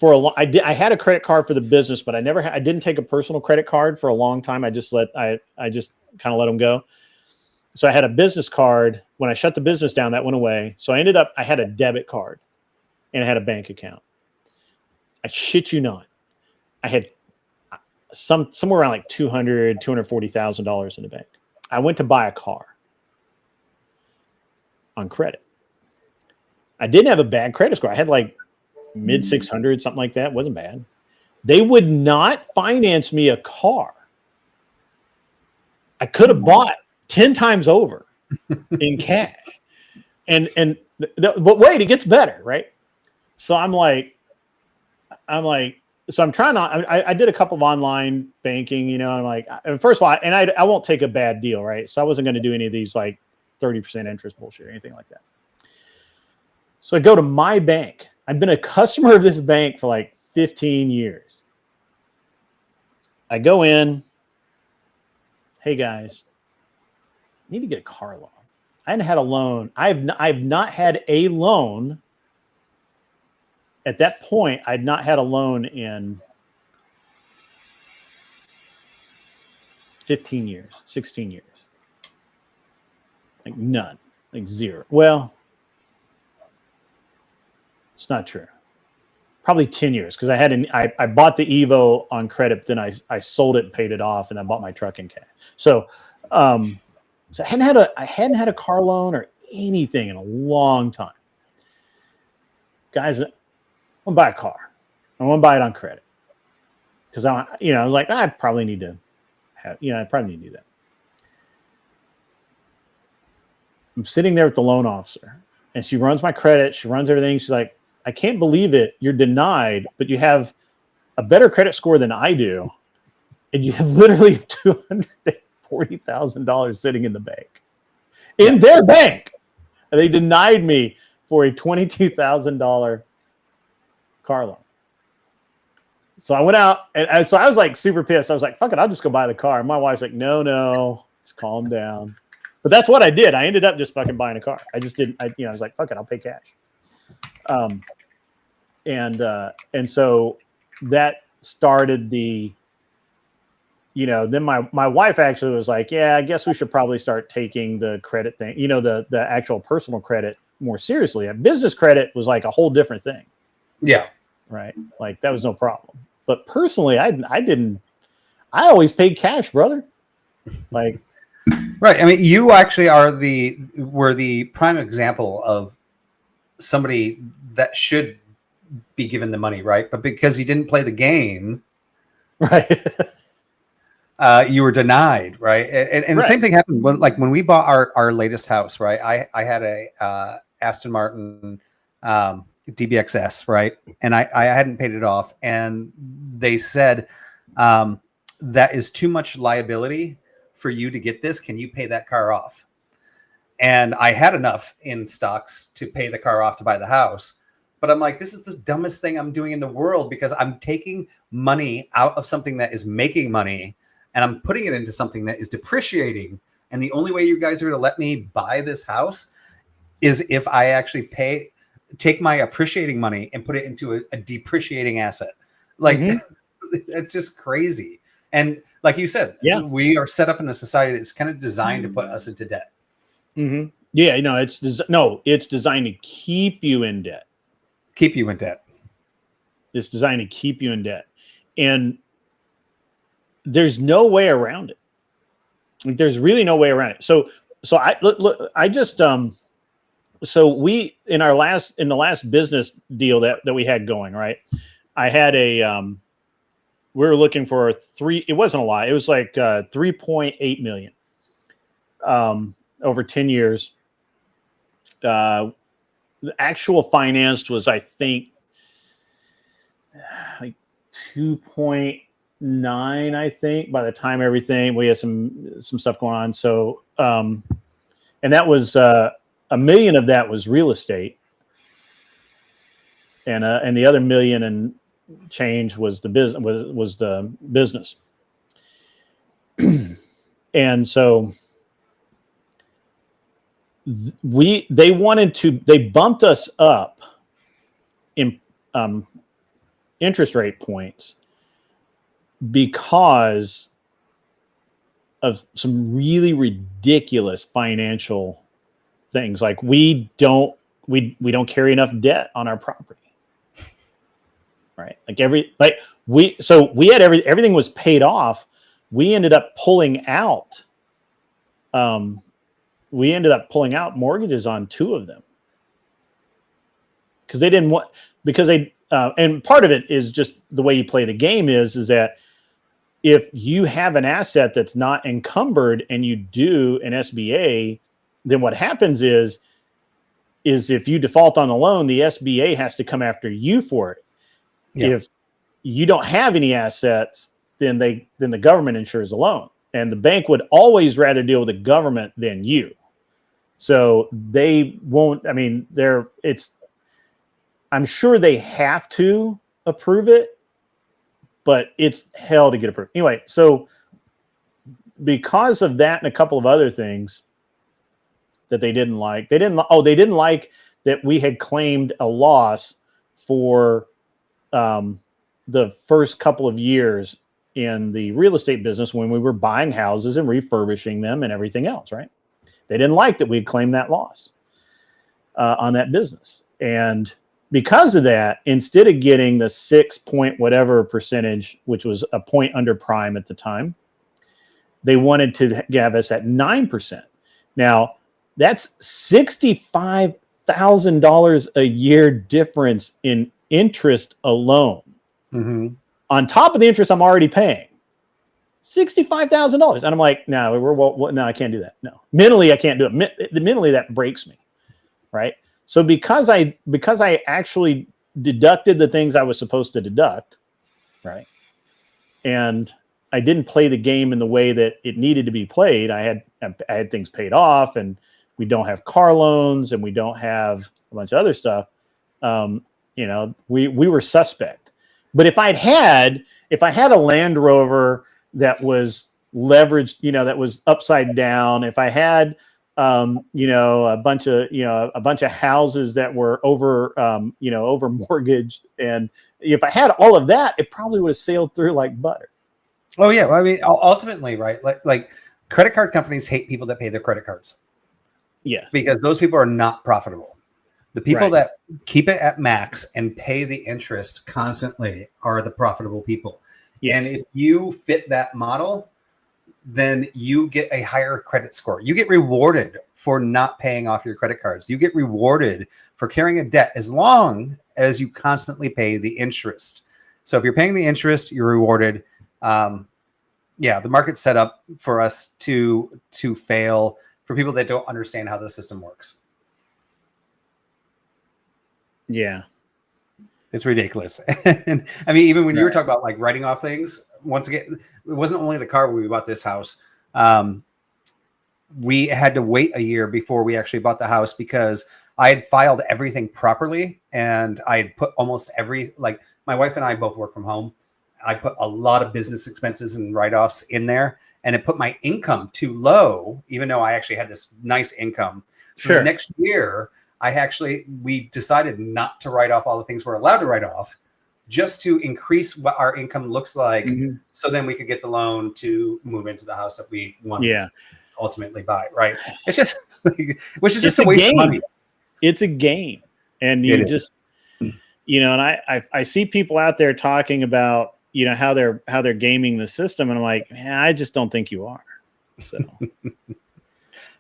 I had a credit card for the business, but I didn't take a personal credit card for a long time. I just kind of let them go. So I had a business card. when I shut the business down, that went away. So I had a debit card and I had a bank account. I shit you not. I had somewhere around like $240,000 in the bank. I went to buy a car on credit. I didn't have a bad credit score. I had like mid 600, something like that. It wasn't bad. They would not finance me a car. I could have bought 10 times over in cash. But wait, it gets better, right? So I'm trying to, I did a couple of online banking, and I'm like, first of all, and I won't take a bad deal, right? So I wasn't going to do any of these like 30% interest bullshit or anything like that. So I go to my bank. I've been a customer of this bank for like 15 years. I go in. Hey guys, I need to get a car loan. I hadn't had a loan. I've not had a loan. At that point, I'd not had a loan in 15 years, 16 years. Like none, like zero. Well, it's not true. Probably 10 years because I bought the Evo on credit, then I sold it and paid it off, and I bought my truck in cash. So I hadn't had a car loan or anything in a long time. Guys, I want to buy a car. I want to buy it on credit because I was like, I probably need to have, I probably need to do that. I'm sitting there with the loan officer, and she runs my credit. She runs everything. She's like, I can't believe it. You're denied, but you have a better credit score than I do, and you have literally $240,000 sitting in the bank, in their bank. And they denied me for a $22,000 car loan. So I went out, and so I was like super pissed. I was like, fuck it, I'll just go buy the car. And my wife's like, no, just calm down. But that's what I did. I ended up just fucking buying a car. I just didn't, I was like, fuck it, I'll pay cash. And so that started the, then my wife actually was like, yeah, I guess we should probably start taking the credit thing, the actual personal credit more seriously. Business credit was like a whole different thing. Yeah. Right. Like that was no problem. But personally, I always paid cash, brother. Like, right. I mean, you actually were the prime example of somebody that should be given the money, right? But because you didn't play the game, right, you were denied, right? And the same thing happened when we bought our latest house, right? I had a Aston Martin DBXS, right? And I hadn't paid it off, and they said that is too much liability for you to get this. Can you pay that car off? And I had enough in stocks to pay the car off to buy the house. But I'm like, this is the dumbest thing I'm doing in the world because I'm taking money out of something that is making money and I'm putting it into something that is depreciating. And the only way you guys are to let me buy this house is if I actually take my appreciating money and put it into a depreciating asset. Like, it's just crazy. And like you said, we are set up in a society that's kind of designed to put us into debt. Mm-hmm. Yeah, it's designed to keep you in debt. Keep you in debt. It's designed to keep you in debt. And there's no way around it. There's really no way around it. So I just so we in the last business deal that we had going, right? I had we were looking for it wasn't a lot. It was like 3.8 million over 10 years. The actual financed was, I think, like 2.9, I think, by the time everything, we had some stuff going on. So, and that was $1 million of that was real estate. And the other $1 million and change was the business. And so they bumped us up in interest rate points because of some really ridiculous financial things. Like we don't carry enough debt on our property. Right. We had everything was paid off. We ended up pulling out. Mortgages on 2 of them because they didn't want, and part of it is just the way you play the game is that if you have an asset that's not encumbered and you do an SBA, then what happens is if you default on the loan, the SBA has to come after you for it. Yeah. If you don't have any assets, then the government insures the loan, and the bank would always rather deal with the government than you. So they won't. I mean, I'm sure they have to approve it, but it's hell to get approved. Anyway, so because of that and a couple of other things that they didn't like that we had claimed a loss for the first couple of years in the real estate business when we were buying houses and refurbishing them and everything else, right? They didn't like that we had claimed that loss on that business. And because of that, instead of getting the 6 point whatever percentage, which was a point under prime at the time, they wanted to have us at 9%. Now, that's $65,000 a year difference in interest alone. Mm-hmm. On top of the interest I'm already paying, $65,000. And I'm like, no, no, I can't do that. No, mentally, I can't do it. Mentally, that breaks me. Right. So because I actually deducted the things I was supposed to deduct. Right. And I didn't play the game in the way that it needed to be played. I had things paid off, and we don't have car loans, and we don't have a bunch of other stuff. We were suspect. But if I had a Land Rover that was leveraged, that was upside down, if I had, a bunch of houses that were over mortgaged, and if I had all of that, it probably would have sailed through like butter. Oh yeah, well, I mean, ultimately, right? Like credit card companies hate people that pay their credit cards. Yeah, because those people are not profitable. The people that keep it at max and pay the interest constantly are the profitable people. Yes. And if you fit that model, then you get a higher credit score. You get rewarded for not paying off your credit cards. You get rewarded for carrying a debt as long as you constantly pay the interest. So if you're paying the interest, you're rewarded. The market's set up for us to fail for people that don't understand how the system works. Yeah. It's ridiculous. And I mean, even when you were talking about like writing off things, once again, it wasn't only the car when we bought this house. We had to wait a year before we actually bought the house because I had filed everything properly, and I had put almost my wife and I both work from home. I put a lot of business expenses and write-offs in there, and it put my income too low, even though I actually had this nice income. So the next year, we decided not to write off all the things we're allowed to write off, just to increase what our income looks like. Mm-hmm. So then we could get the loan to move into the house that we want to ultimately buy. Right. It's just, which is just a waste of money. It's a game. And and I see people out there talking about, how they're gaming the system. And I'm like, man, I just don't think you are. So.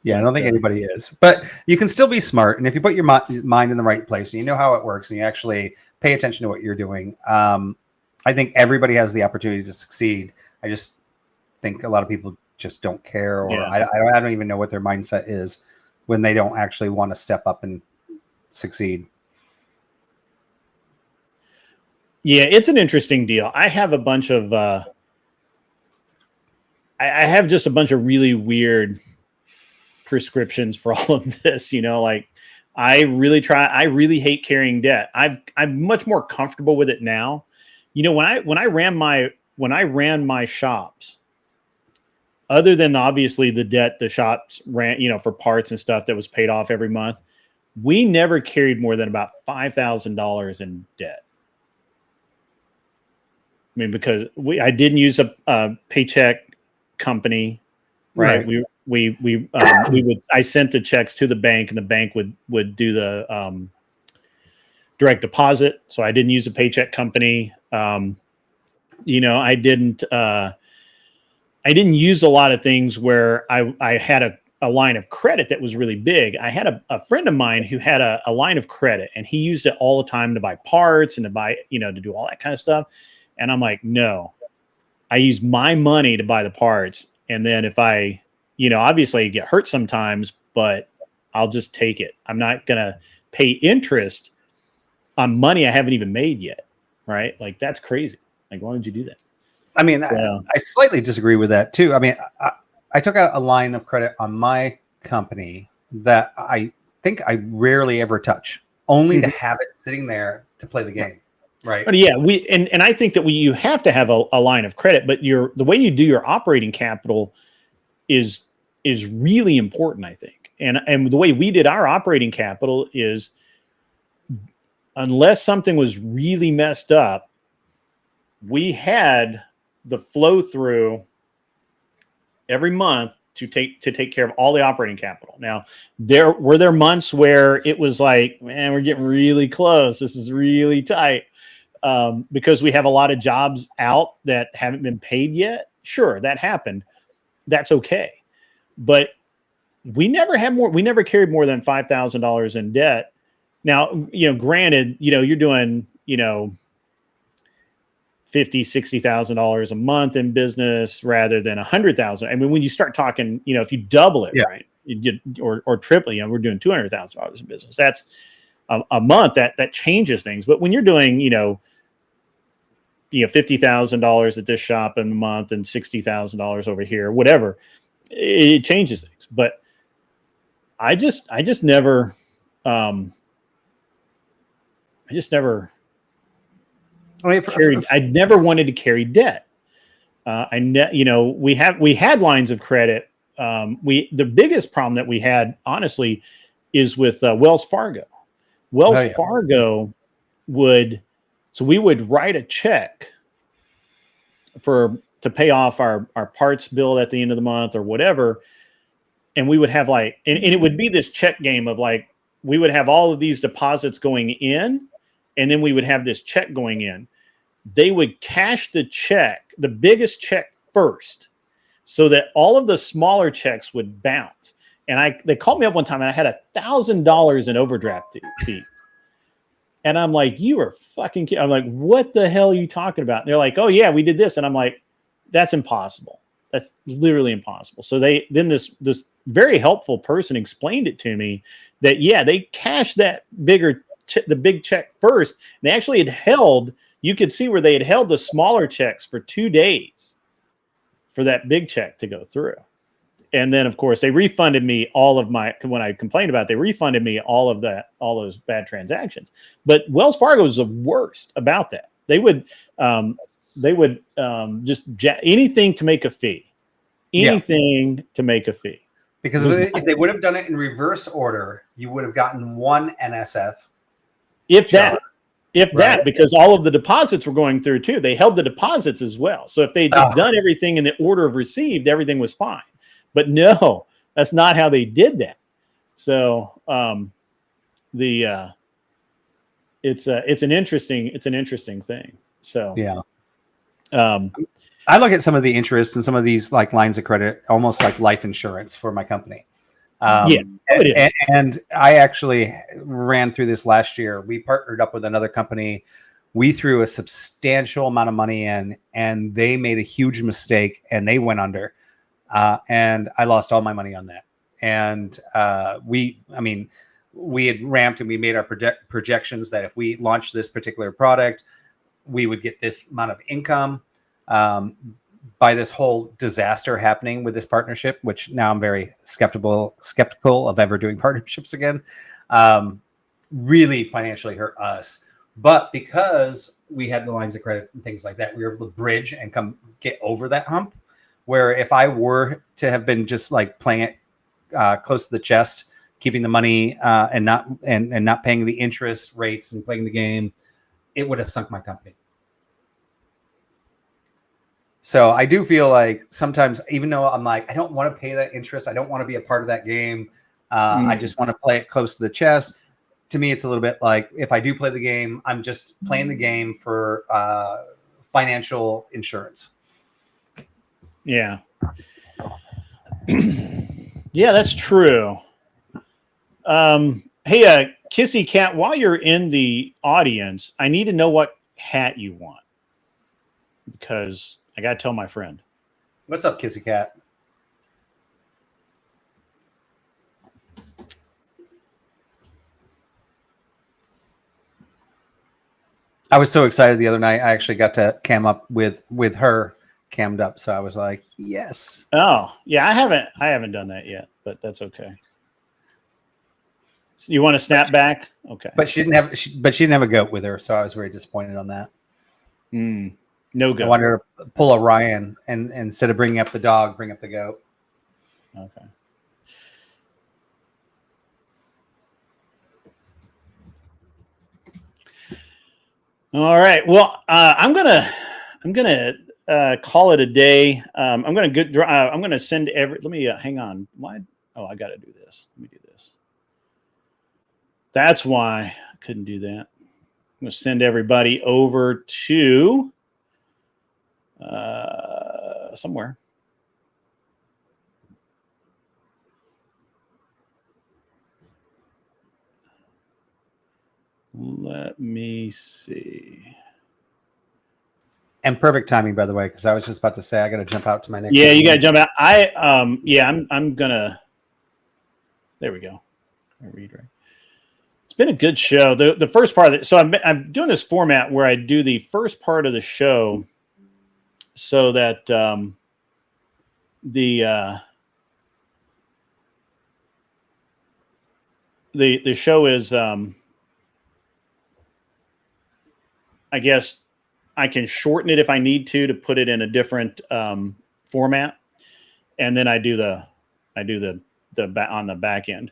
Yeah, I don't think anybody is, but you can still be smart. And if you put your mind in the right place and you know how it works and you actually pay attention to what you're doing, I think everybody has the opportunity to succeed. I just think a lot of people just don't care, or I don't even know what their mindset is when they don't actually want to step up and succeed. Yeah, it's an interesting deal. I have a bunch of, I have just a bunch of really weird prescriptions for all of this, like I really hate carrying debt. I'm much more comfortable with it now. When I ran my shops, other than obviously the debt the shops ran, for parts and stuff that was paid off every month, we never carried more than about $5,000 in debt. I mean, because I didn't use a paycheck company, right? I sent the checks to the bank, and the bank would do the direct deposit. So I didn't use a paycheck company. I didn't use a lot of things where I had a line of credit that was really big. I had a friend of mine who had a line of credit, and he used it all the time to buy parts and to buy, to do all that kind of stuff. And I'm like, no, I use my money to buy the parts. And then if I, obviously you get hurt sometimes, but I'll just take it. I'm not going to pay interest on money I haven't even made yet. Right. Like, that's crazy. Like, why would you do that? I mean, I slightly disagree with that too. I mean, I took out a line of credit on my company that I think I rarely ever touch, only to have it sitting there to play the game. Right. But yeah, and I think that you have to have a line of credit, but the way you do your operating capital is really important, I think. And the way we did our operating capital is, unless something was really messed up, we had the flow through every month to take care of all the operating capital. Now, there were months where it was like, man, we're getting really close. This is really tight. Because we have a lot of jobs out that haven't been paid yet. Sure, that happened. That's okay. But we never carried more than $5,000 in debt. Now, granted, you're doing, $50,000-$60,000 a month in business rather than $100,000. I mean, when you start talking, if you double it, right, or triple, we're doing $200,000 in business. That's a month. That changes things. But when you're doing, $50,000 at this shop in a month and $60,000 over here, whatever, it changes things. But I just never, I never wanted to carry debt. We had lines of credit. The biggest problem that we had, honestly, is with Wells Fargo. Fargo we would write a check to pay off our parts bill at the end of the month or whatever. And we would have and it would be this check game of we would have all of these deposits going in, and then we would have this check going in. They would cash the check, the biggest check first, so that all of the smaller checks would bounce. And they called me up one time, and I had $1,000 in overdraft fees. And I'm like, you are fucking kidding. I'm like, what the hell are you talking about? And they're like, oh yeah, we did this. And I'm like, that's impossible. That's literally impossible. So then this very helpful person explained it to me that, yeah, they cashed that the big check first. And they actually you could see where they had held the smaller checks for 2 days for that big check to go through. And then, of course, they refunded me when I complained about it, they refunded me all those bad transactions. But Wells Fargo was the worst about that. They would just anything to make a fee. Anything to make a fee. Because if they would have done it in reverse order, you would have gotten one NSF. If that, because all of the deposits were going through too. They held the deposits as well. So if they just done everything in the order of received, everything was fine. But no, that's not how they did that. So it's an interesting thing. So yeah. I look at some of the interest in some of these lines of credit, almost like life insurance for my company. And I actually ran through this last year. We partnered up with another company. We threw a substantial amount of money in, and they made a huge mistake, and they went under. And I lost all my money on that. And we had ramped, and we made our projections that if we launched this particular product, we would get this amount of income. By this whole disaster happening with this partnership, which now I'm very skeptical of ever doing partnerships again, really financially hurt us. But because we had the lines of credit and things like that, we were able to bridge and get over that hump. Where if I were to have been just playing it close to the chest, keeping the money and not paying the interest rates and playing the game, it would have sunk my company. So I do feel like sometimes, even though I'm like, I don't want to pay that interest, I don't want to be a part of that game. I just want to play it close to the chest. To me, it's a little bit like if I do play the game, I'm just playing the game for financial insurance. Yeah. Yeah, that's true. Hey, Kissy Cat, while you're in the audience, I need to know what hat you want because I got to tell my friend. What's up, Kissy Cat? I was so excited the other night. I actually got to cam up with her cammed up. So I was like, yes. Oh, yeah, I haven't done that yet, but that's okay. So you want to snap back? Okay. But she didn't have a goat with her, so I was very disappointed on that. No goat. I wanted her to pull a Ryan and instead of bringing up the dog, bring up the goat. Okay. All right. Well, I'm gonna call it a day. I'm gonna send let me hang on. Why? Oh, I got to do this. Let me do this. That's why I couldn't do that. I'm gonna send everybody over to somewhere. Let me see. And perfect timing, by the way, because I was just about to say I got to jump out to my next. Yeah, you got to jump out. I'm gonna. There we go. I read right. It's been a good show. The first part of it. So I'm doing this format where I do the first part of the show, so that the show is I guess I can shorten it if I need to put it in a different format, and then I do the on the back end.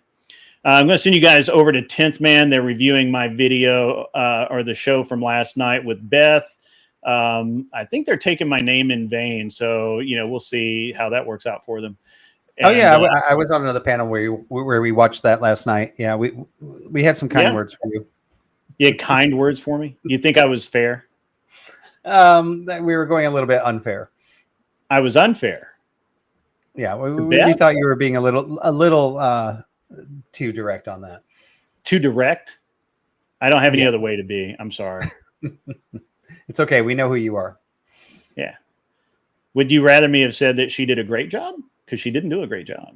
I'm going to send you guys over to 10th Man. They're reviewing my video or the show from last night with Beth. I think they're taking my name in vain, so we'll see how that works out for them. And, I was on another panel where we watched that last night. Yeah, we had some kind words for you. You had kind words for me? You think I was fair? We were going a little bit unfair. I was unfair. Yeah, we thought you were being a little too direct on that. Too direct? I don't have any other way to be. I'm sorry. It's okay. We know who you are. Yeah. Would you rather me have said that she did a great job? Because she didn't do a great job.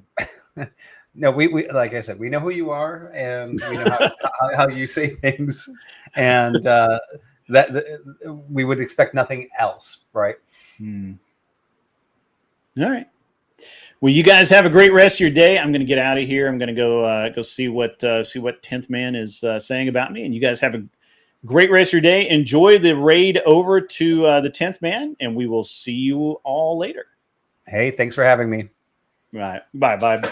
No, we like I said, we know who you are, and we know how you say things, and we would expect nothing else, right? All right. Well, you guys have a great rest of your day. I'm going to get out of here. I'm going to go see what 10th Man is saying about me, and you guys have a great rest of your day. Enjoy the raid over to the 10th Man, and we will see you all later. Hey, thanks for having me. Right. Bye.